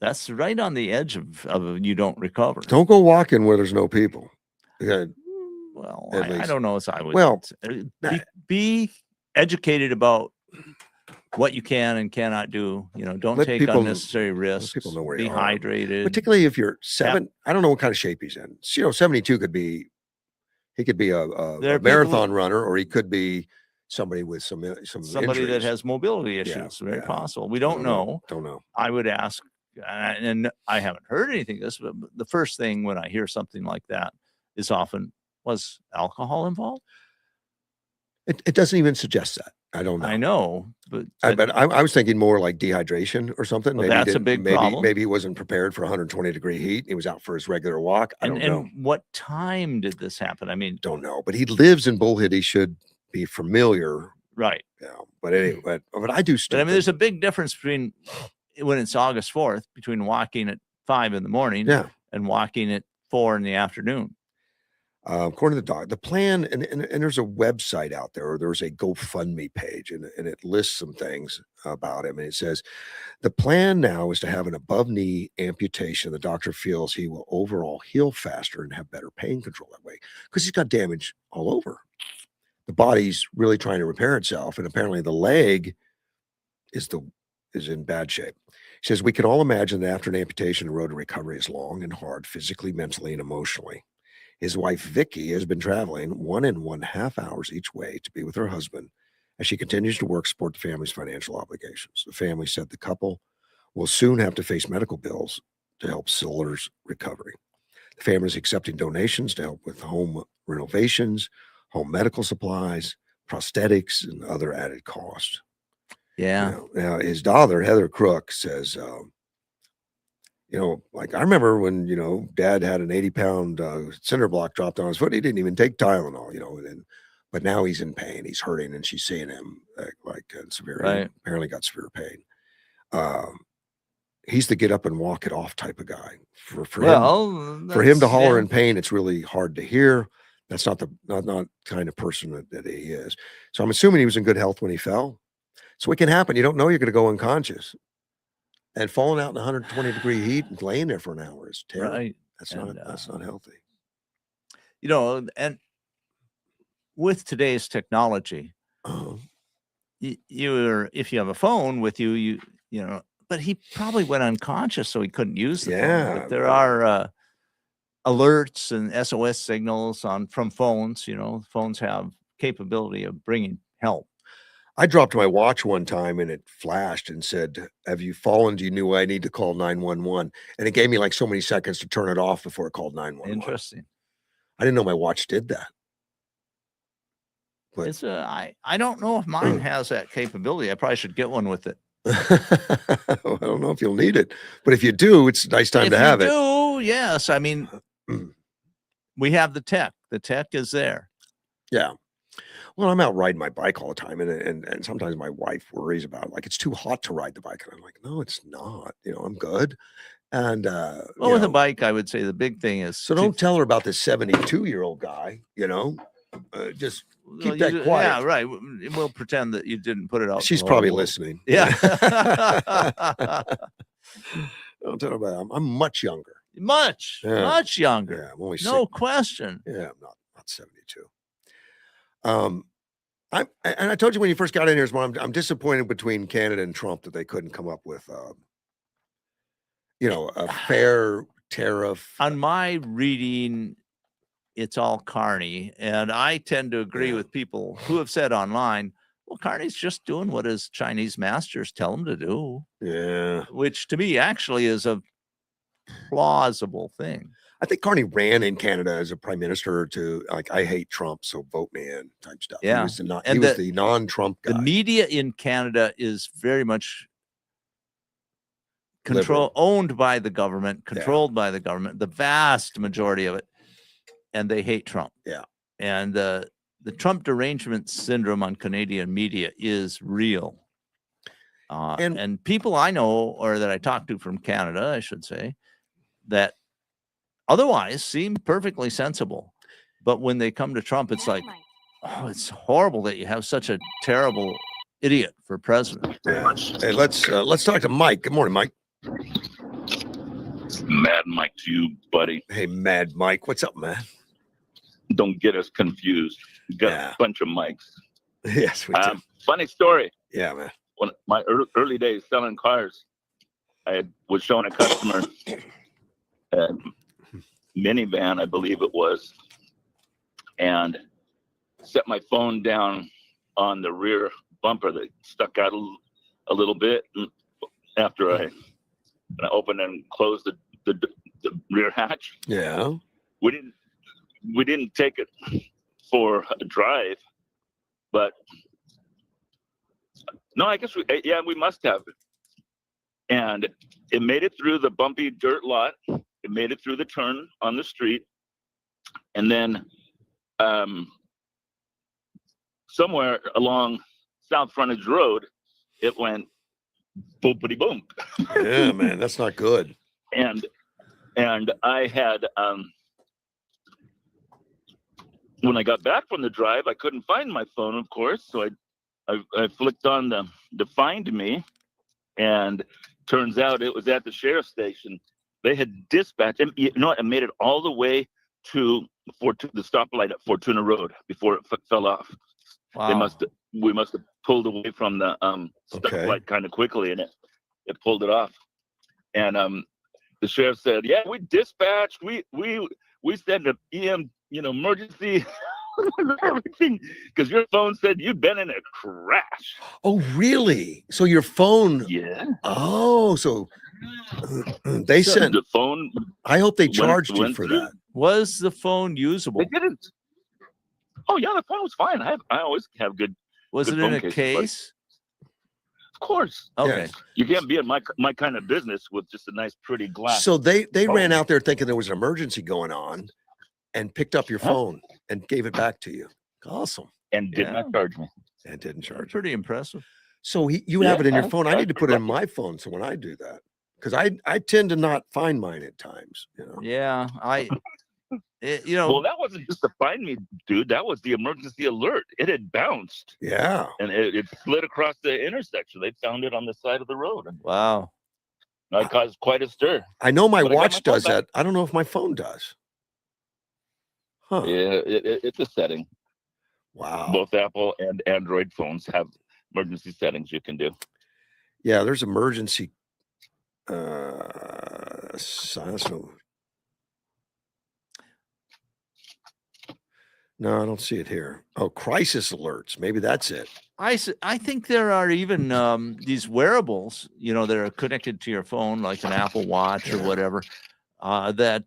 That's right on the edge of you don't recover. Don't go walking where there's no people. Yeah. Well, At I least. don't know as I would. Well, be educated about what you can and cannot do. Don't Let take people- unnecessary risks. people know where be you are. hydrated. Particularly if you're I don't know what kind of shape he's in. 72 could be, he could be There are a people marathon runner, or he could be somebody with some Somebody that injuries. has mobility issues. Very yeah. possible. We don't know. Don't know. I would ask, and I haven't heard anything of this, but the first thing when I hear something like that is often, was alcohol involved? It doesn't even suggest that. I don't know. I know, but But I was thinking more like dehydration or something. Well, Maybe he that's a didn't- big maybe, problem. Maybe he wasn't prepared for 120-degree heat. He was out for his regular walk. I don't know. And what time did this happen? I mean, Don't know. But he lives in Bullhead. He should be familiar. right. Yeah. But anyway, but I do But still I mean, think- there's a big difference between when it's August 4th, between walking at 5 in the morning yeah. and walking at 4 in the afternoon. According to the doc, the plan, and there's a website out there, or there's a GoFundMe page, and it lists some things about him. And it says the plan now is to have an above knee amputation. The doctor feels he will overall heal faster and have better pain control that way because he's got damage all over. The body's really trying to repair itself, and apparently the leg is in bad shape. He says we can all imagine that after an amputation, the road to recovery is long and hard, physically, mentally, and emotionally. His wife, Vicky, has been traveling 1.5 hours each way to be with her husband as she continues to work, support the family's financial obligations. The family said the couple will soon have to face medical bills to help Siller's recovery. The family is accepting donations to help with home renovations, home medical supplies, prosthetics, and other added costs. Yeah. Now, his daughter, Heather Crook, says, like I remember when, Dad had an 80-pound cinder block dropped on his foot. He didn't even take Tylenol, but now he's in pain. He's hurting, and she's seeing him in severe. Right. He apparently got severe pain. He's the get up and walk it off type of guy. For him to holler in pain, it's really hard to hear. That's not the not kind of person that he is. So I'm assuming he was in good health when he fell. So it can happen. You don't know you're going to go unconscious. And falling out in 120-degree heat and laying there for an hour is terrible. Right. That's not healthy. And with today's technology, if you have a phone with you, but he probably went unconscious, so he couldn't use the phone. But there are alerts and SOS signals from phones. Phones have capability of bringing help. I dropped my watch one time and it flashed and said, "Have you fallen? Do you know I need to call 911?" And it gave me like so many seconds to turn it off before it called 911. Interesting. I didn't know my watch did that. But It's I don't know if mine has that capability. I probably should get one with it. I don't know if you'll need it, but if you do, it's a nice time to have it. Yes. I mean, we have the tech. The tech is there. Yeah. Well, I'm out riding my bike all the time, and sometimes my wife worries about it. Like it's too hot to ride the bike, and I'm like, no, it's not. I'm good. And with a bike, I would say the big thing is don't tell her about this 72-year-old guy. Just keep that quiet. Yeah, right. We'll pretend that you didn't put it out. She's probably listening. Yeah. Don't tell her about it. I'm much younger. Much younger. Yeah, I'm only no question. Yeah, I'm not 72. I told you when you first got in here, I'm disappointed between Canada and Trump that they couldn't come up with, a fair tariff. On my reading, it's all Carney, and I tend to agree with people who have said online, well, Carney's just doing what his Chinese masters tell him to do. Yeah. Which to me actually is a plausible thing. I think Carney ran in Canada as a prime minister to I hate Trump, so vote me in type stuff. Yeah. He was the non-Trump guy. The media in Canada is very much Liberal. owned by the government, controlled by the government, the vast majority of it. And they hate Trump. Yeah. And the Trump derangement syndrome on Canadian media is real. And people I know, or that I talk to from Canada, I should say, that otherwise seem perfectly sensible. But when they come to Trump, it's like, oh, it's horrible that you have such a terrible idiot for president. Yeah. Hey, let's talk to Mike. Good morning, Mike. Mad Mike to you, buddy. Hey, Mad Mike. What's up, man? Don't get us confused. We got a bunch of mics. Yes, we do. Funny story. Yeah, man. When my early days selling cars, I was showing a customer a minivan, I believe it was, and set my phone down on the rear bumper that stuck out a little bit. And after I opened and closed the rear hatch. Yeah. We didn't take it for a drive, but No, I guess we must have. And it made it through the bumpy dirt lot. It made it through the turn on the street. And then somewhere along South Frontage Road, it went boopity boom. Yeah, man, that's not good. And I had when I got back from the drive, I couldn't find my phone, of course. So I flicked on the Find Me, and turns out it was at the sheriff's station. They had dispatched, and you know, it made it all the way to the stoplight at Fortuna Road before it fell off. Wow. We must have pulled away from the stoplight kind of quickly, and it pulled it off. And the sheriff said, "Yeah, we dispatched. We sent an emergency." Everything, because your phone said you'd been in a crash. Oh, really? So your phone? Yeah. Oh, so they sent the phone. I hope they charged you for that. Was the phone usable? They didn't. Oh yeah, the phone was fine. I always have good. Was good it in phone a cases, case? Of course. Okay. Yes. You can't be in my kind of business with just a nice, pretty glass. So they phone. ran out there thinking there was an emergency going on, and picked up your Huh? phone and gave it back to you. Awesome. And did not charge me. And didn't charge you. Pretty impressive. So you have it in your Yeah, phone. I need to put it in lucky. my phone. So when I do that, because I tend to not find mine at times. You know. Yeah, Well, that wasn't just the Find Me, dude. That was the emergency alert. It had bounced, Yeah. and it slid across the intersection. They found it on the side of the road, and wow. that caused quite a stir. I know my But I got my watch phone does back. that. I don't know if my phone does. Huh. Yeah, it's a setting. Wow. Both Apple and Android phones have emergency settings you can do. Yeah, there's emergency silence. No, I don't see it here. Oh, crisis alerts. Maybe that's it. I think there are even these wearables, that are connected to your phone, like an Apple Watch or whatever, that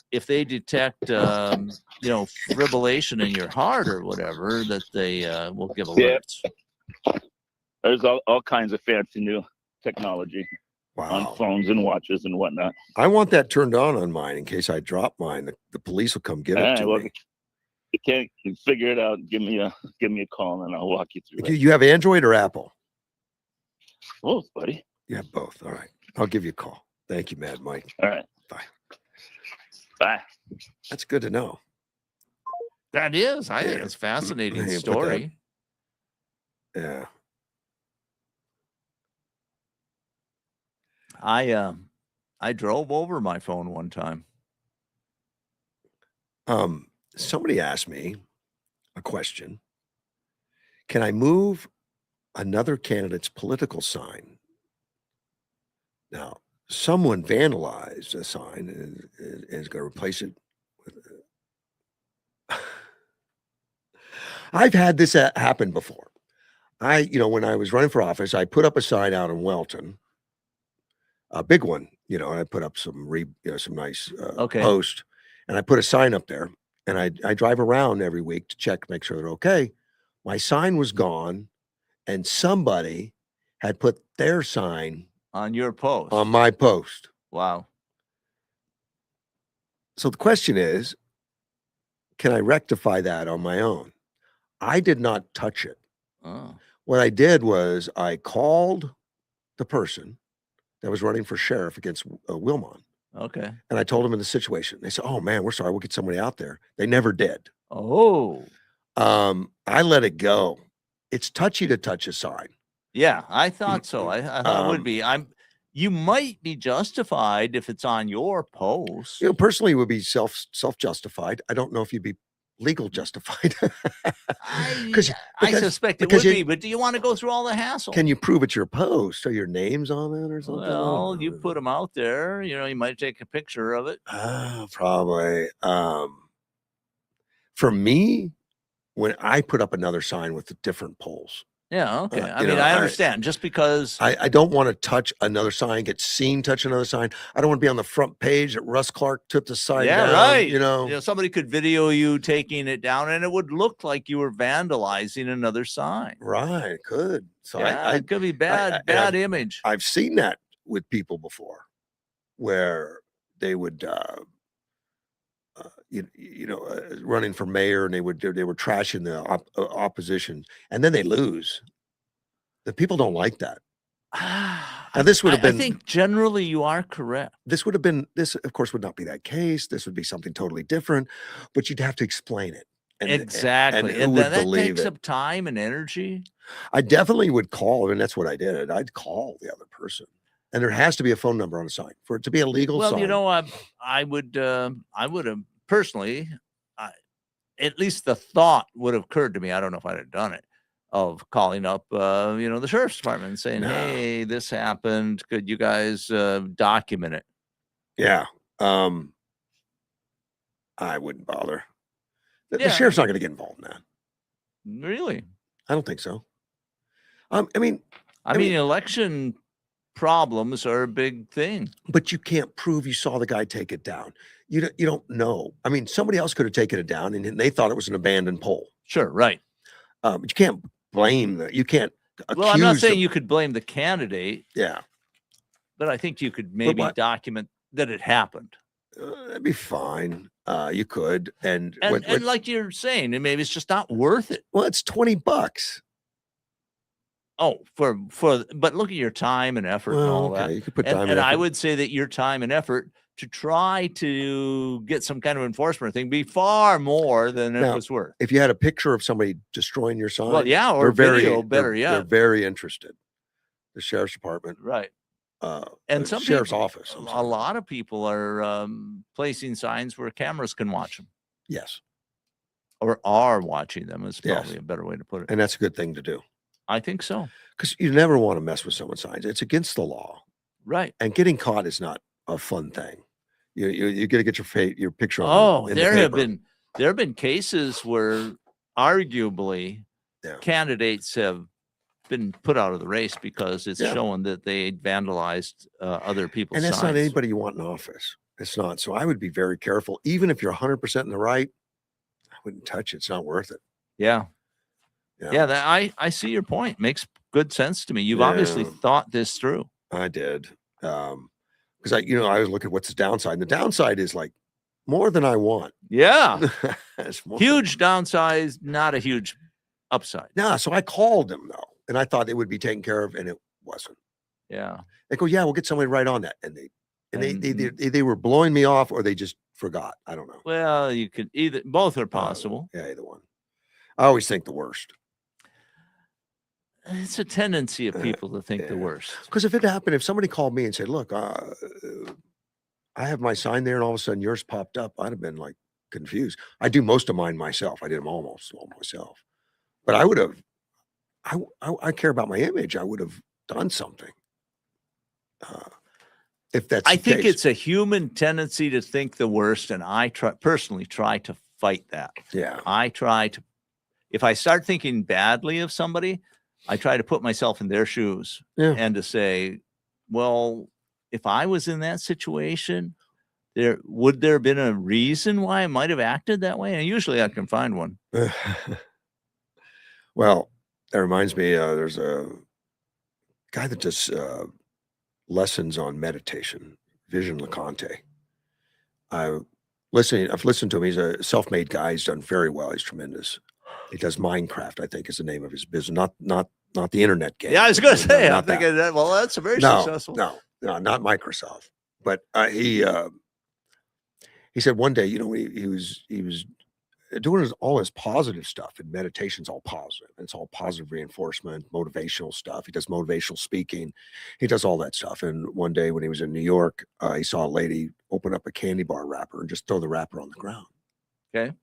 if they detect fibrillation in your heart or whatever, that they will give alerts. Yeah. There's all kinds of fancy new technology on Wow. phones and watches and whatnot. I want that turned on mine in case I drop mine. The police will come get it to me. You can't figure it out. Give me a call and I'll walk you through it. You have Android or Apple? Both, buddy. You have both. All right. I'll give you a call. Thank you, Mad Mike. All right. Bye. Bye. That's good to know. That is. I think it's a fascinating Yeah, put that- story. Yeah. I drove over my phone one time. Somebody asked me a question. Can I move another candidate's political sign? Now, someone vandalized a sign and is going to replace it with. I've had this happen before. When I was running for office, I put up a sign out in Welton, a big one, and I put up some nice post, and I put a sign up there, and I drive around every week to check, make sure they're okay. My sign was gone, and somebody had put their sign on your post. On my post. Wow. So the question is, can I rectify that on my own? I did not touch it. Oh. What I did was I called the person that was running for sheriff against Wilmot. Okay. And I told them in the situation. They said, "Oh man, we're sorry. We'll get somebody out there." They never did. Oh. I let it go. It's touchy to touch a sign. Yeah, I thought so. I thought it would be. You might be justified if it's on your post. Personally, it would be self-justified. I don't know if you'd be legal justified. I suspect it would be, but do you want to go through all the hassle? Can you prove it's your post? Are your names on it or something? Well, you put them out there. You might take a picture of it. Probably. For me, when I put up another sign with the different poles, Yeah. Okay. I you mean, know, I understand. Just because. I don't want to touch another sign, get seen touch another sign. I don't want to be on the front page that Russ Clark took the sign Yeah, down. right. You know, somebody could video you taking it down, and it would look like you were vandalizing another sign. right? Could so Yeah, it could be I- bad, and bad image. I've seen that with people before, where they would running for mayor, and they were trashing the opposition, and then they lose. The people don't like that. Now, this would have I been think generally you are correct. this, of course, would not be that case. This would be something totally different, but you'd have to explain it. Exactly. And who would that believe takes it? up time and energy. I definitely would call, and that's what I did. I'd call the other person, and there has to be a phone number on the sign for it to be a legal Well, sign. I would have personally, at least the thought would have occurred to me. I don't know if I'd have done it, of calling up, the sheriff's department and saying, No. "Hey, this happened. Could you guys document it?" Yeah. I wouldn't bother. The Yeah. sheriff's not going to get involved in that. Really? I don't think so. I mean, election problems are a big thing. but you can't prove you saw the guy take it down. You don't know. I mean, somebody else could have taken it down, and they thought it was an abandoned pole. Sure, right. But you can't blame you can't accuse Well, I'm not saying them. you could blame the candidate, Yeah. but I think you could maybe what? document that it happened. That'd be fine. You could. And like you're saying, and maybe it's just not worth it. well, it's $20. Oh, but look at your time and effort and Well, all okay, that. you could put time And and I effort. would say that your time and effort to try to get some kind of enforcement thing be far more than it Now, was worth. If you had a picture of somebody destroying your sign, Well, yeah, or video, better they're yet. very interested. The sheriff's department, Right. And the some sheriff's people, office. I'm a sorry. lot of people are placing signs where cameras can watch them, Yes, or are watching them is Yes. probably a better way to put it. and that's a good thing to do, I think so. because you never want to mess with someone's signs. It's against the law, Right. and getting caught is not a fun thing. You got to get your picture on. Oh, in the there have paper. been cases where arguably Yeah. candidates have been put out of the race because it's Yeah. showing that they vandalized other people's And that's signs. not anybody you want in office. It's not. So I would be very careful. Even if you're 100% in the right, I wouldn't touch it. It's not worth it. Yeah. Yeah. Yeah. I see your point. Makes good sense to me. You've obviously Yeah. thought this through. I did. Because I was looking at what's the downside. And the downside is like more than I want. Yeah. It's more- Huge downside, not a huge upside. No, so I called them though, and I thought it would be taken care of, and it wasn't. Yeah. They go, yeah, we'll get somebody right on that, and they And- they were blowing me off, or they just forgot. I don't know. Well, you could both are possible. Yeah, either one. I always think the worst. It's a tendency of people to think the yeah. worst. Because if it happened, if somebody called me and said, look, I have my sign there, and all of a sudden yours popped up, I'd have been like confused. I do most of mine myself. I did them almost all myself. But I would have, I care about my image. I would have done something. If that's I the think case. it's a human tendency to think the worst, and I personally try to fight that. Yeah. If I start thinking badly of somebody, I try to put myself in their shoes Yeah. and to say, well, if I was in that situation, would there have been a reason why I might have acted that way? And usually I can find one. Well, that reminds me, there's a guy that does lessons on meditation, Vision LeConte. I've listened to him. He's a self-made guy. He's done very well. He's tremendous. He does Minecraft, I think is the name of his business, not the internet game. Yeah, I was going to No, say, I'm not that. thinking that, well, that's a very No, successful. no, not Microsoft. But he said one day, he was doing all his positive stuff, and meditation's all positive. It's all positive reinforcement, motivational stuff. He does motivational speaking. He does all that stuff. And one day when he was in New York, he saw a lady open up a candy bar wrapper and just throw the wrapper on the ground. Okay.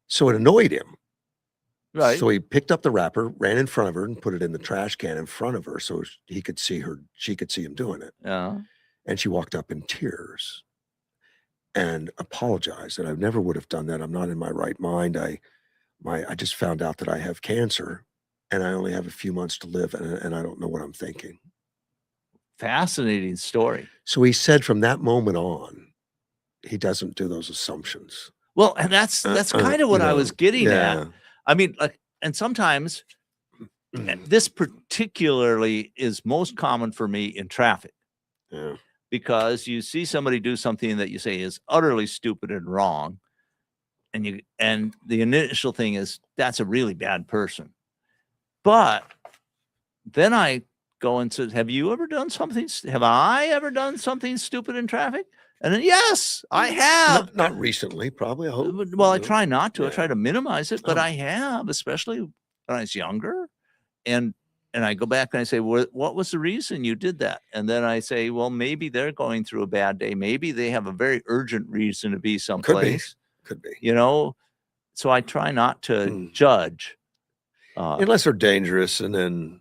So it annoyed him. Right. So he picked up the wrapper, ran in front of her, and put it in the trash can in front of her so he could see her. She could see him doing it. Yeah. And she walked up in tears and apologized that I never would have done that. I'm not in my right mind. I just found out that I have cancer, and I only have a few months to live, and I don't know what I'm thinking. Fascinating story. So he said from that moment on, he doesn't do those assumptions. Well, and that's kind of what I was getting yeah. at. I mean, like, and sometimes Mm, this particularly is most common for me in traffic, yeah. because you see somebody do something that you say is utterly stupid and wrong, and the initial thing is that's a really bad person. But then I go and say, have I ever done something stupid in traffic? And then, yes, I have. Not recently, probably. I hope. Well, I try not to. I try Yeah. to minimize it, but I have, especially when I was younger. And I go back and I say, what was the reason you did that? And then I say, well, maybe they're going through a bad day. Maybe they have a very urgent reason to be someplace. Could be. You know, so I try not to Mm. judge. Unless they're dangerous, and then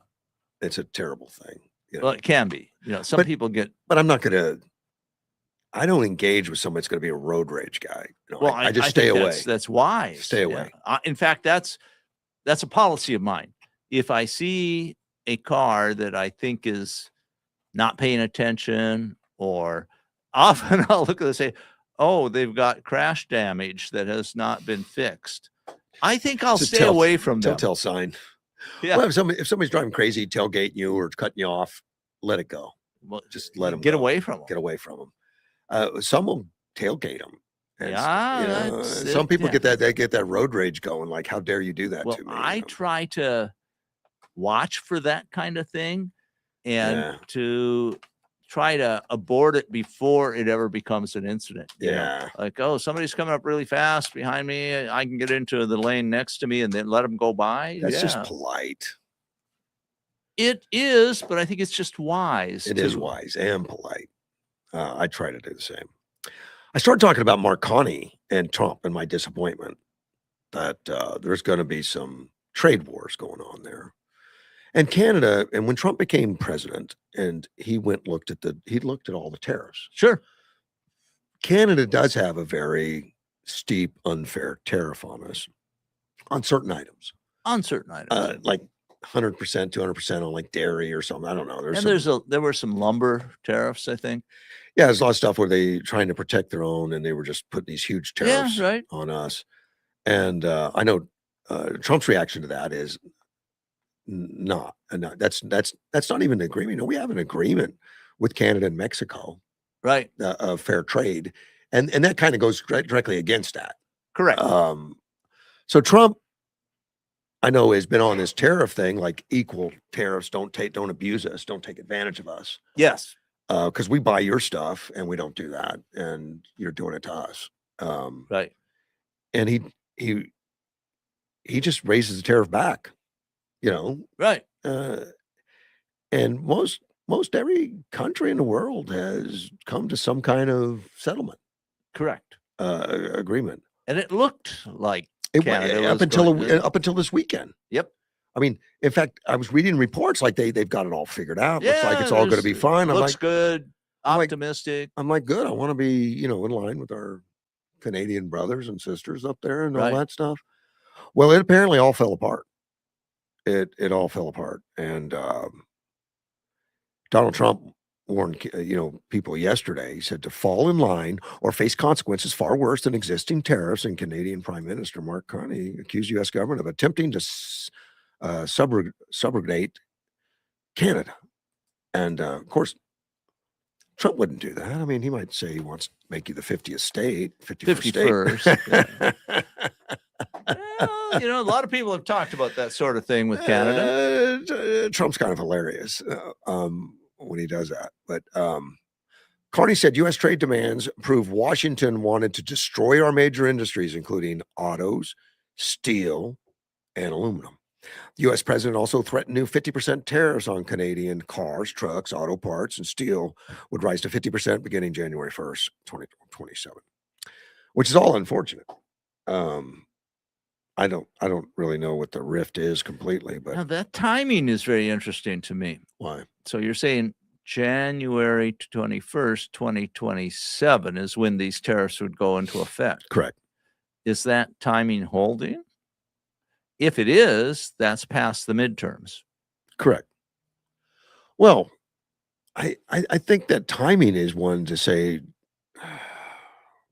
it's a terrible thing. You know? Well, it can be. You know, some people get. But I'm not going to. I don't engage with somebody that's going to be a road rage guy. You know, Well, I just stay think away. That's wise. Stay away. In fact, that's a policy of mine. If I see a car that I think is not paying attention, or often I'll look at it and say, oh, they've got crash damage that has not been fixed, I think I'll stay away from them. Telltale sign. Yeah. Well, if somebody's driving crazy, tailgating you or cutting you off, let it go. Well, just let them get go. away from them. Get away from them. Some will tailgate them. And, Yeah, some people get that. They get that road rage going. Like, how dare you do that to me? I try to watch for that kind of thing, and to try to abort it before it ever becomes an incident. You know? Like, oh, somebody's coming up really fast behind me. I can get into the lane next to me and then let them go by. That's just polite. It is, but I think it's just wise. It is wise and polite. I try to do the same. I started talking about Marconi and Trump and my disappointment that there's going to be some trade wars going on there. And Canada, and when Trump became president, and he looked at all the tariffs. Sure. Canada does have a very steep, unfair tariff on us on certain items. Like 100%, 200% on like dairy or something. I don't know. There were some lumber tariffs, I think. Yeah, there's a lot of stuff where they trying to protect their own, and they were just putting these huge tariffs on us. And I know Trump's reaction to that is not. That's not even an agreement. No, we have an agreement with Canada and Mexico, right? Of fair trade, and that kind of goes directly against that. Correct. So Trump, I know, has been on this tariff thing, like equal tariffs. Don't abuse us. Don't take advantage of us. Yes. Because we buy your stuff and we don't do that, and you're doing it to us. Right. And he just raises the tariff back, you know. Right. And most every country in the world has come to some kind of settlement. Correct. Agreement. And it looked like up until this weekend. Yep. I mean, in fact, I was reading reports like they've got it all figured out. Looks like it's all going to be fine. Looks good. Optimistic. I'm like, good. I want to be, in line with our Canadian brothers and sisters up there and all that stuff. Well, it apparently all fell apart. It all fell apart. And Donald Trump warned, people yesterday. He said to fall in line or face consequences far worse than existing tariffs. And Canadian Prime Minister Mark Carney accused U.S. government of attempting to subrogate Canada. And of course, Trump wouldn't do that. I mean, he might say he wants to make you the 50th state, 51st. Well, a lot of people have talked about that sort of thing with Canada. Trump's kind of hilarious when he does that. But Carney said U.S. trade demands prove Washington wanted to destroy our major industries, including autos, steel, and aluminum. The U.S. president also threatened new 50% tariffs on Canadian cars, trucks, auto parts, and steel would rise to 50% beginning January 1st, 2027, which is all unfortunate. I don't really know what the rift is completely, but now that timing is very interesting to me. Why? So you're saying January 21st, 2027 is when these tariffs would go into effect. Correct. Is that timing holding? if it is, that's past the midterms. Correct. Well, I think that timing is one to say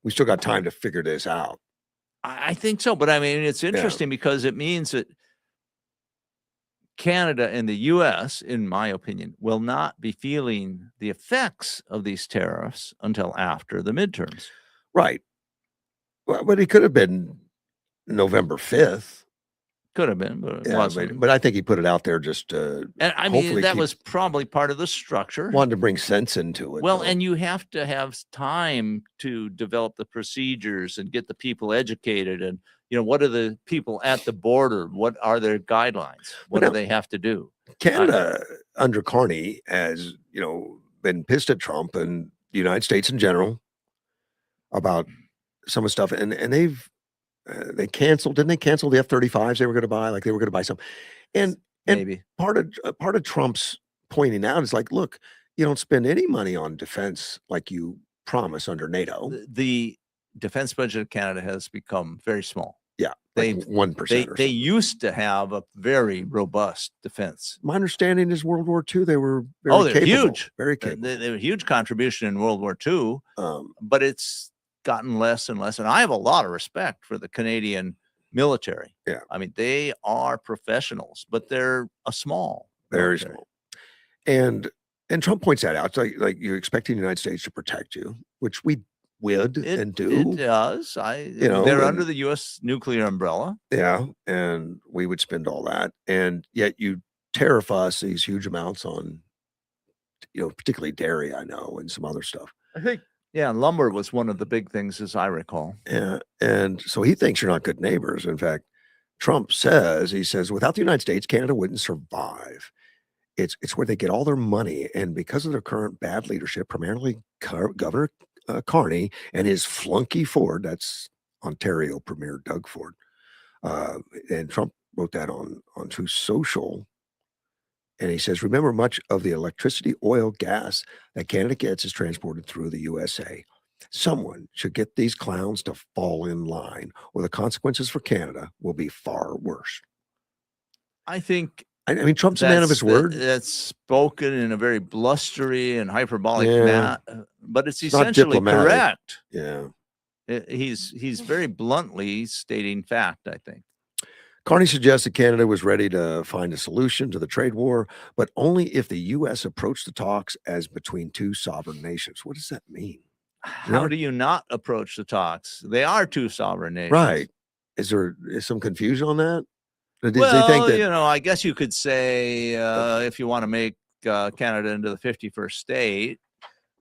we still got time to figure this out. I think so, but I mean, it's interesting because it means that Canada and the US, in my opinion, will not be feeling the effects of these tariffs until after the midterms. Right. Well, but it could have been November 5th. Could have been, but it Yeah, wasn't. but I think he put it out there just to And I hopefully mean, that keep- was probably part of the structure. wanted to bring sense into it. Well, though. and you have to have time to develop the procedures and get the people educated. And, what are the people at the border? What are their guidelines? What do now- they have to do? Canada under Carney has, been pissed at Trump and the United States in general about some of the stuff, and they canceled. Didn't they cancel the F-35s they were going to buy? Like they were going to buy some, and Maybe. part of Trump's pointing out is like, look, you don't spend any money on defense like you promise under NATO. The defense budget of Canada has become very small. Yeah, They- like 1%. They used to have a very robust defense. My understanding is World War II they were Oh, very they're capable, huge. very They capable. were a huge contribution in World War II, Um, but it's gotten less and less. And I have a lot of respect for the Canadian military. Yeah. I mean, they are professionals, but they're a small. very military. small. And Trump points that out. It's like you're expecting the United States to protect you, which we would and do. It does. know, They're and- under the U.S. nuclear umbrella. Yeah, and we would spend all that, and yet you tariff us these huge amounts on, particularly dairy, I know, and some other stuff. I think, yeah, lumber was one of the big things, as I recall. Yeah, and so he thinks you're not good neighbors. In fact, Trump says, without the United States, Canada wouldn't survive. It's where they get all their money, and because of their current bad leadership, primarily Governor Carney and his flunky Ford, that's Ontario Premier Doug Ford, and Trump wrote that on Truth Social, and he says, remember, much of the electricity, oil, gas that Canada gets is transported through the USA. Someone should get these clowns to fall in line, or the consequences for Canada will be far worse. I think I mean, Trump's a man of his word. That's spoken in a very blustery and hyperbolic Yeah. manner, but it's It's not essentially diplomatic. correct. Yeah. He's very bluntly stating fact, I think. Carney suggested Canada was ready to find a solution to the trade war, but only if the U.S. approached the talks as between two sovereign nations. What does that mean? How Right. do you not approach the talks? They are two sovereign nations. Right. Is there some confusion on that? Or does Well, he think that I guess you could say if you want to make Canada into the 51st state,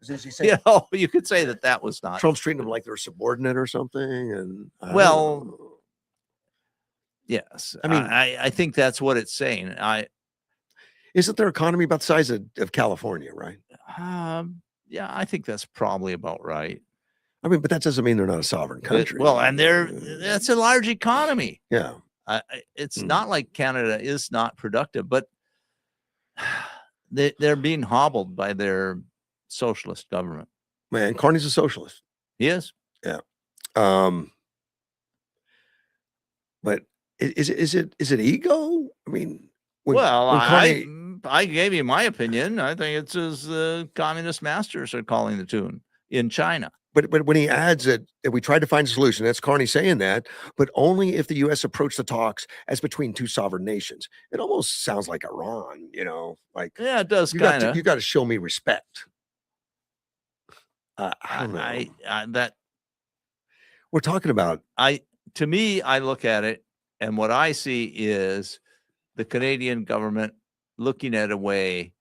does he say you could say that was not. Trump's treating them like they're subordinate or something? And I don't Well, know. Yes, I mean- I think that's what it's saying. Isn't their economy about the size of California, right? Yeah, I think that's probably about right. I mean, but that doesn't mean they're not a sovereign country. Well, and that's a large economy. Yeah. It's Mm. not like Canada is not productive, but they're being hobbled by their socialist government. Man, Carney's a socialist. He is. But is it ego? I mean, when Well, Carney, I gave you my opinion. I think it's as the communist masters are calling the tune in China. but when he adds that we tried to find a solution, that's Carney saying that, but only if the U.S. approached the talks as between two sovereign nations. It almost sounds like Iran, like Yeah, it does you got kind of. to show me respect. I don't know. That We're talking about to me, I look at it, and what I see is the Canadian government looking at a way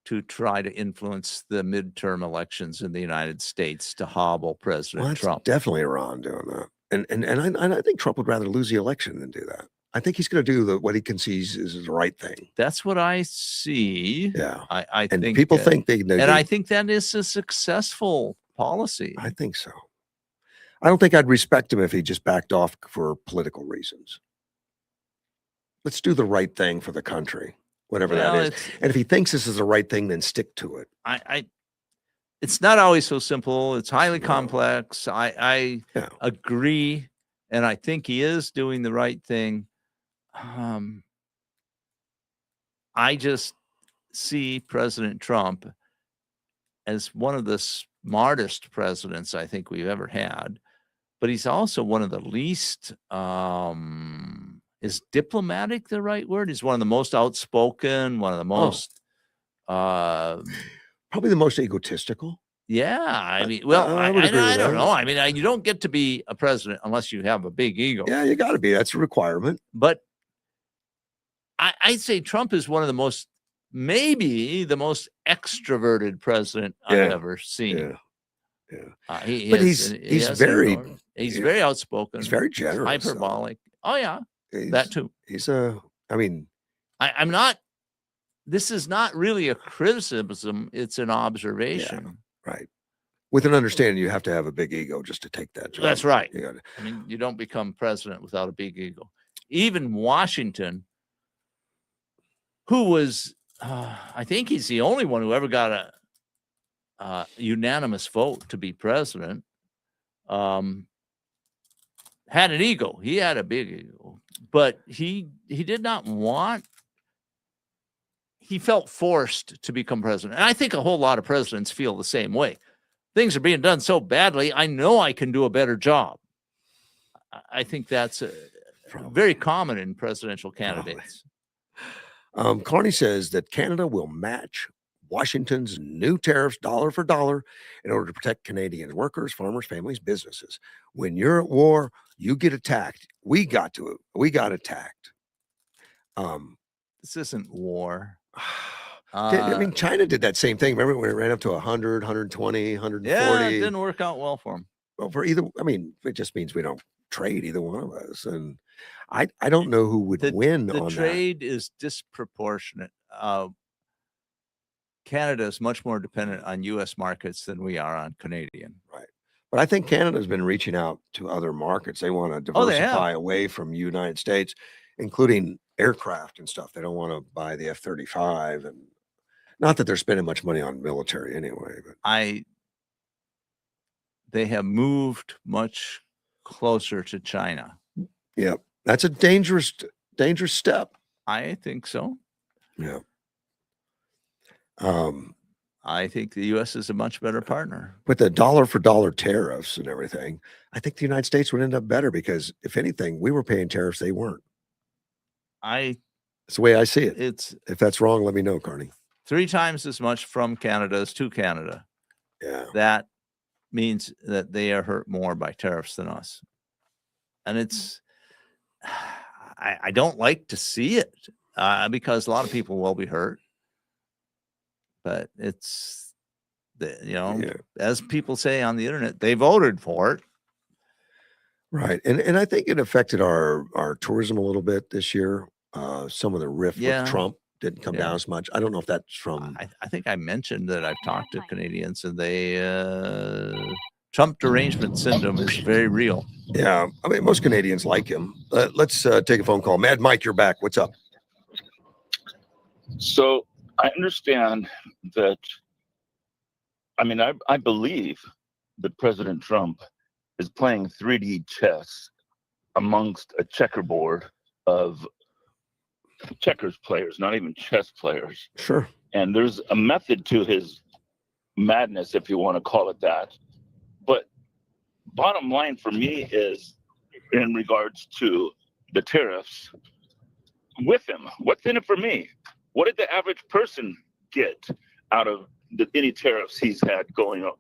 to try to influence the midterm elections in the United States to hobble President well, that's Trump. definitely Iran doing that, and I think Trump would rather lose the election than do that. I think he's going to do what he conceives is the right thing. That's what I see. Yeah, I and think people think they know. and I think that is a successful policy. I think so. I don't think I'd respect him if he just backed off for political reasons. Let's do the right thing for the country, whatever Well, that is. And if he thinks this is the right thing, then stick to it. It's not always so simple. It's highly No. complex. I Yeah. agree, and I think he is doing the right thing. I just see President Trump as one of the smartest presidents I think we've ever had, but he's also one of the least, is diplomatic the right word? He's one of the most outspoken, one of the most, uh, Probably the most egotistical. yeah. I mean, well, I would agree with I don't that. know. I mean, you don't get to be a president unless you have a big ego. Yeah, you got to be. That's a requirement. But I'd say Trump is one of the most, maybe the most extroverted president I've Yeah, ever seen. Yeah. But he's very very outspoken. he's very generous. though. Hyperbolic. Oh yeah, He's, that too. I mean, I'm not. This is not really a criticism; it's an observation. right. With an understanding, you have to have a big ego just to take that job. That's right. You gotta, I mean, you don't become president without a big ego. Even Washington, who was, I think he's the only one who ever got a unanimous vote to be president, had an ego. He had a big ego, but he did not want. He felt forced to become president, and I think a whole lot of presidents feel the same way. Things are being done so badly. I know I can do a better job. I think that's very common in presidential candidates. Carney says that Canada will match Washington's new tariffs dollar for dollar in order to protect Canadian workers, farmers, families, businesses. When you're at war, you get attacked. We got attacked. This isn't war. I mean, China did that same thing. Remember when it ran up to 100, 120, 140? Yeah, it didn't work out well for them. Well, for either, I mean, it just means we don't trade either one of us. And I don't know who would win The on trade is disproportionate. Canada is much more dependent on U.S. markets than we are on Canadian. Right. But I think Canada's been reaching out to other markets. They want to diversify away from United States, including aircraft and stuff. They don't want to buy the F-35, and not that they're spending much money on military anyway. But they have moved much closer to China. Yep, that's a dangerous step. I think so. Yeah. I think the U.S. is a much better partner. With the dollar for dollar tariffs and everything, I think the United States would end up better because, if anything, we were paying tariffs, they weren't. It's the way I see it. If that's wrong, let me know, Carney. 3 times as much from Canada as to Canada. Yeah. That means that they are hurt more by tariffs than us. And it's, I don't like to see it because a lot of people will be hurt. But it's, as people say on the internet, they voted for it. Right. And I think it affected our tourism a little bit this year. Some of the riff with Trump didn't come down as much. I don't know if that's from. I think I mentioned that I've talked to Canadians and they, Trump derangement syndrome is very real. Yeah. I mean, most Canadians like him. Let's take a phone call. Mad Mike, you're back. What's up? So I understand that. I mean, I believe that President Trump is playing 3D chess amongst a checkerboard of checkers players, not even chess players. Sure. And there's a method to his madness, if you want to call it that. But bottom line for me is, in regards to the tariffs, with him, what's in it for me? What did the average person get out of any tariffs he's had going on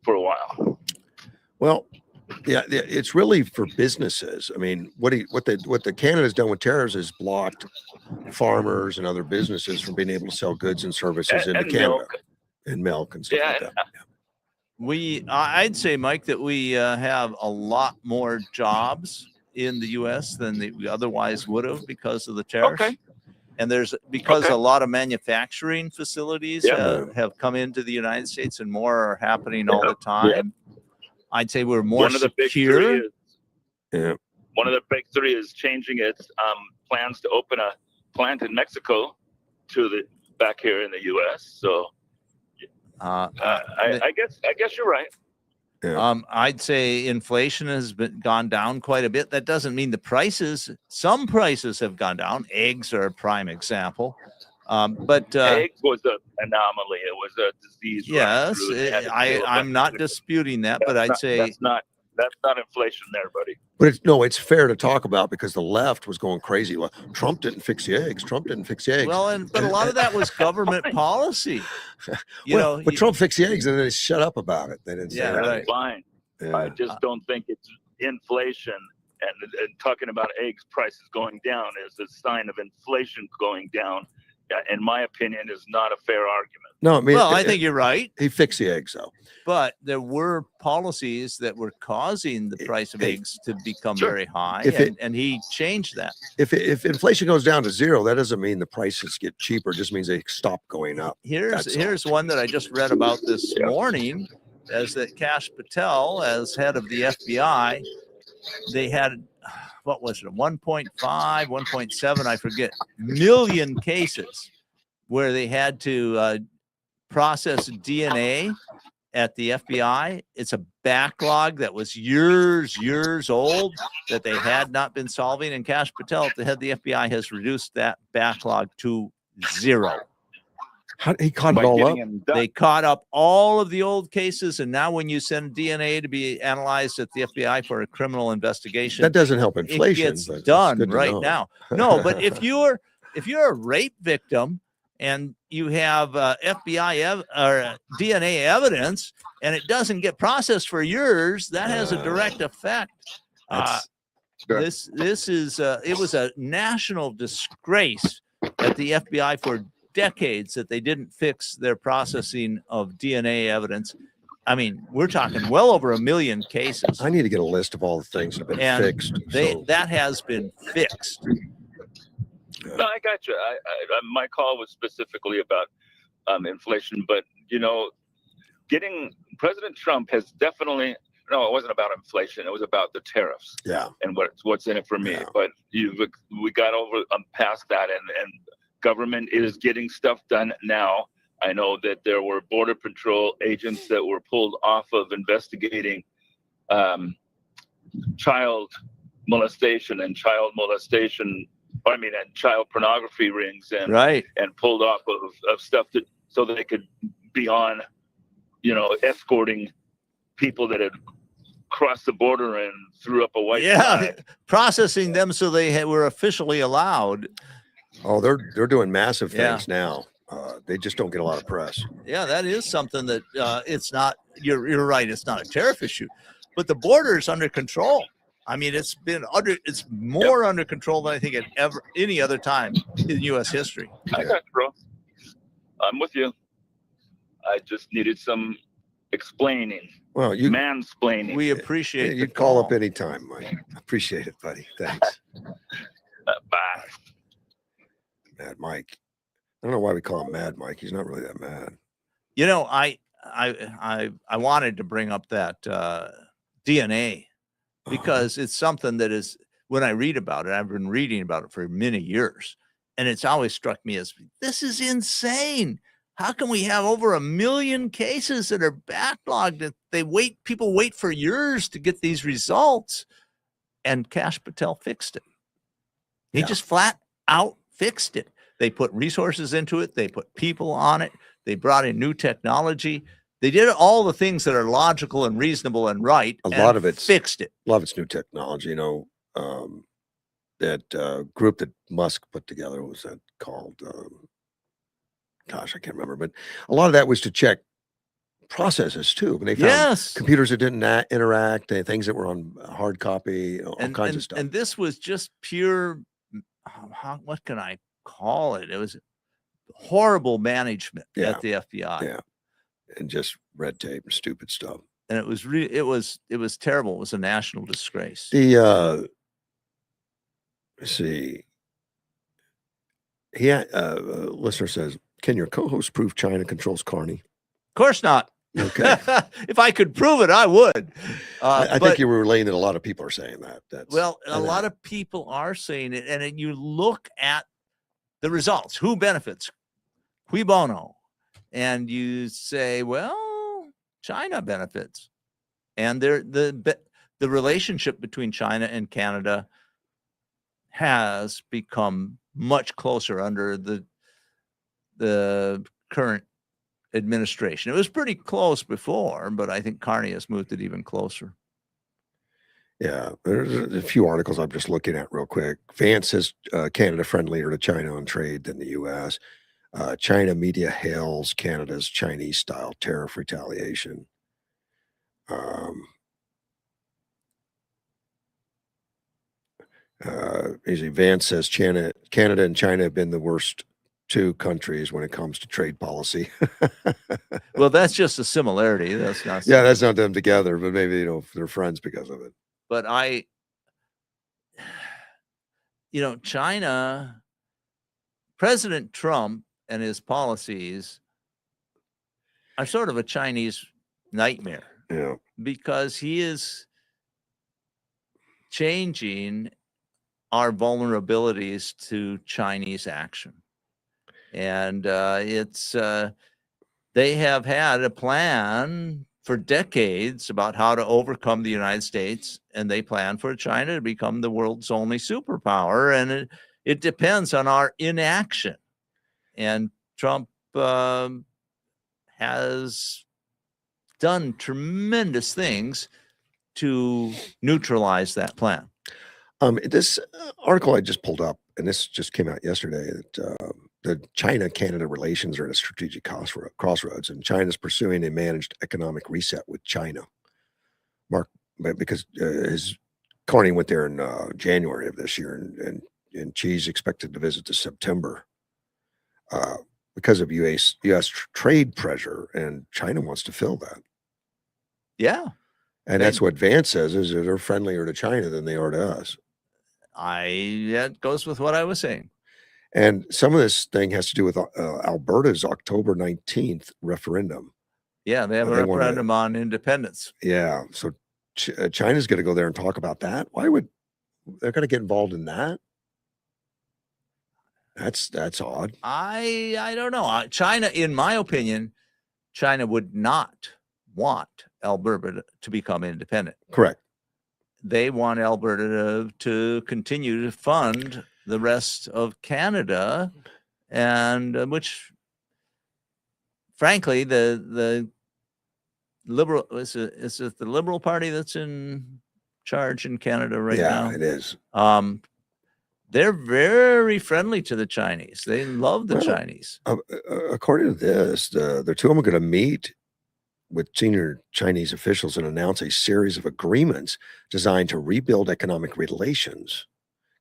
for a while? Well, yeah, it's really for businesses. I mean, what the Canada's done with tariffs is blocked farmers and other businesses from being able to sell goods and services into Canada, and milk and stuff like that. I'd say, Mike, that we have a lot more jobs in the U.S. than we otherwise would have because of the tariffs. Okay. And because a lot of manufacturing facilities have come into the United States, and more are happening all the time. Yeah. I'd say we're more secure. One of the big 3 is changing its plans to open a plant in Mexico back here in the U.S. So I guess you're right. Yeah. I'd say inflation has gone down quite a bit. That doesn't mean the prices. Some prices have gone down. Eggs are a prime example. But Eggs was an anomaly. It was a disease. yes, Running I'm not disputing that, but I'd say that's not inflation there, buddy. But it's fair to talk about because the left was going crazy. Well, Trump didn't fix the eggs. Trump didn't fix the eggs. well, but a lot of that was government policy. But Trump fixed the eggs and then they shut up about it. They didn't say Yeah, anything. right. Fine. I Yeah. just don't think it's inflation and talking about eggs prices going down is a sign of inflation going down. In my opinion, is not a fair argument. No, I mean, I think you're right. he fixed the eggs though. But there were policies that were causing the price of eggs to become Sure. very high, If and he changed that. If inflation goes down to zero, that doesn't mean the prices get cheaper. It just means they stop going up. That's all. Here's one that I just read about this morning, as that Kash Patel, as head of the FBI, they had, what was it, 1.5, 1.7, I forget, million cases where they had to process DNA at the FBI. It's a backlog that was years old that they had not been solving. And Kash Patel, the head of the FBI, has reduced that backlog to zero. He caught By it all getting up. them done. They caught up all of the old cases, and now when you send DNA to be analyzed at the FBI for a criminal investigation, That doesn't help inflation. it gets but it's done good to right know. now. No, but if you're a rape victim and you have FBI or DNA evidence and it doesn't get processed for years, that has a direct effect. That's- This is it was a national disgrace at the FBI for decades that they didn't fix their processing of DNA evidence. I mean, we're talking well over 1 million cases. I need to get a list of all the things that have been And fixed. that has been fixed. No, I got you. My call was specifically about inflation, but getting President Trump has definitely it wasn't about inflation. It was about the tariffs Yeah. and what's in it for me. Yeah. But we got over past that, and government is getting stuff done now. I know that there were Border Patrol agents that were pulled off of investigating child molestation and child pornography rings and Right. and pulled off of stuff so that they could be on, escorting people that had crossed the border and threw up a white flag. Processing them so they were officially allowed. Oh, they're doing massive Yeah. things now. They just don't get a lot of press. Yeah, that is something that it's not. You're right. It's not a tariff issue, but the border is under control. I mean, it's more under control than I think at any other time in U.S. history. I got you, bro. I'm with you. I just needed some explaining, Well, mansplaining. We appreciate. you the call up call. anytime, Mike. Appreciate it, buddy. Thanks. Bye. Mad Mike. I don't know why we call him Mad Mike. He's not really that mad. I wanted to bring up that DNA because it's something that is, when I read about it, I've been reading about it for many years, and it's always struck me as, this is insane. How can we have over 1 million cases that are backlogged that people wait for years to get these results? And Kash Patel fixed it. He just flat out fixed it. They put resources into it. They put people on it. They brought in new technology. They did all the things that are logical and reasonable and right. A lot of it's fixed it. A lot of it's new technology. That group that Musk put together, what was that called? Gosh, I can't remember. But a lot of that was to check processes too. When they found computers that didn't interact, things that were on hard copy, all kinds of stuff. And this was just pure, what can I call it? It was horrible management at the FBI. Yeah. And just red tape and stupid stuff. And it was terrible. It was a national disgrace. Let's see. Listener says, can your co-host prove China controls Carney? Of course not. Okay. If I could prove it, I would. I think you were relaying that a lot of people are saying that. A lot of people are saying it. And you look at the results. Who benefits? Cui bono? And you say, well, China benefits. and the relationship between China and Canada has become much closer under the current administration. It was pretty close before, but I think Carney has moved it even closer. Yeah, there's a few articles I'm just looking at real quick. Vance says Canada friendlier to China on trade than the U.S. China media hails Canada's Chinese-style tariff retaliation. Vance says Canada and China have been the worst two countries when it comes to trade policy. Well, that's just a similarity. That's not. Yeah, that's not them together, but maybe they're friends because of it. But China, President Trump and his policies are sort of a Chinese nightmare. Yeah, because he is changing our vulnerabilities to Chinese action. And they have had a plan for decades about how to overcome the United States, and they plan for China to become the world's only superpower. And it depends on our inaction. And Trump has done tremendous things to neutralize that plan. This article I just pulled up, and this just came out yesterday, that the China-Canada relations are at a strategic crossroads, and China's pursuing a managed economic reset with China. Because Carney went there in January of this year, and Xi's expected to visit this September because of U.S. trade pressure, and China wants to fill that. Yeah. And that's what Vance says, is that they're friendlier to China than they are to us. That goes with what I was saying. And some of this thing has to do with Alberta's October 19th referendum. Yeah, they have a referendum on independence. Yeah, so China's going to go there and talk about that. Why would they're going to get involved in that? That's odd. I don't know. China, in my opinion, China would not want Alberta to become independent. Correct. They want Alberta to continue to fund the rest of Canada, and which, frankly, the Liberal is it the Liberal Party that's in charge in Canada right now? Yeah, it is. They're very friendly to the Chinese. They love the Chinese. According to this, the two of them are going to meet with senior Chinese officials and announce a series of agreements designed to rebuild economic relations.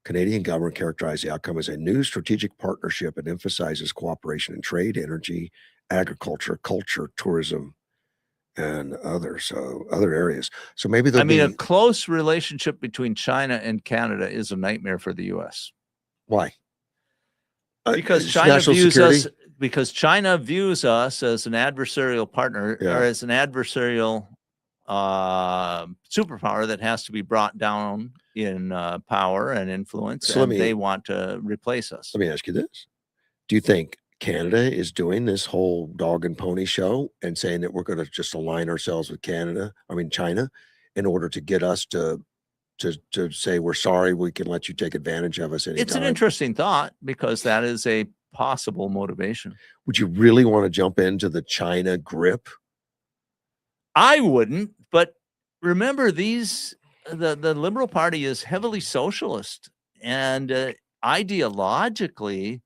Canadian government characterized the outcome as a new strategic partnership and emphasizes cooperation in trade, energy, agriculture, culture, tourism, and other areas. So maybe a close relationship between China and Canada is a nightmare for the U.S. Why? Because China views us as an adversarial partner, or as an adversarial superpower that has to be brought down in power and influence, and they want to replace us. Let me ask you this. Do you think Canada is doing this whole dog and pony show and saying that we're going to just align ourselves with China, in order to get us to say, we're sorry, we can let you take advantage of us anytime? It's an interesting thought, because that is a possible motivation. Would you really want to jump into the China grip? I wouldn't, but remember, the Liberal Party is heavily socialist, and ideologically,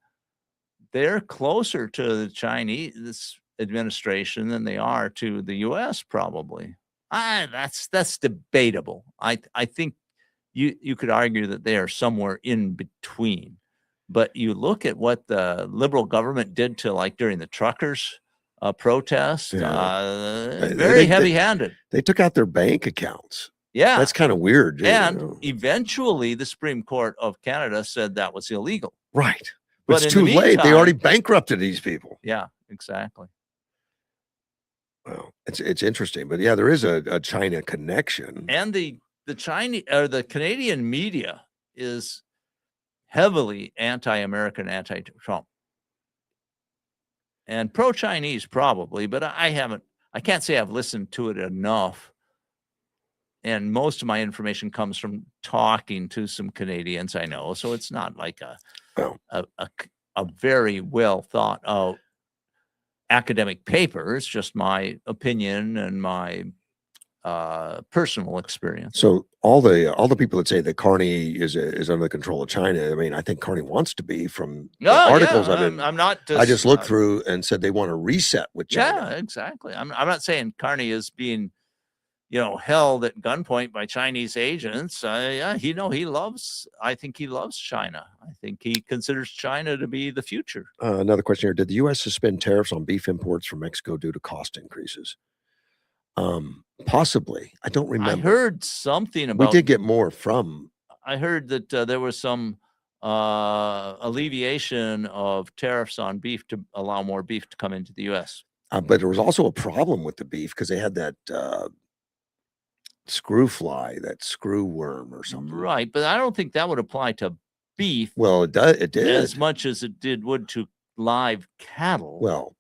they're closer to the Chinese administration than they are to the U.S. probably. That's debatable. I think you could argue that they are somewhere in between. But you look at what the Liberal government did to, like, during the truckers protest, very heavy-handed. They took out their bank accounts. Yeah. That's kind of weird. And eventually the Supreme Court of Canada said that was illegal. Right. But it's too late. They already bankrupted these people. Yeah, exactly. Well, it's interesting. But yeah, there is a China connection. And the Chinese, or the Canadian media, is heavily anti-American, anti-Trump, and pro-Chinese probably, but I can't say I've listened to it enough and most of my information comes from talking to some Canadians I know. So it's not like Oh. a very well thought out academic paper. It's just my opinion and my personal experience. So all the people that say that Carney is under the control of China, I mean, I think Carney wants to be from the articles I'm not. I just looked through and said they want to reset with China. Yeah, exactly. I'm not saying Carney is being, held at gunpoint by Chinese agents. Yeah, he loves. I think he loves China. I think he considers China to be the future. Another question here: did the U.S. suspend tariffs on beef imports from Mexico due to cost increases? Possibly. I don't remember. I heard something we about. did get more from. I heard that there was some alleviation of tariffs on beef to allow more beef to come into the U.S. But there was also a problem with the beef because they had that screw fly, that screw worm or something. Right, but I don't think that would apply to beef. Well, it did as much as it would to live cattle. Well,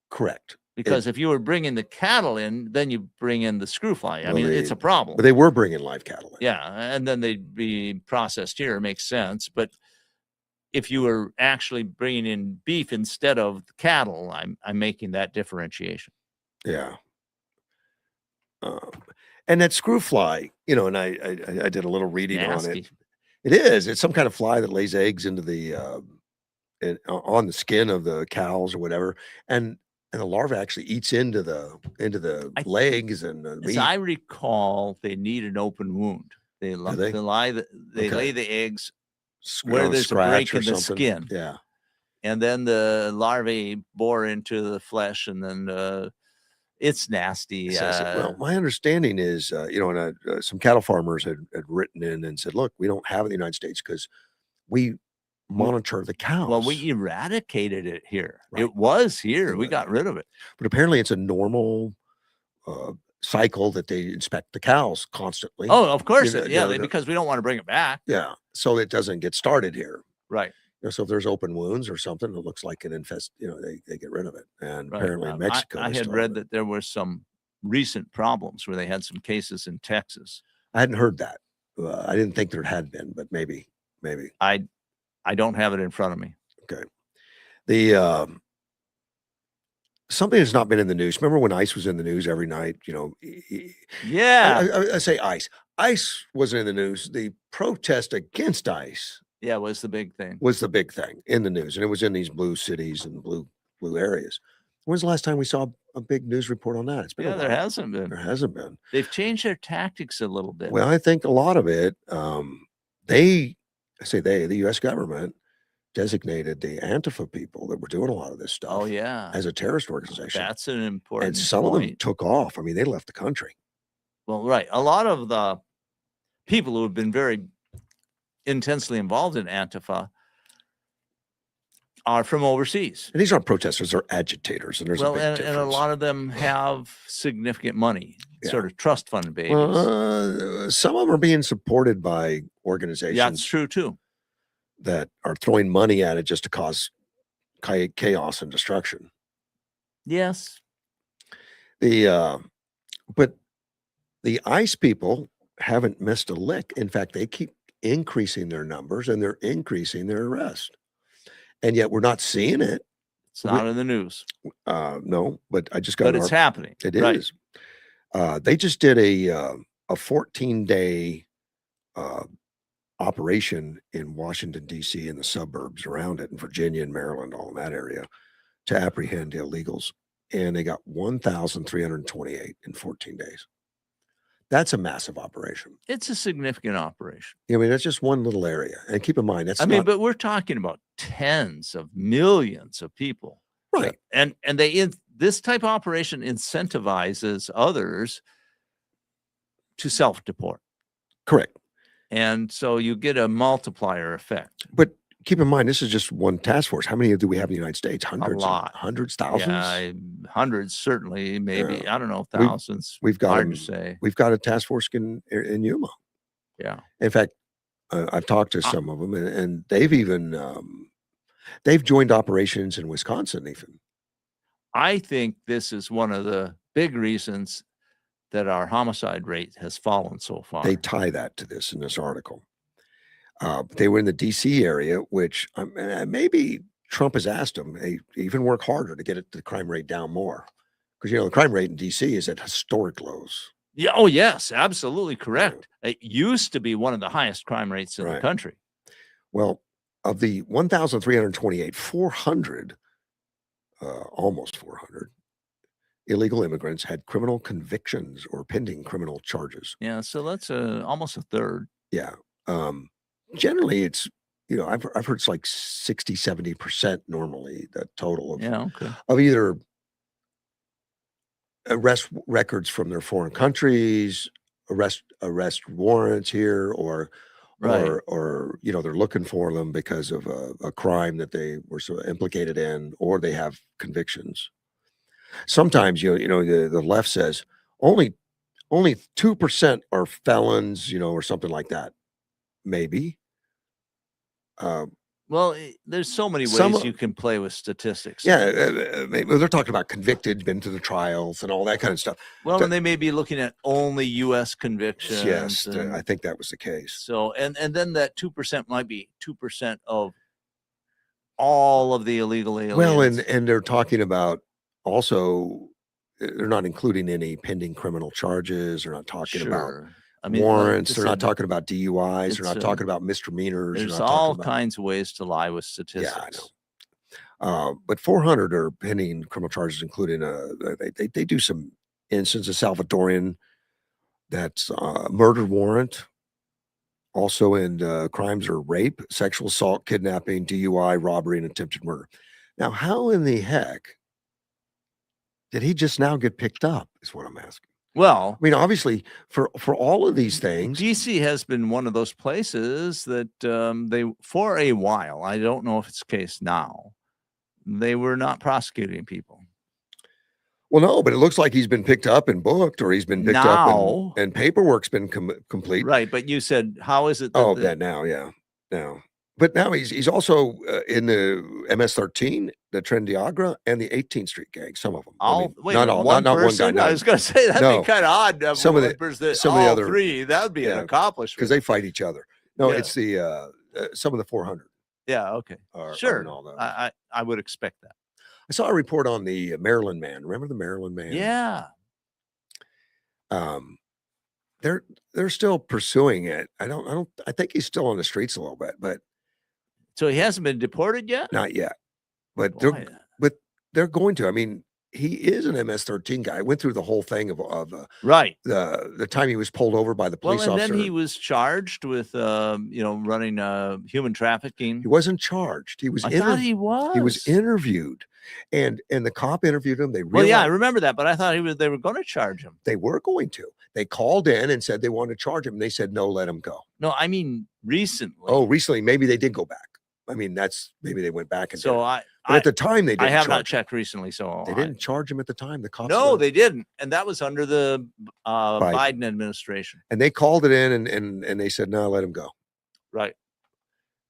correct. Because if you were bringing the cattle in, then you bring in the screw fly. I mean, it's a problem. But they were bringing live cattle in. Yeah, and then they'd be processed here. It makes sense. But if you were actually bringing in beef instead of cattle, I'm making that differentiation. Yeah. And that screw fly, and I did a little reading on it. It is. It's some kind of fly that lays eggs into the on the skin of the cows or whatever, and the larva actually eats into the legs and the meat. As I recall, they need an open wound. They lay the eggs where there's a break in the skin. Yeah, and then the larvae bore into the flesh, and then it's nasty. Well, my understanding is, and some cattle farmers had written in and said, "Look, we don't have it in the United States because we monitor the cows." Well, we eradicated it here. Right. It was here. We got rid of it. But apparently it's a normal cycle that they inspect the cows constantly. Oh, of course. Because we don't want to bring it back. Yeah. So it doesn't get started here. Right. So if there's open wounds or something that looks like an they get rid of it. And apparently in Mexico. I had read that there were some recent problems where they had some cases in Texas. I hadn't heard that. I didn't think there had been, but maybe. I don't have it in front of me. Okay. The something that's not been in the news. Remember when ICE was in the news every night? Yeah. I say ICE. ICE wasn't in the news. The protest against ICE. Yeah, was the big thing. Was the big thing in the news, and it was in these blue cities and blue areas. When's the last time we saw a big news report on that? It's been there hasn't been. There hasn't been. They've changed their tactics a little bit. Well, I think a lot of it. The U.S. government designated the Antifa people that were doing a lot of this stuff. Oh yeah, as a terrorist organization. That's an important. And some of them took off. I mean, they left the country. Well, right. A lot of the people who have been very intensely involved in Antifa are from overseas. And these aren't protesters; they're agitators. And there's a big difference. And a lot of them have significant money, sort of trust fund babies. Some of them are being supported by organizations. Yeah, that's true too. That are throwing money at it just to cause chaos and destruction. Yes. But the ICE people haven't missed a lick. In fact, they keep increasing their numbers and they're increasing their arrest. And yet we're not seeing it. It's not in the news. No, but I just got. But it's happening. It is. They just did a 14-day operation in Washington, D.C. and the suburbs around it, in Virginia and Maryland, all in that area, to apprehend illegals. And they got 1,328 in 14 days. That's a massive operation. It's a significant operation. I mean, that's just one little area. And keep in mind, but we're talking about tens of millions of people. Right. And this type of operation incentivizes others to self-deport. Correct. And so you get a multiplier effect. But keep in mind, this is just one task force. How many do we have in the United States? Hundreds? A lot. Hundreds, thousands? Yeah, hundreds, certainly, maybe. Yeah. I don't know, thousands. We've got hard to say. We've got a task force in Yuma. Yeah. In fact, I've talked to some of them, and they've even they've joined operations in Wisconsin even. I think this is one of the big reasons that our homicide rate has fallen so far. They tie that to this in this article. They were in the DC area, which maybe Trump has asked them, hey, even work harder to get the crime rate down more. Because, the crime rate in DC is at historic lows. Yeah. Oh, yes, absolutely correct. It used to be one of the highest crime rates in the country. Well, of the 1,328, 400, almost 400 illegal immigrants had criminal convictions or pending criminal charges. Yeah. So that's almost a third. Yeah. Generally, it's, I've heard it's like 60, 70% normally, the total of either arrest records from their foreign countries, arrest warrants here, or they're looking for them because of a crime that they were so implicated in, or they have convictions. Sometimes the left says only 2% are felons, or something like that. Maybe. Well, there's so many ways you can play with statistics. Yeah, they're talking about convicted, been to the trials, and all that kind of stuff. Well, and they may be looking at only U.S. convictions. Yes, I think that was the case. So, and then that 2% might be 2% of all of the illegal aliens. Well, and they're talking about also, they're not including any pending criminal charges. They're not talking about warrants. They're not talking about DUIs. They're not talking about misdemeanors. There's all kinds of ways to lie with statistics. Yeah, I know. But 400 are pending criminal charges, including they do some instances, Salvadorian, that's murder warrant. Also in crimes are rape, sexual assault, kidnapping, DUI, robbery, and attempted murder. Now, how in the heck did he just now get picked up is what I'm asking. Well, I mean, obviously, for all of these things, DC has been one of those places that they, for a while, I don't know if it's the case now, they were not prosecuting people. Well, no, but it looks like he's been picked up and booked, or he's been picked up and paperwork's been complete. Right, but you said, how is it? That now, yeah, now. But now he's also in the MS-13, the Trendiagra, and the 18th Street gang. Some of them. Not all. Not one guy. I was going to say that'd be kind of odd. Some of the other three. That would be an accomplishment because they fight each other. No, it's the some of the 400. Yeah. Okay. Sure. I would expect that. I saw a report on the Maryland man. Remember the Maryland man? Yeah. They're still pursuing it. I think he's still on the streets a little bit, but. So he hasn't been deported yet? Not yet, but they're going to. I mean, he is an MS-13 guy. Went through the whole thing of the time he was pulled over by the police officer. And then he was charged with running human trafficking. He wasn't charged. He was. I thought he was. He was interviewed, and the cop interviewed him. They realized, well, yeah, I remember that, but I thought they were going to charge him. They were going to. They called in and said they wanted to charge him. And they said no, let him go. No, I mean recently. Oh, recently, maybe they did go back. I mean, maybe they went back and but at the time they didn't. I have not checked recently, so they didn't charge him at the time. The cops. No, they didn't, and that was under the Biden administration. And they called it in, and they said no, let him go. Right.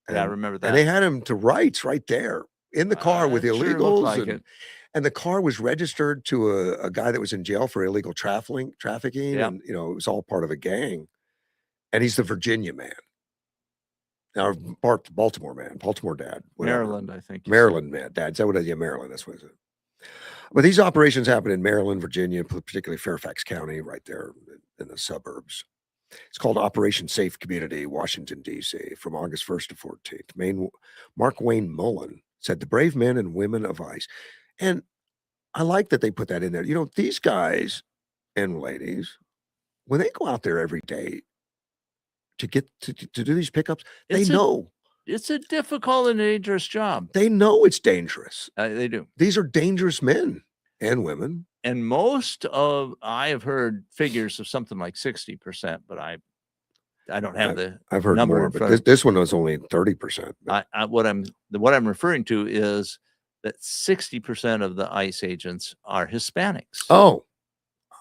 Yeah, I remember that. And they had him to rights right there in the car with illegals, sure and the car was registered to a guy that was in jail for illegal trafficking, and it was all part of a gang. And he's the Virginia man. Now, Baltimore man, Baltimore dad, whatever. Maryland, I think. Maryland man, dad. Is that what it is? Yeah, Maryland. That's what it is. But these operations happen in Maryland, Virginia, particularly Fairfax County, right there in the suburbs. It's called Operation Safe Community, Washington, D.C., from August 1st to 14th. Mark Wayne Mullen said, the brave men and women of ICE. And I like that they put that in there. These guys and ladies, when they go out there every day, to get to do these pickups, they know it's a difficult and dangerous job. They know it's dangerous. They do. These are dangerous men and women. And I have heard figures of something like 60%, but I don't have I've heard number more, but this one was only 30%. What I'm referring to is that 60% of the ICE agents are Hispanics. Oh.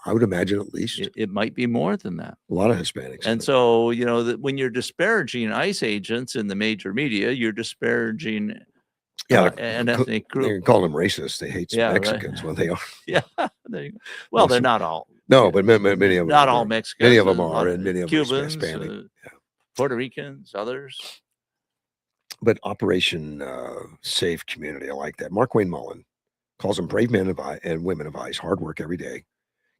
I would imagine at least. It might be more than that. A lot of Hispanics. And so, that when you're disparaging ICE agents in the major media, you're disparaging Yeah, an co- ethnic they group. call them racist. They hate Yeah, right. Mexicans when they are. Yeah, there you go. Well, they're not all. No, but many of them Not are. all Mexicans. Many of them a lot are, and many of them are Cubans, Hispanic. Puerto Ricans, others. But Operation Safe Community, I like that. Mark Wayne Mullen calls them brave men and women of ice, hard work every day,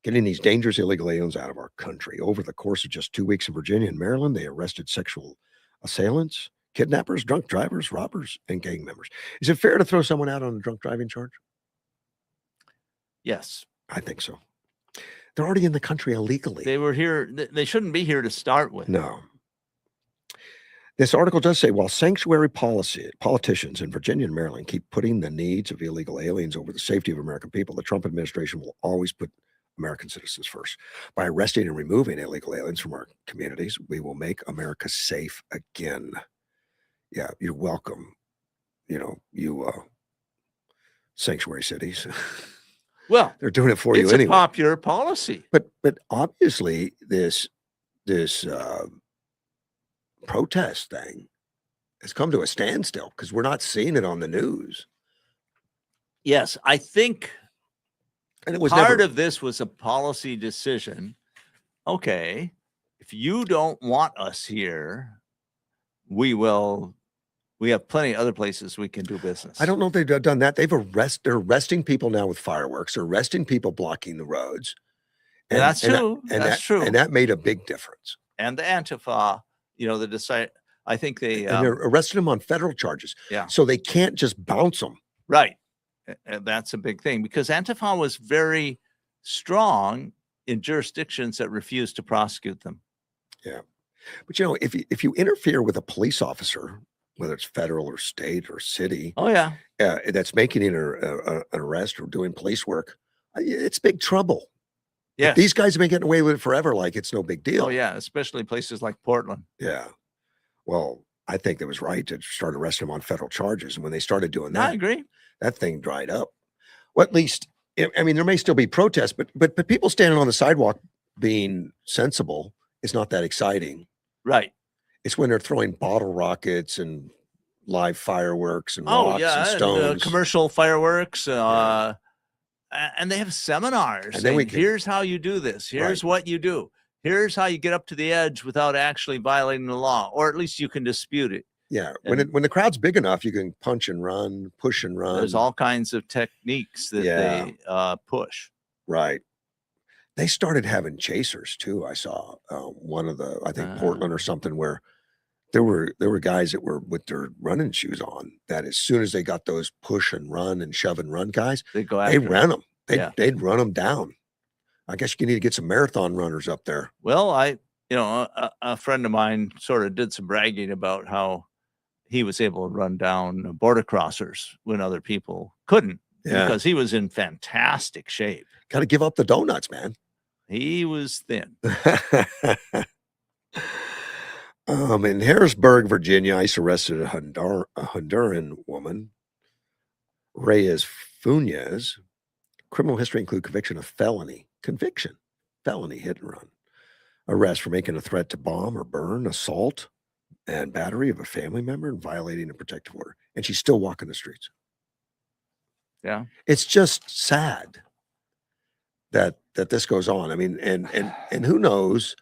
getting these dangerous illegal aliens out of our country. Over the course of just 2 weeks in Virginia and Maryland, they arrested sexual assailants, kidnappers, drunk drivers, robbers, and gang members. Is it fair to throw someone out on a drunk driving charge? Yes. I think so. They're already in the country illegally. They were here. They shouldn't be here to start with. No. This article does say, while sanctuary politicians in Virginia and Maryland keep putting the needs of illegal aliens over the safety of American people, the Trump administration will always put American citizens first. By arresting and removing illegal aliens from our communities, we will make America safe again. Yeah, you're welcome. You sanctuary cities. Well, they're doing it for it's you anyway. a popular policy. But obviously this protest thing has come to a standstill because we're not seeing it on the news. Yes, I think And it was part never, of this was a policy decision. Okay, if you don't want us here, we have plenty of other places we can do business. I don't know if they've done that. They're arresting people now with fireworks. They're arresting people blocking the roads. And that's true. That's true. And that made a big difference. And the Antifa, I think they And they're arresting them on federal charges. Yeah. So they can't just bounce them. Right. And that's a big thing because Antifa was very strong in jurisdictions that refused to prosecute them. Yeah. But if you interfere with a police officer, whether it's federal or state or city, Oh yeah. That's making an arrest or doing police work, it's big trouble. Yeah. These guys have been getting away with it forever, like it's no big deal. Oh yeah, especially places like Portland. Yeah. Well, I think it was right to start arresting them on federal charges, and when they started doing I that, agree. that thing dried up. Well, at least, I mean, there may still be protests, but people standing on the sidewalk being sensible is not that exciting. Right. It's when they're throwing bottle rockets and live fireworks and Oh rocks yeah, and and, stones. commercial fireworks. Yeah. And they have seminars. And then saying, here's how you do this. Here's what you do. Here's how you get up to the edge without actually violating the law, or at least you can dispute it. Yeah, when the crowd's big enough, you can punch and run, push and run. There's all kinds of techniques that they push. Right. They started having chasers too. I saw one of I think Portland or something, where there were guys that were with their running shoes on, that as soon as they got those push and run and shove and run guys, they ran them. They'd run them down. I guess you need to get some marathon runners up there. Well, a friend of mine sort of did some bragging about how he was able to run down border crossers when other people couldn't, because he was in fantastic shape. Got to give up the donuts, man. He was thin. In Harrisburg, Virginia, ICE arrested a Honduran woman, Reyes Funes. Criminal history include conviction of felony hit and run, arrest for making a threat to bomb or burn, assault, and battery of a family member, and violating a protective order. And she's still walking the streets. Yeah, it's just sad that this goes on. I mean, and who knows?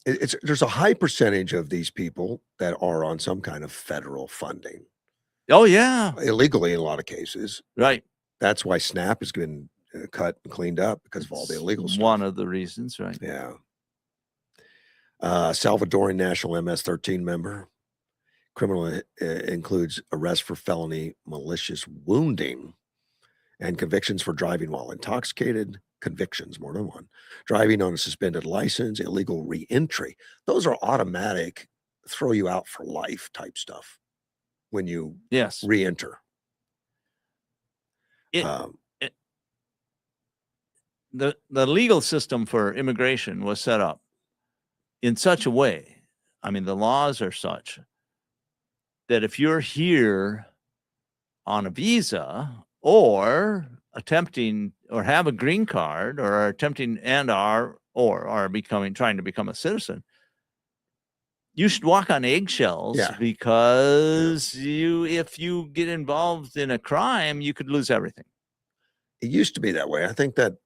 There's a high percentage of these people that are on some kind of federal funding. Oh yeah, illegally in a lot of cases. Right. That's why SNAP has been cut and cleaned up, because of all the illegal stuff. One of the reasons, right? Yeah. Salvadoran national MS-13 member. Criminal includes arrest for felony malicious wounding and convictions for driving while intoxicated. Convictions, more than one. Driving on a suspended license, illegal re-entry. Those are automatic, throw you out for life type stuff when you re-enter. The legal system for immigration was set up in such a way, I mean, the laws are such that if you're here on a visa or attempting or have a green card or are attempting and are trying to become a citizen, you should walk on eggshells Yeah. because if you get involved in a crime, you could lose everything. It used to be that way. I think that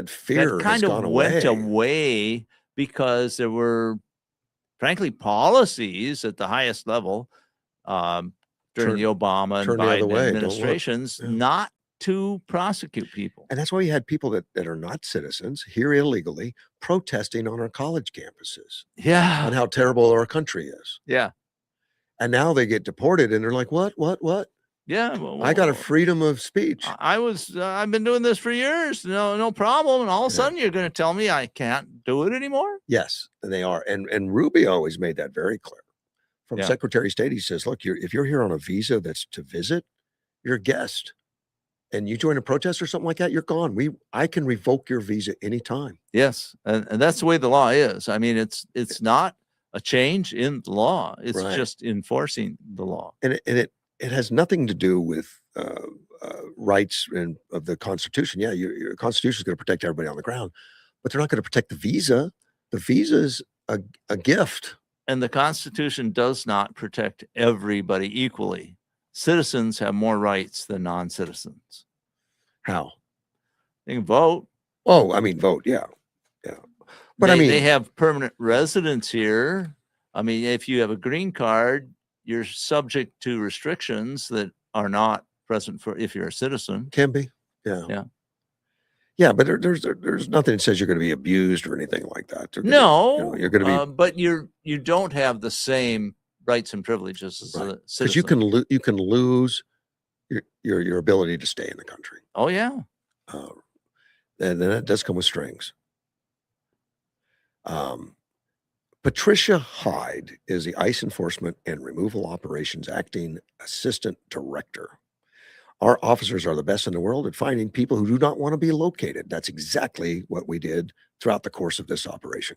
fear That has kind gone of went away. away because there were, frankly, policies at the highest level during Turn- the Obama and turn the other Biden way, don't look. administrations Yeah. not to prosecute people. And that's why you had people that are not citizens here illegally protesting on our college campuses on Yeah. how terrible our country is. Yeah. And now they get deported and they're like, what? Yeah. I got a freedom of speech. I've been doing this for years. No problem. And all of a sudden you're going to tell me I can't do it anymore? Yes, and they are. And Rubio always made that very clear. From Yeah. Secretary of State, he says, look, if you're here on a visa that's to visit, you're a guest. And you join a protest or something like that, you're gone. I can revoke your visa anytime. Yes. And that's the way the law is. I mean, it's not a change in the law. It's Right. just enforcing the law. And it has nothing to do with rights of the Constitution. Yeah, your Constitution is going to protect everybody on the ground, but they're not going to protect the visa. The visa is a gift. And the Constitution does not protect everybody equally. Citizens have more rights than non-citizens. How? They can vote. Oh, I mean, vote. Yeah. But I mean, they have permanent residence here. I mean, if you have a green card, you're subject to restrictions that are not present for if you're a citizen. can be. Yeah, but there's nothing that says you're going to be abused or anything like that. No, you're going to be, but you don't have the same rights and privileges as a citizen. because you can lose your ability to stay in the country. Oh yeah. And then it does come with strings. Patricia Hyde is the ICE Enforcement and Removal Operations Acting Assistant Director. Our officers are the best in the world at finding people who do not want to be located. That's exactly what we did throughout the course of this operation.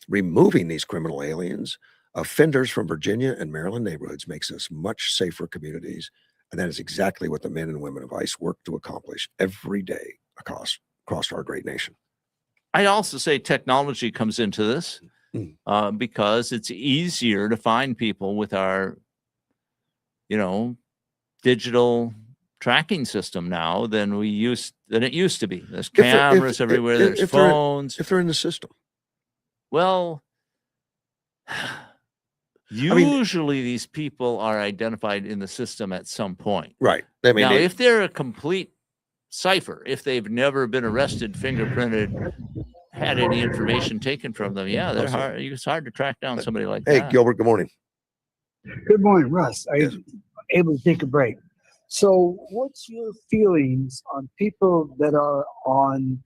Removing these criminal aliens, offenders from Virginia and Maryland neighborhoods makes us much safer communities. And that is exactly what the men and women of ICE work to accomplish every day across our great nation. I'd also say technology comes into this because it's easier to find people with our, digital tracking system now than it used to be. There's cameras everywhere. There's phones. If they're in the system. Well, usually these people are identified in the system at some point. Right. I mean, now, if they're a complete cipher, if they've never been arrested, fingerprinted, had any information taken from them, they're hard. It's hard to track down somebody like that. Hey, Gilbert, good morning. Good morning, Russ. Are you able to take a break? So what's your feelings on people that are on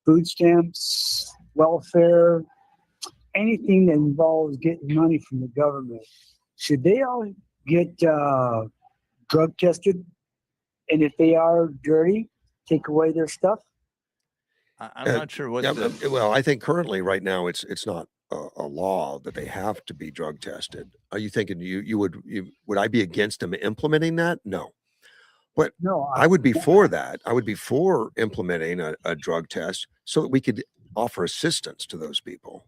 food stamps, welfare, anything that involves getting money from the government? Should they all get drug tested? And if they are dirty, take away their stuff? I'm not sure what. Well, I think currently, right now, it's not a law that they have to be drug tested. Are you thinking would I be against them implementing that? No. But no, I would be for that. I would be for implementing a drug test so that we could offer assistance to those people.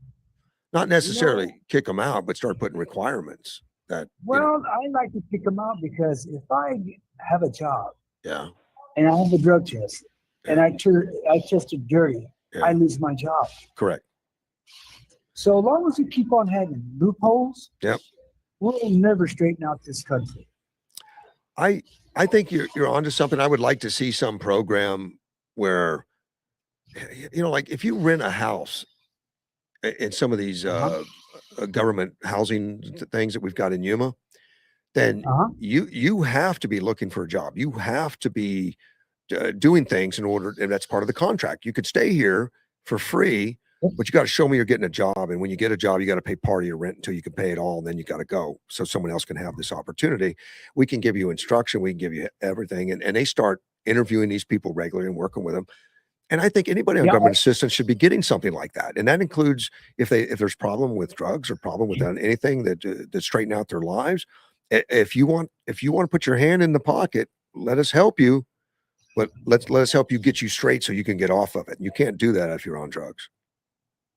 Not necessarily kick them out, but start putting requirements that. Well, I like to kick them out because if I have a job, and I have a drug test, and I tested dirty, I lose my job. Correct. So long as we keep on having loopholes, we'll never straighten out this country. I think you're onto something. I would like to see some program where, like if you rent a house in some of these government housing things that we've got in Yuma, then you have to be looking for a job. You have to be doing things in order, and that's part of the contract. You could stay here for free, but you got to show me you're getting a job. And when you get a job, you got to pay part of your rent until you can pay it all. And then you got to go. So someone else can have this opportunity. We can give you instruction. We can give you everything. And they start interviewing these people regularly and working with them. And I think anybody on government assistance should be getting something like that. And that includes if there's problem with drugs or problem with anything that straighten out their lives. If you want to put your hand in the pocket, let us help you. But let us help you get you straight so you can get off of it. You can't do that if you're on drugs.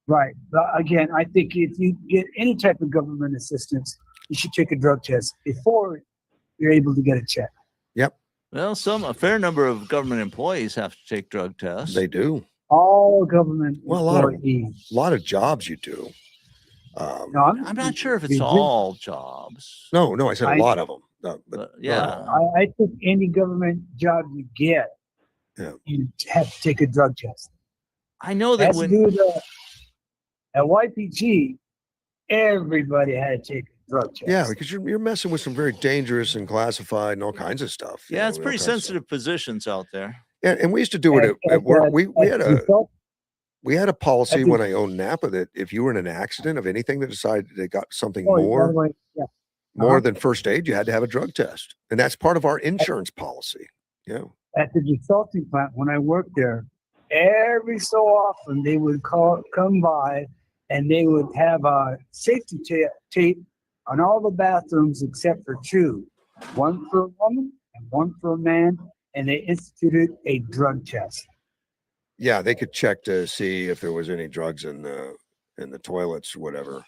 Right. But again, I think if you get any type of government assistance, you should take a drug test before you're able to get a check. Well, a fair number of government employees have to take drug tests. They do. All government Well, a lot of- employees. A lot of jobs you do. No, I'm not sure if it's all jobs. No, I said a I- lot of them. But But not yeah. all. I think any government job you get, Yeah. you have to take a drug test. I know that That's when due to at YPG, everybody had to take a drug test. Yeah, because you're messing with some very dangerous and classified and all kinds of stuff. you yeah, know, it's all pretty kinds of stuff. sensitive positions out there. And we used to do it at work. We had a policy when I owned Napa that if you were in an accident of anything that decided they got something more than first aid, you had to have a drug test. And that's part of our insurance policy. Yeah. At the desalting plant, when I worked there, every so often they would come by and they would have a safety tape on all the bathrooms except for two, one for a woman and one for a man, and they instituted a drug test. Yeah, they could check to see if there was any drugs in the toilets or whatever.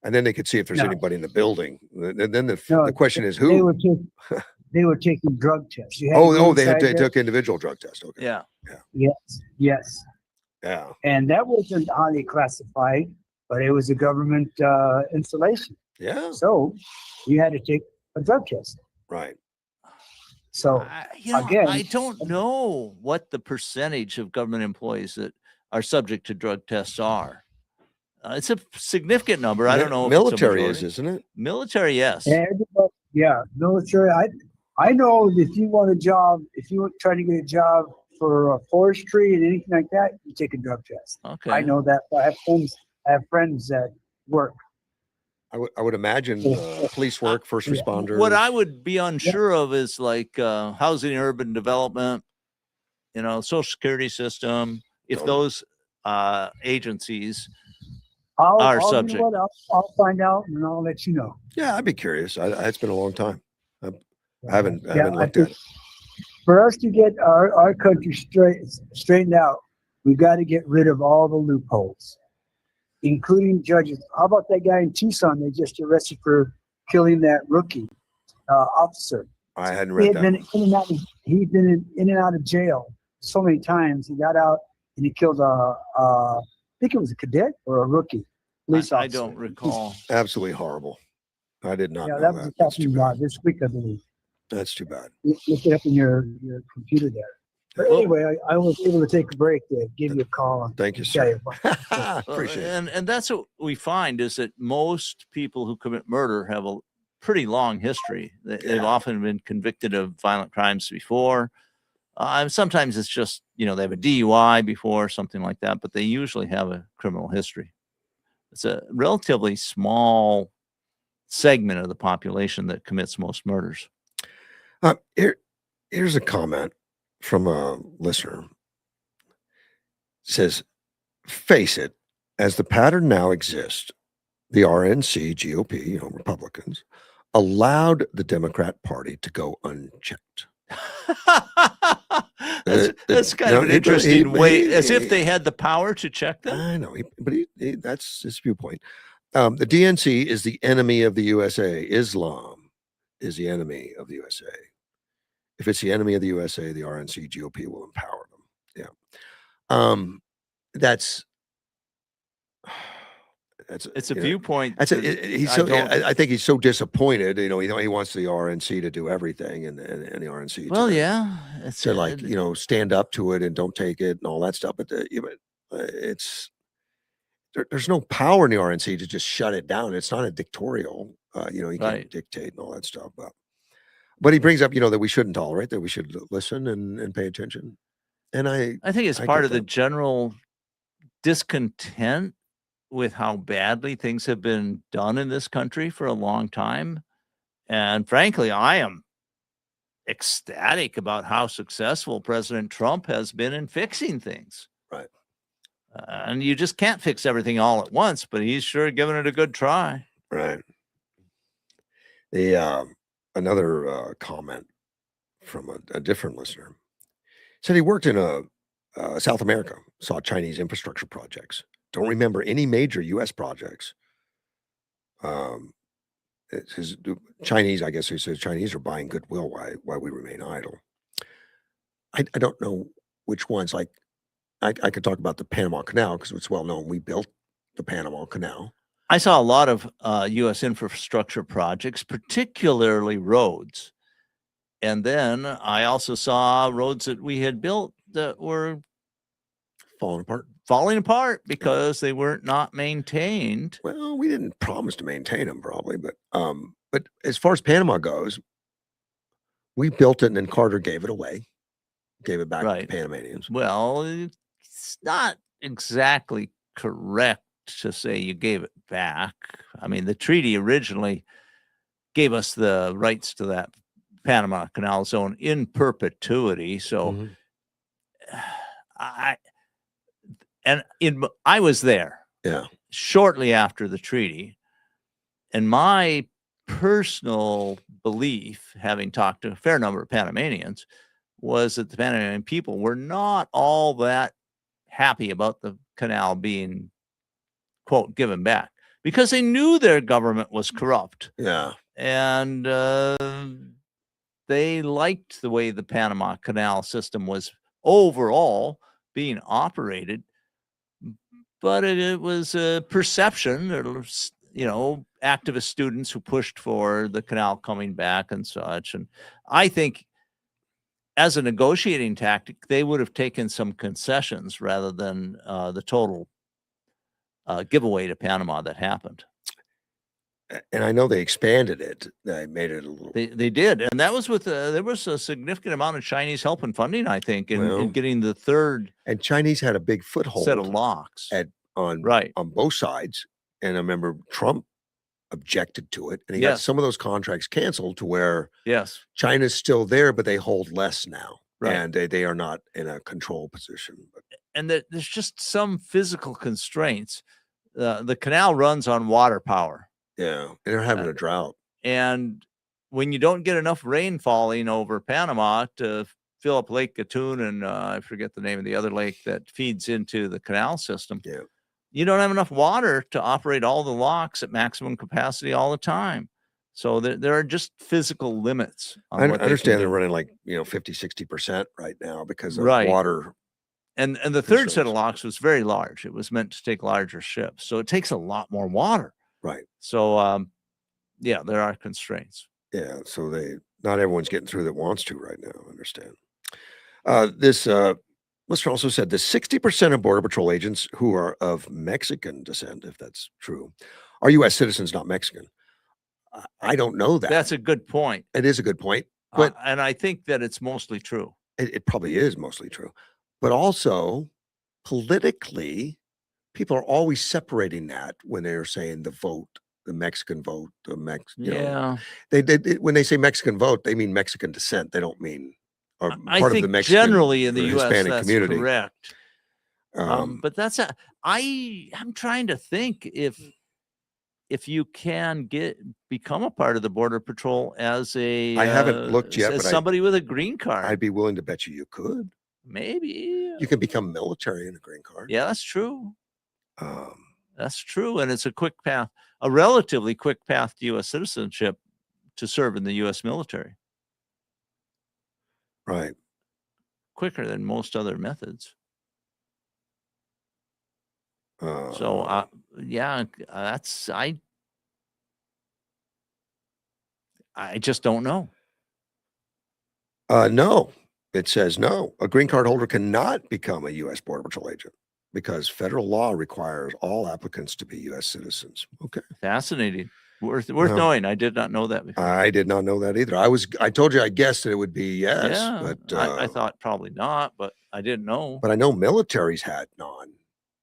And then they could see if there's No. anybody in the building. Then the No, question is They who? were taking drug tests. You had to go Oh, inside they there. took individual drug tests. Okay. Yeah. Yes. Yeah. And that wasn't highly classified, but it was a government installation. Yeah. So you had to take a drug test. Right. So again- I don't know what the percentage of government employees that are subject to drug tests are. It's a significant number. I don't know. If it's a Military is, majority. isn't it? Military, yes. everybody, yeah, military. I know that if you want a job, if you try to get a job for forestry and anything like that, you take a drug test. Okay. I know that. I have friends that work. I would imagine police work, first responders. What I would be unsure of is like housing and urban development, social security system, if those agencies are subject. You know what, I'll find out and I'll let you know. Yeah, I'd be curious. It's been a long time. I haven't I looked think at it. For us to get our country straightened out, we got to get rid of all the loopholes, including judges. How about that guy in Tucson they just arrested for killing that rookie officer? I hadn't He read had that. been in and out. He'd been in and out of jail so many times. He got out and he killed I think it was a cadet or a rookie police I officer. don't recall. Absolutely horrible. I did not Yeah, know that was That's too happening bad. this week, I believe. That's too bad. Look it up in your computer there. But Well- anyway, I was able to take a break to give you a call. And Thank you, tell sir. you about- Appreciate it. And that's what we find is that most people who commit murder have a pretty long history. They've Yeah. often been convicted of violent crimes before. And sometimes it's just, they have a DUI before, something like that, but they usually have a criminal history. It's a relatively small segment of the population that commits most murders. Here's a comment from a listener. It says, face it, as the pattern now exists, the RNC, GOP, Republicans, allowed the Democrat Party to go unchecked. That's kind no, of an he- interesting he- way, he- as if they had the power to check them. I know, but that's his viewpoint. The DNC is the enemy of the USA. Islam is the enemy of the USA. If it's the enemy of the USA, the RNC GOP will empower them. Yeah. That's It's a viewpoint. That's that he's I so. don't- I think he's so disappointed. He wants the RNC to do everything, and the RNC. Well, to, yeah, it's to like stand up to it and don't take it and all that stuff. But it's there's no power in the RNC to just shut it down. It's not a dictatorial. You can't Right. dictate and all that stuff. But he brings up that we shouldn't tolerate, that we should listen and pay attention. And I think it's I part get of the that. general discontent with how badly things have been done in this country for a long time. And frankly, I am ecstatic about how successful President Trump has been in fixing things. Right. And you just can't fix everything all at once, but he's sure given it a good try. Right. The another comment from a different listener said he worked in South America, saw Chinese infrastructure projects, don't remember any major U.S. projects. It says Chinese, I guess he says Chinese are buying goodwill. Why we remain idle. I don't know which ones. Like I could talk about the Panama Canal because it's well known. We built the Panama Canal. I saw a lot of U.S. infrastructure projects, particularly roads. And then I also saw roads that we had built that were falling apart because they weren't not maintained. Well, we didn't promise to maintain them probably, but as far as Panama goes, we built it and then Carter gave it away, gave it back to the Panamanians. Well, it's not exactly correct to say you gave it back. I mean, the treaty originally gave us the rights to that Panama Canal Zone in perpetuity. So I was there shortly after the treaty, and my personal belief, having talked to a fair number of Panamanians, was that the Panamanian people were not all that happy about the canal being, quote, given back, because they knew their government was corrupt. Yeah. And they liked the way the Panama Canal system was overall being operated, but it was a perception. There was, activist students who pushed for the canal coming back and such. And I think as a negotiating tactic, they would have taken some concessions rather than the total giveaway to Panama that happened. And I know they expanded it. They made it a little. They did, and that was with there was a significant amount of Chinese help and funding, I think, in getting the third. And Chinese had a big foothold set of locks on both sides. And I remember Trump objected to it, and he got some of those contracts canceled to where China's still there, but they hold less now, and they are not in a control position. And there's just some physical constraints. The canal runs on water power. Yeah, and they're having a drought. And when you don't get enough rain falling over Panama to fill up Lake Gatun and I forget the name of the other lake that feeds into the canal system, you don't have enough water to operate all the locks at maximum capacity all the time. So there are just physical limits. I understand they're running like 50-60% right now because of water. And the third set of locks was very large. It was meant to take larger ships, so it takes a lot more water. Right. So, there are constraints. Yeah. So not everyone's getting through that wants to right now. I understand. This listener also said the 60% of Border Patrol agents who are of Mexican descent, if that's true, are U.S. citizens, not Mexican. I don't know that. That's a good point. It is a good point. But and I think that it's mostly true. It probably is mostly true. But also, politically, people are always separating that when they're saying the vote, the Mexican vote, they when they say Mexican vote, they mean Mexican descent. They don't mean I part think of the Mexican generally in the U.S. Hispanic that's community. Correct. But that's I'm trying to think if you can become a part of the Border Patrol as I haven't looked yet, as but somebody with a green card. I'd be willing to bet you could. Maybe you can become military in a green card. Yeah, that's true. That's true, and it's a quick path, a relatively quick path to U.S. citizenship to serve in the U.S. military. Right. Quicker than most other methods. That's I just don't know. No, it says no. A green card holder cannot become a U.S. Border Patrol agent because federal law requires all applicants to be U.S. citizens. Okay. Fascinating. Worth knowing. I did not know that before. I did not know that either. I told you I guessed that it would be yes, but I thought probably not, but I didn't know. But I know militaries had none.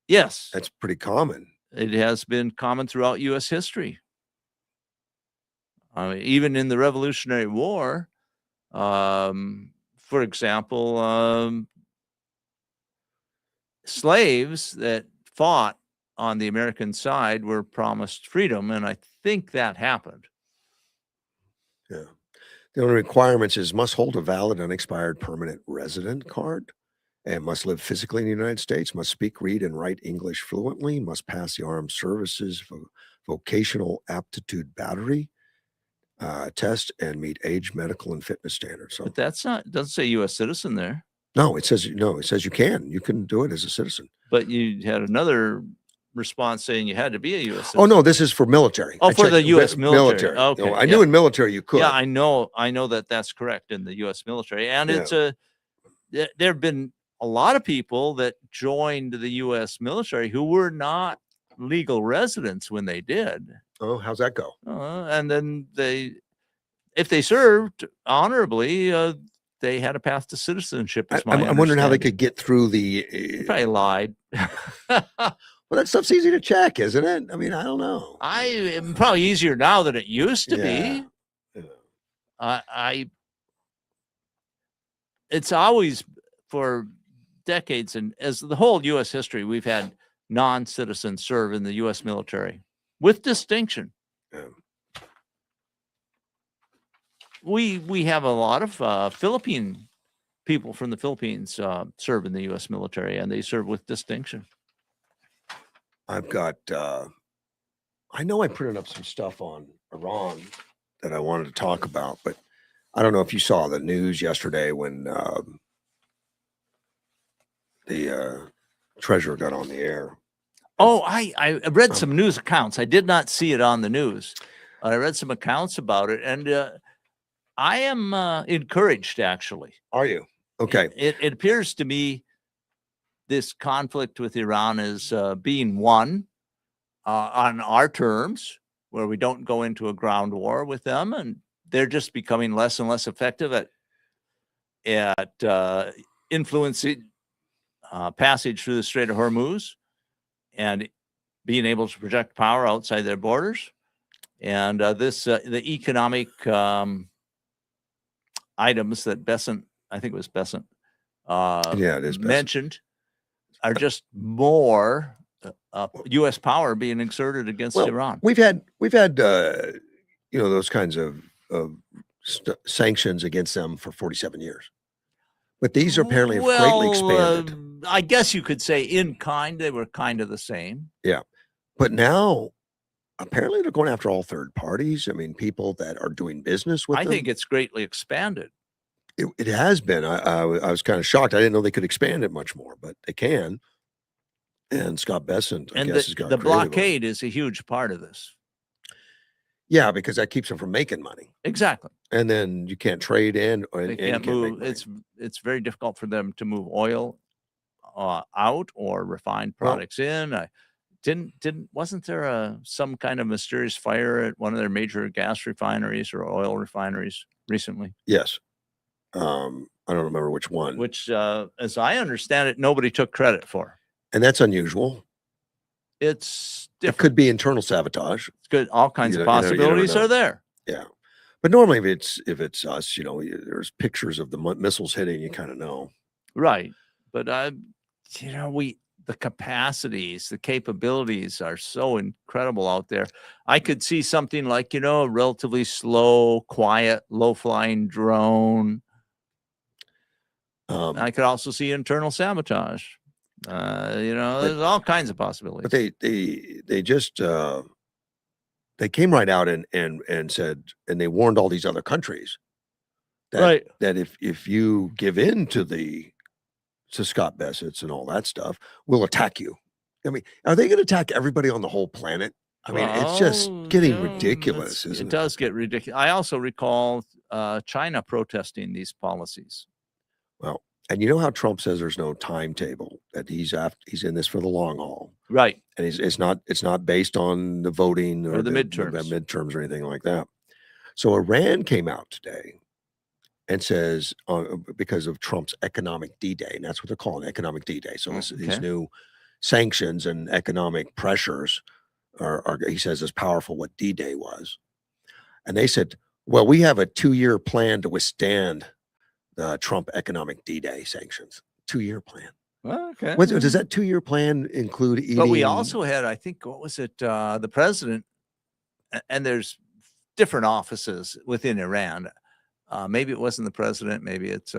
Yes. That's pretty common. It has been common throughout U.S. history. Even in the Revolutionary War, for example, slaves that fought on the American side were promised freedom, and I think that happened. Yeah. The only requirements is must hold a valid unexpired permanent resident card and must live physically in the United States, must speak, read, and write English fluently, must pass the Armed Services Vocational Aptitude Battery test, and meet age, medical, and fitness standards. So But that's not, it doesn't say U.S. citizen there. no, it says you can do it as a citizen. But you had another response saying you had to be a U.S. citizen. Oh no, this is for military. Oh, I for checked the U.S. military. You know, Okay, I knew in military you could. Yeah, I know that that's correct in the U.S. military, and Yeah. it's there have been a lot of people that joined the U.S. military who were not legal residents when they did, Oh, how's that go? and then if they served honorably, they had a path to citizenship. I'm wondering how they could get through They the. probably lied. Well, that stuff's easy to check, isn't it? I mean, I don't know. Probably easier now than it used to Yeah. be. Yeah. It's always for decades, and as the whole U.S. history, we've had non-citizens serve in the U.S. military with distinction. Yeah. We have a lot of Philippine people from the Philippines serve in the U.S. military, and they serve with distinction. I've got. I know I printed up some stuff on Iran that I wanted to talk about, but I don't know if you saw the news yesterday when the treasurer got on the air. Oh, I read some news accounts. I did not see it on the news. I read some accounts about it, and I am encouraged, actually. Are you? Okay. It appears to me this conflict with Iran is being won on our terms, where we don't go into a ground war with them, and they're just becoming less and less effective at influencing passage through the Strait of Hormuz and being able to project power outside their borders. And the economic items that Besant, I think it was Besant, Yeah, it is Besant. mentioned are just more U.S. power being exerted against Iran. We've had those kinds of sanctions against them for 47 years, but these are apparently have greatly expanded. I guess you could say in kind they were kind of the same. Yeah, but now apparently they're going after all third parties. I mean, people that are doing business with them. I think it's greatly expanded. It has been. I was kind of shocked. I didn't know they could expand it much more, but they can. And Scott Besant, I guess, has got the blockade is a huge part of this. Yeah, because that keeps them from making money. Exactly. And then you can't trade in, or they can't move. It's very difficult for them to move oil out or refined products in. Wasn't there some kind of mysterious fire at one of their major gas refineries or oil refineries recently? Yes. I don't remember which one. Which, as I understand it, nobody took credit for. And that's unusual. It's different. It could be internal sabotage. It's good. All kinds of possibilities are there. Yeah. But normally if it's us, there's pictures of the missiles hitting, you kind of know. Right. But the capacities, the capabilities are so incredible out there. I could see something like, a relatively slow, quiet, low-flying drone. I could also see internal sabotage. There's all kinds of possibilities. But they just they came right out and said, and they warned all these other countries that if you give in to Scott Besant's and all that stuff, we'll attack you. I mean, are they going to attack everybody on the whole planet? I mean, it's just getting ridiculous, isn't it? It does get ridiculous. I also recall China protesting these policies. Well, and you know how Trump says there's no timetable, that he's in this for the long haul. Right. And it's not based on the voting or the midterms or anything like that. So Iran came out today and says, because of Trump's economic D-Day, and that's what they're calling economic D-Day. So these new sanctions and economic pressures are, he says, as powerful what D-Day was. And they said, well, we have a 2-year plan to withstand the Trump economic D-Day sanctions. 2-year plan. Okay. Does that 2-year plan include eating? But we also had, I think, what was it? The president, and there's different offices within Iran. Maybe it wasn't the president. Maybe it's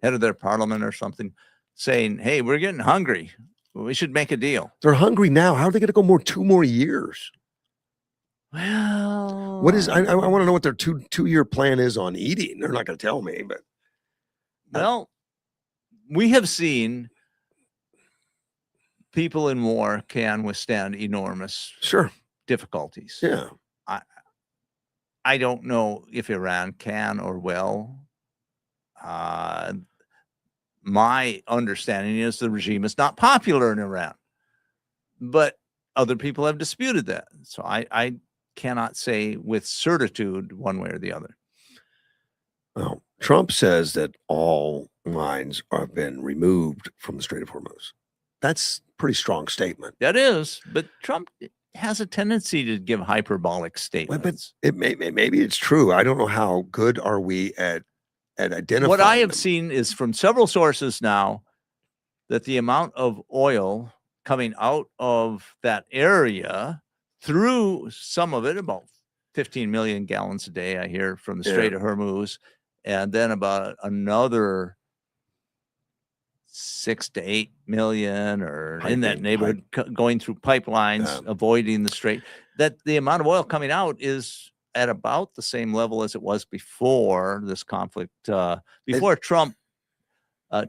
head of their parliament or something, saying, "Hey, we're getting hungry. We should make a deal." They're hungry now. How are they going to go 2 more years? Well, What is? I want to know what their 2-year plan is on eating. They're not going to tell me, but well, we have seen people in war can withstand enormous sure, difficulties. yeah. I don't know if Iran can or will. My understanding is the regime is not popular in Iran, but other people have disputed that. So I cannot say with certitude one way or the other. Well, Trump says that all mines have been removed from the Strait of Hormuz. That's a pretty strong statement. That is, but Trump has a tendency to give hyperbolic Well, statements. but maybe it's true. I don't know how good are we at identifying. What I have them. seen is from several sources now that the amount of oil coming out of that area through some of it, about 15 million gallons a day, I hear, from the Strait of Hormuz, and then about another 6 to 8 million or in that neighborhood going through pipelines, avoiding the strait, that the amount of oil coming out is at about the same level as it was before this conflict, before Trump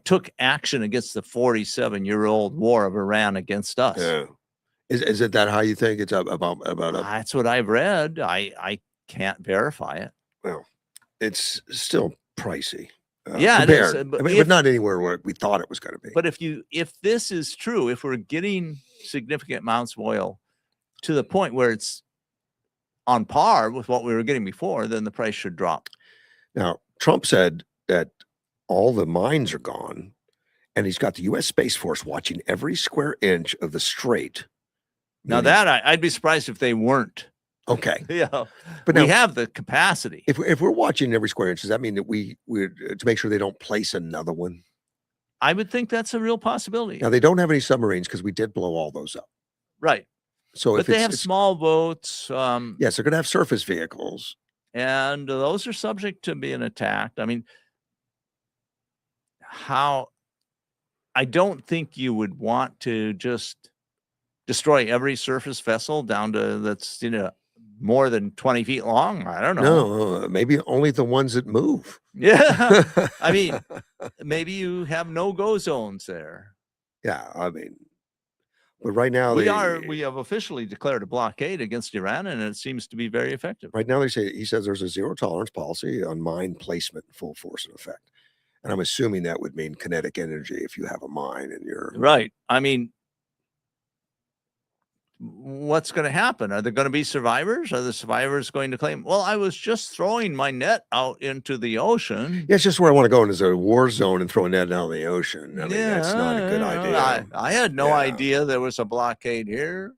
took action against the 47-year-old war of Iran against us. Yeah. Is it that how you think it's about That's what I've read. I can't verify it. Well, it's still pricey. Yeah, it is. But not anywhere where we thought it was going to be. But if this is true, if we're getting significant amounts of oil to the point where it's on par with what we were getting before, then the price should drop. Now, Trump said that all the mines are gone, and he's got the U.S. Space Force watching every square inch of the strait. Now that I'd be surprised if they weren't. Okay. Yeah, but we now, have the capacity. If we're watching every square inch, does that mean that we're to make sure they don't place another one? I would think that's a real possibility. Now, they don't have any submarines because we did blow all those up. Right. So but if they have small boats. Yes, they're going to have surface vehicles. And those are subject to being attacked. I mean, I don't think you would want to just destroy every surface vessel down to that's more than 20 feet long. I don't know. No, maybe only the ones that move. Yeah. I mean, maybe you have no-go zones there. Yeah, I mean, but right now we have officially declared a blockade against Iran, and it seems to be very effective. Right now, he says there's a zero tolerance policy on mine placement in full force and effect. And I'm assuming that would mean kinetic energy if you have a mine and you're right. I mean, what's going to happen? Are there going to be survivors? Are the survivors going to claim, well, I was just throwing my net out into the ocean? Yeah, it's just where I want to go into a war zone and throw a net out in the ocean. I mean, that's not a good idea. I had no idea there was a blockade here.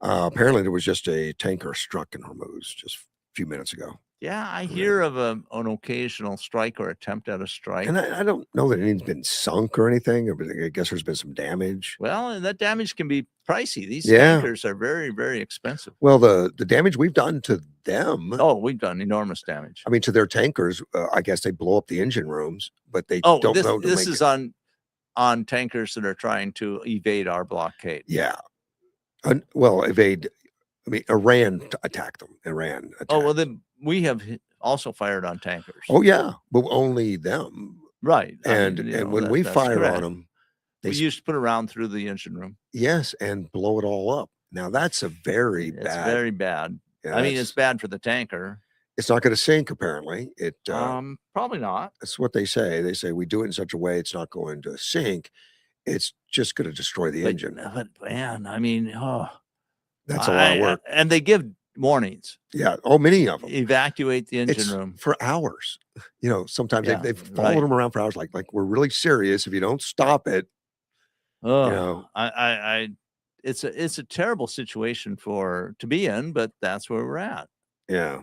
Apparently, there was just a tanker struck in Hormuz just a few minutes ago. Yeah, I hear of an occasional strike or attempt at a strike. And I don't know that anything's been sunk or anything. I guess there's been some damage. Well, and that damage can be pricey. These tankers are very, very expensive. Well, the damage we've done to them. Oh, we've done enormous damage. I mean, to their tankers, I guess they blow up the engine rooms, but they don't know. This is on tankers that are trying to evade our blockade. Yeah. Well, evade. I mean, Iran attacked them. Oh, well, then we have also fired on tankers. Oh, yeah, but only them. Right. And when we fire on them, we used to put a round through the engine room. Yes, and blow it all up. Now, that's a very bad. It's very bad. Yeah, I mean, it's bad for the tanker. It's not going to sink, apparently. Probably not. That's what they say. They say we do it in such a way it's not going to sink. It's just going to destroy the engine. But man, I mean, that's a lot of work. And they give warnings. Yeah. Oh, many of them. Evacuate the engine room for hours. Sometimes they've followed them around for hours. Like we're really serious. If you don't stop it, it's a terrible situation to be in, but that's where we're at. Yeah.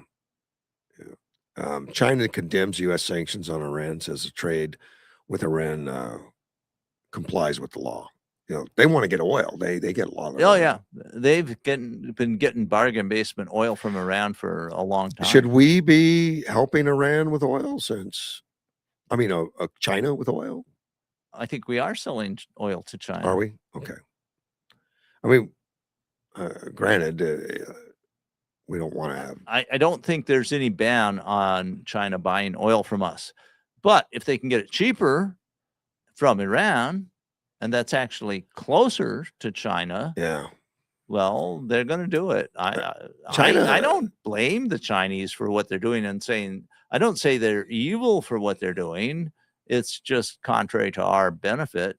China condemns U.S. sanctions on Iran, says the trade with Iran complies with the law. They want to get oil. They get a lot of oil. Yeah. They've been getting bargain basement oil from Iran for a long time. Should we be helping Iran with oil since I mean, China with oil? I think we are selling oil to China. Are we? Okay. I mean, granted, we don't want to have. I don't think there's any ban on China buying oil from us. But if they can get it cheaper from Iran, and that's actually closer to China, Yeah. well, they're going to do it. China- I don't blame the Chinese for what they're doing and saying, I don't say they're evil for what they're doing. It's just contrary to our benefit.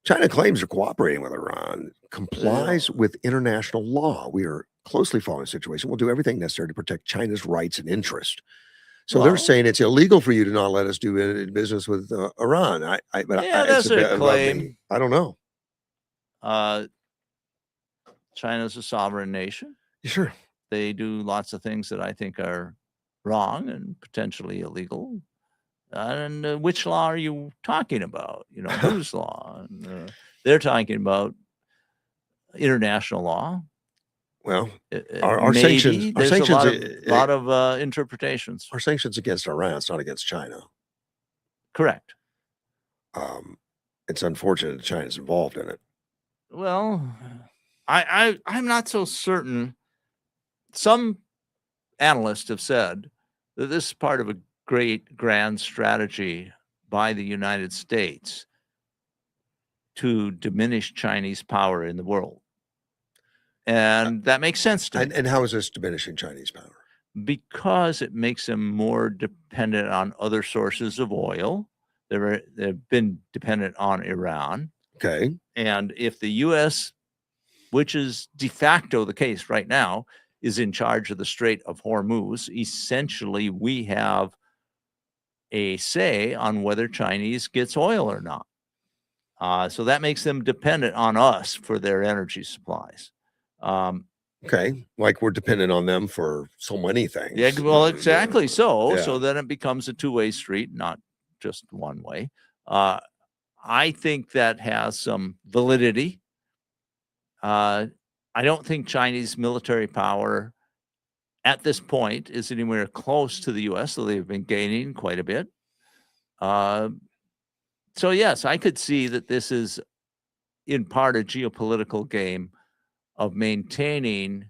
China claims they're cooperating with Iran, complies with international law. We are closely following the situation. We'll do everything necessary to protect China's rights and interest. So they're Well- saying it's illegal for you to not let us do business with Iran. That's it's a bit above claim. me. I don't know. China's a sovereign nation. Sure. They do lots of things that I think are wrong and potentially illegal. And which law are you talking about? You know, whose law? And, they're talking about international law. Well, our Maybe sanctions. Our there's sanctions. a lot of interpretations. Our sanctions against Iran. It's not against China. Correct. It's unfortunate that China's involved in it. Well, I'm not so certain. Some analysts have said that this is part of a great grand strategy by the United States to diminish Chinese power in the world. And that makes sense to me. And how is this diminishing Chinese power? Because it makes them more dependent on other sources of oil. They've been dependent on Iran. Okay. And if the U.S., which is de facto the case right now, is in charge of the Strait of Hormuz, essentially we have a say on whether Chinese gets oil or not. So that makes them dependent on us for their energy supplies. Okay. Like we're dependent on them for so many things. Yeah, well, exactly. So Yeah. then it becomes a two-way street, not just one way. I think that has some validity. I don't think Chinese military power at this point is anywhere close to the U.S., so they've been gaining quite a bit. So yes, I could see that this is in part a geopolitical game of maintaining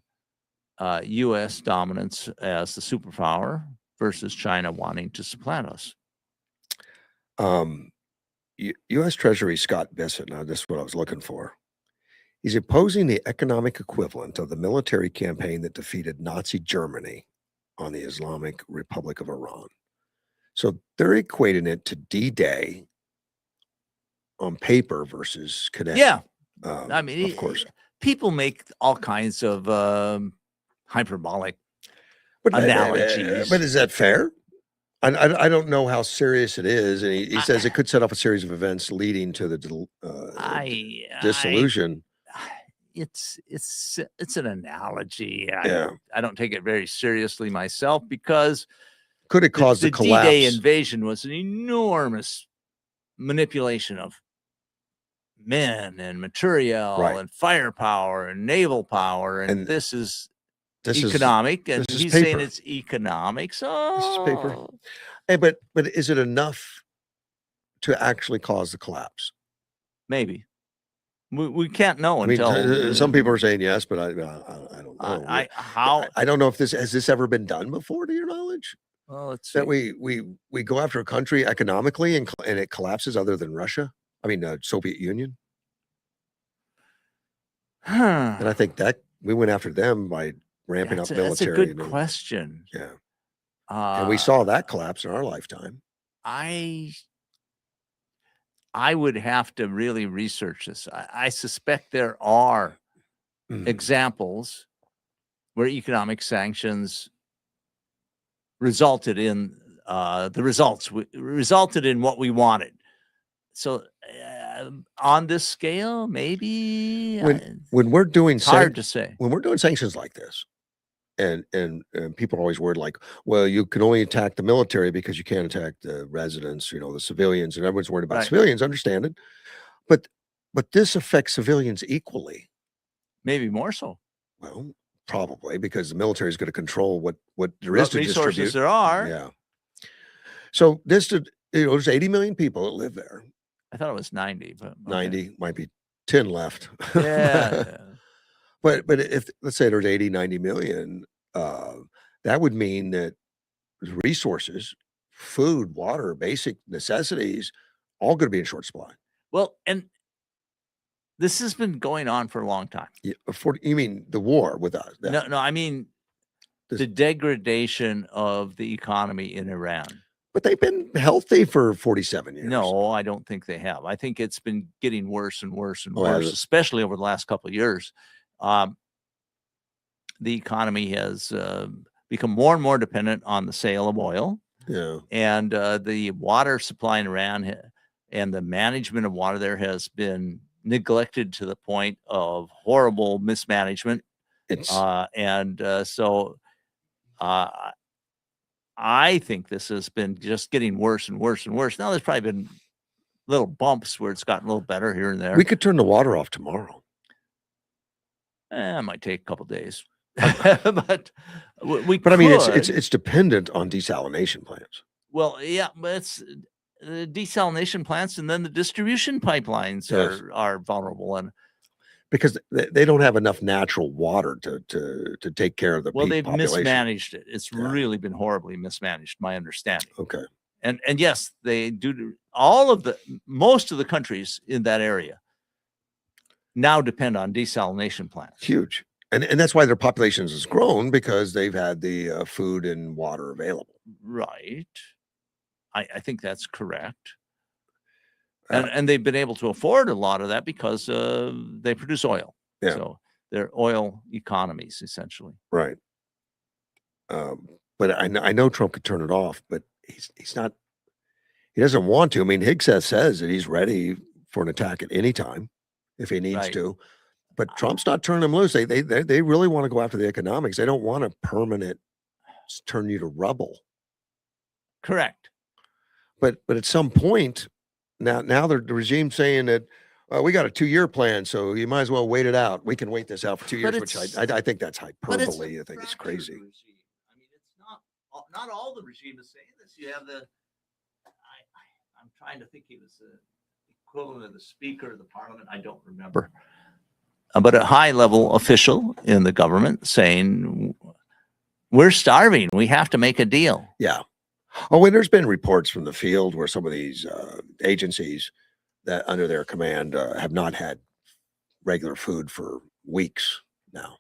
U.S. dominance as the superpower versus China wanting to supplant us. U.S. Treasury Scott Bissett, now this is what I was looking for. He's opposing the economic equivalent of the military campaign that defeated Nazi Germany on the Islamic Republic of Iran. So they're equating it to D-Day on paper versus kinetic. Yeah. I mean, of course, people make all kinds of hyperbolic but analogies. But is that fair? I don't know how serious it is, and he says it could set off a series of events leading to the dissolution. It's an analogy. Yeah. I don't take it very seriously myself because Could it cause the collapse? D-Day invasion was an enormous manipulation of men and material Right. and firepower and naval power, and this is economic, and this is he's saying paper. it's economic. So This is paper. Hey, but is it enough to actually cause the collapse? Maybe we can't know I mean, until some people are saying yes, but I don't know. I don't know if has this ever been done before, to your knowledge? Well, let's see. That we go after a country economically and it collapses, other than Russia. I mean, Soviet Union. And I think that we went after them by ramping up military. That's a good question. Yeah. And we saw that collapse in our lifetime. I would have to really research this. I suspect there are examples where economic sanctions resulted in resulted in what we wanted. So on this scale, maybe when we're doing hard to say. When we're doing sanctions like this, and people are always worried, like, well, you can only attack the military because you can't attack the residents, the civilians, and everyone's worried about civilians. Understand it, but this affects civilians equally. Maybe more so. Well, probably because the military is going to control what there is to resources distribute. There are. Yeah. So this did, there's 80 million people that live there. I thought it was 90, but okay. 90 might be 10 left. Yeah. But if let's say there's 80, 90 million, that would mean that resources, food, water, basic necessities, all going to be in short supply. Well, and this has been going on for a long time. Yeah, you mean the war with us? No, I mean the degradation of the economy in Iran. But they've been healthy for 47 years. No, I don't think they have. I think it's been getting worse and worse and Oh, worse, especially over the last couple of years. The economy has become more and more dependent on the sale of oil. Yeah. And the water supply in Iran and the management of water there has been neglected to the point of horrible mismanagement. So I think this has been just getting worse and worse and worse. Now there's probably been little bumps where it's gotten a little better here and there. We could turn the water off tomorrow. It might take a couple days, but we. But I mean, it's dependent on desalination plants. Well, yeah, but it's the desalination plants, and then the distribution pipelines are vulnerable, and because they don't have enough natural water to take care of the they've population. Mismanaged it. It's really been horribly mismanaged, my understanding. Okay. And yes, they do. Most of the countries in that area now depend on desalination plants. Huge. And that's why their populations has grown, because they've had the food and water available. Right. I think that's correct. And they've been able to afford a lot of that because they produce oil. Yeah. So they're oil economies, essentially. Right. But I know Trump could turn it off, but he's not. He doesn't want to. I mean, Hegseth says that he's ready for an attack at any time if he needs to. But Trump's not turning them loose. They really want to go after the economics. They don't want a permanent turn you to rubble. Correct. But at some point, now the regime's saying that we got a 2-year plan, so you might as well wait it out. We can wait this out for 2 years, which I think that's hyperbole. I think it's crazy. Regime. I mean, it's not all the regime is saying this. You have I'm trying to think, he was the equivalent of the Speaker of the Parliament. I don't remember. But a high-level official in the government saying, we're starving. We have to make a deal. Yeah. Oh, and there's been reports from the field where some of these agencies that under their command have not had regular food for weeks now.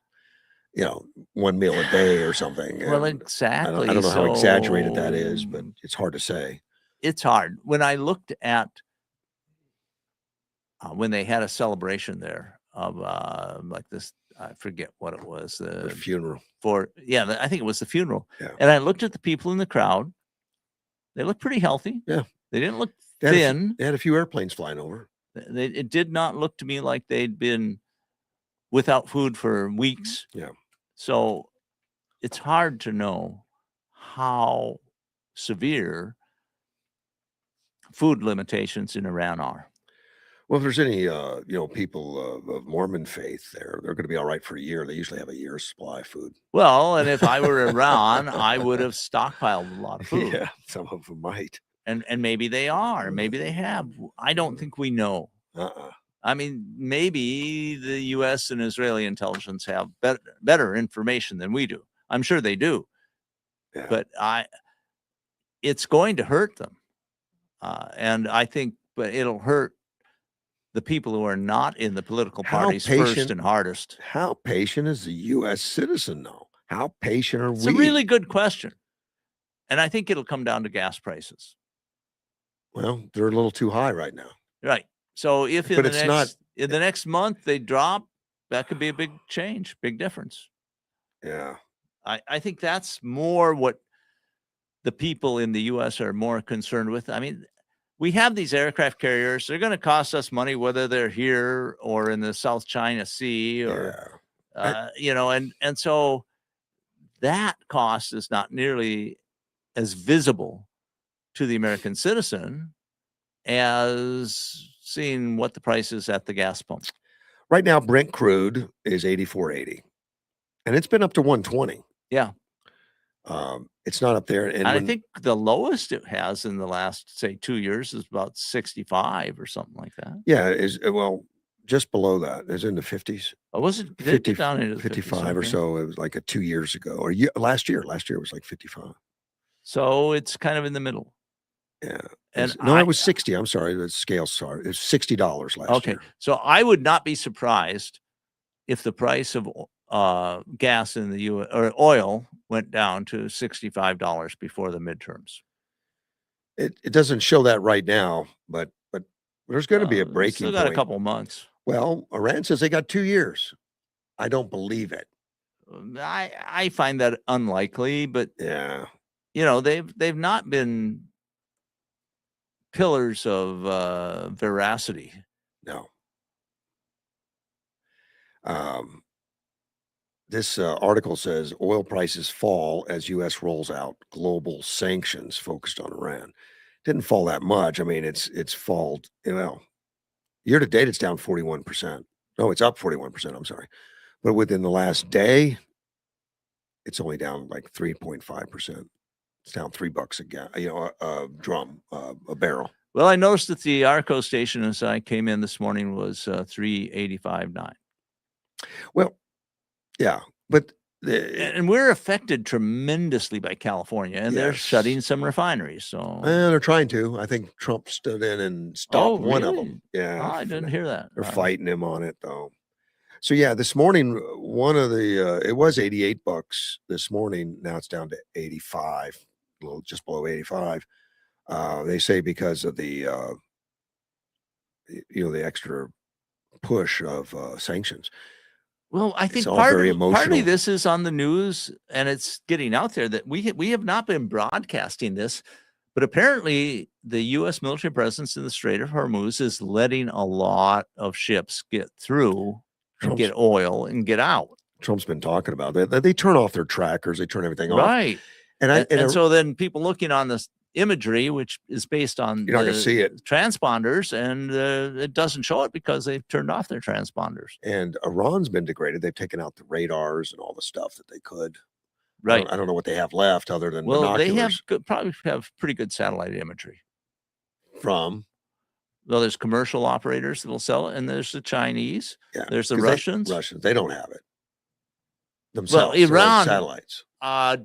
1 meal a day or something. Well, exactly. I don't know how exaggerated that is, but it's hard to say. It's hard. When I looked at when they had a celebration there of like this, I forget what it was. The funeral. I think it was the funeral. Yeah. And I looked at the people in the crowd. They looked pretty healthy. Yeah. They didn't look thin. They had a few airplanes flying over. It did not look to me like they'd been without food for weeks. Yeah. So it's hard to know how severe food limitations in Iran are. Well, if there's any, people of Mormon faith there, they're going to be all right for a year. They usually have a year's supply of food. Well, and if I were Iran, I would have stockpiled a lot of food. Yeah, some of them might. And maybe they are. Maybe they have. I don't think we know. I mean, maybe the U.S. and Israeli intelligence have better information than we do. I'm sure they do. Yeah. But it's going to hurt them. And I think, but it'll hurt the people who are not in the political parties first and hardest. How patient is the U.S. citizen, though? How patient are we? It's a really good question. And I think it'll come down to gas prices. Well, they're a little too high right now. Right. So if in the next month they drop, that could be a big change, big difference. Yeah. I think that's more what the people in the U.S. are more concerned with. I mean, we have these aircraft carriers. They're going to cost us money, whether they're here or in the South China Sea or, and so that cost is not nearly as visible to the American citizen as seeing what the price is at the gas pump. Right now, Brent crude is $84.80, and it's been up to $120. Yeah. It's not up there. And And I when, think the lowest it has in the last, say, 2 years is about 65 or something like that. yeah, is well, just below that. It's in the 50s. Or was it? Did it 50, get down into the 50s? 55 or Okay. so. It was like 2 years ago, or last year. Last year it was like 55. So it's kind of in the middle. Yeah. And No, it was 60. I'm sorry. The scale, sorry. It was $60 last okay. year. So I would not be surprised if the price of gas in the U.S. or oil went down to $65 before the midterms. It doesn't show that right now, but there's going to be a We breaking still got a point. couple months. Well, Iran says they got 2 years. I don't believe it. I find that unlikely, but Yeah. you know they've not been pillars of veracity. No. This article says oil prices fall as U.S. rolls out global sanctions focused on Iran. Didn't fall that much. I mean, it's fallen. Well, year to date, it's down 41%. No, it's up 41%. I'm sorry, but within the last day, it's only down like 3.5%. It's down $3 a drum, a barrel. Well, I noticed that the Arco station as I came in this morning was 385.9. Well, yeah, but And we're affected tremendously by California, and they're Yes. shutting some refineries. So they're trying to. I think Trump stood in and stopped one of really? them. Yeah, I didn't hear that. they're fighting him on it though. So yeah, this morning one of the it was $88 this morning. Now it's down to 85, a little just below 85. They say because of the the extra push of sanctions. Well, I It's think all very partly emotional. this is on the news, and it's getting out there that we have not been broadcasting this, but apparently the U.S. military presence in the Strait of Hormuz is letting a lot of ships get through and get oil and get out. Trump's been talking about that. They turn off their trackers. They turn everything off. Right. And so then people looking on this imagery, which is based on You're not gonna see it. transponders, and it doesn't show it because they've turned off their transponders. And Iran's been degraded. They've taken out the radars and all the stuff that they could. Right. I don't know what they have left other than Well, they binoculars probably have pretty good satellite imagery. from. Well, there's commercial operators that'll sell it, and there's the Chinese. Yeah, There's the 'cause Russians. They don't have it themselves. Well, their own Iran satellites.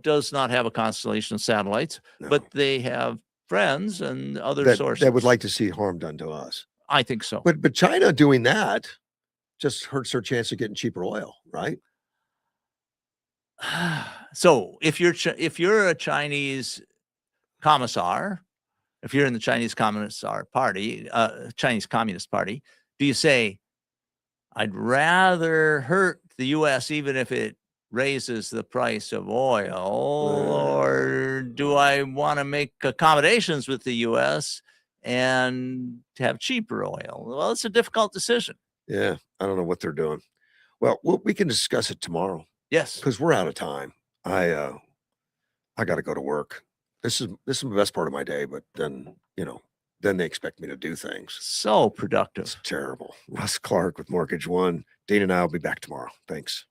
Does not have a constellation of satellites, No. but they have friends and other that sources. would like to see harm done to us. I think so. But China doing that just hurts their chance of getting cheaper oil, right? So if you're a Chinese commissar, if you're in the Chinese Commissar Party, Chinese Communist Party, do you say, I'd rather hurt the U.S. even if it raises the price of oil, or do I want to make accommodations with the U.S. and have cheaper oil? Well, it's a difficult decision. Yeah, I don't know what they're doing. Well, we can discuss it tomorrow Yes. because we're out of time. I got to go to work. This is the best part of my day, but then they expect me to do things. So productive. It's terrible. Russ Clark with Mortgage One. Dean and I will be back tomorrow. Thanks.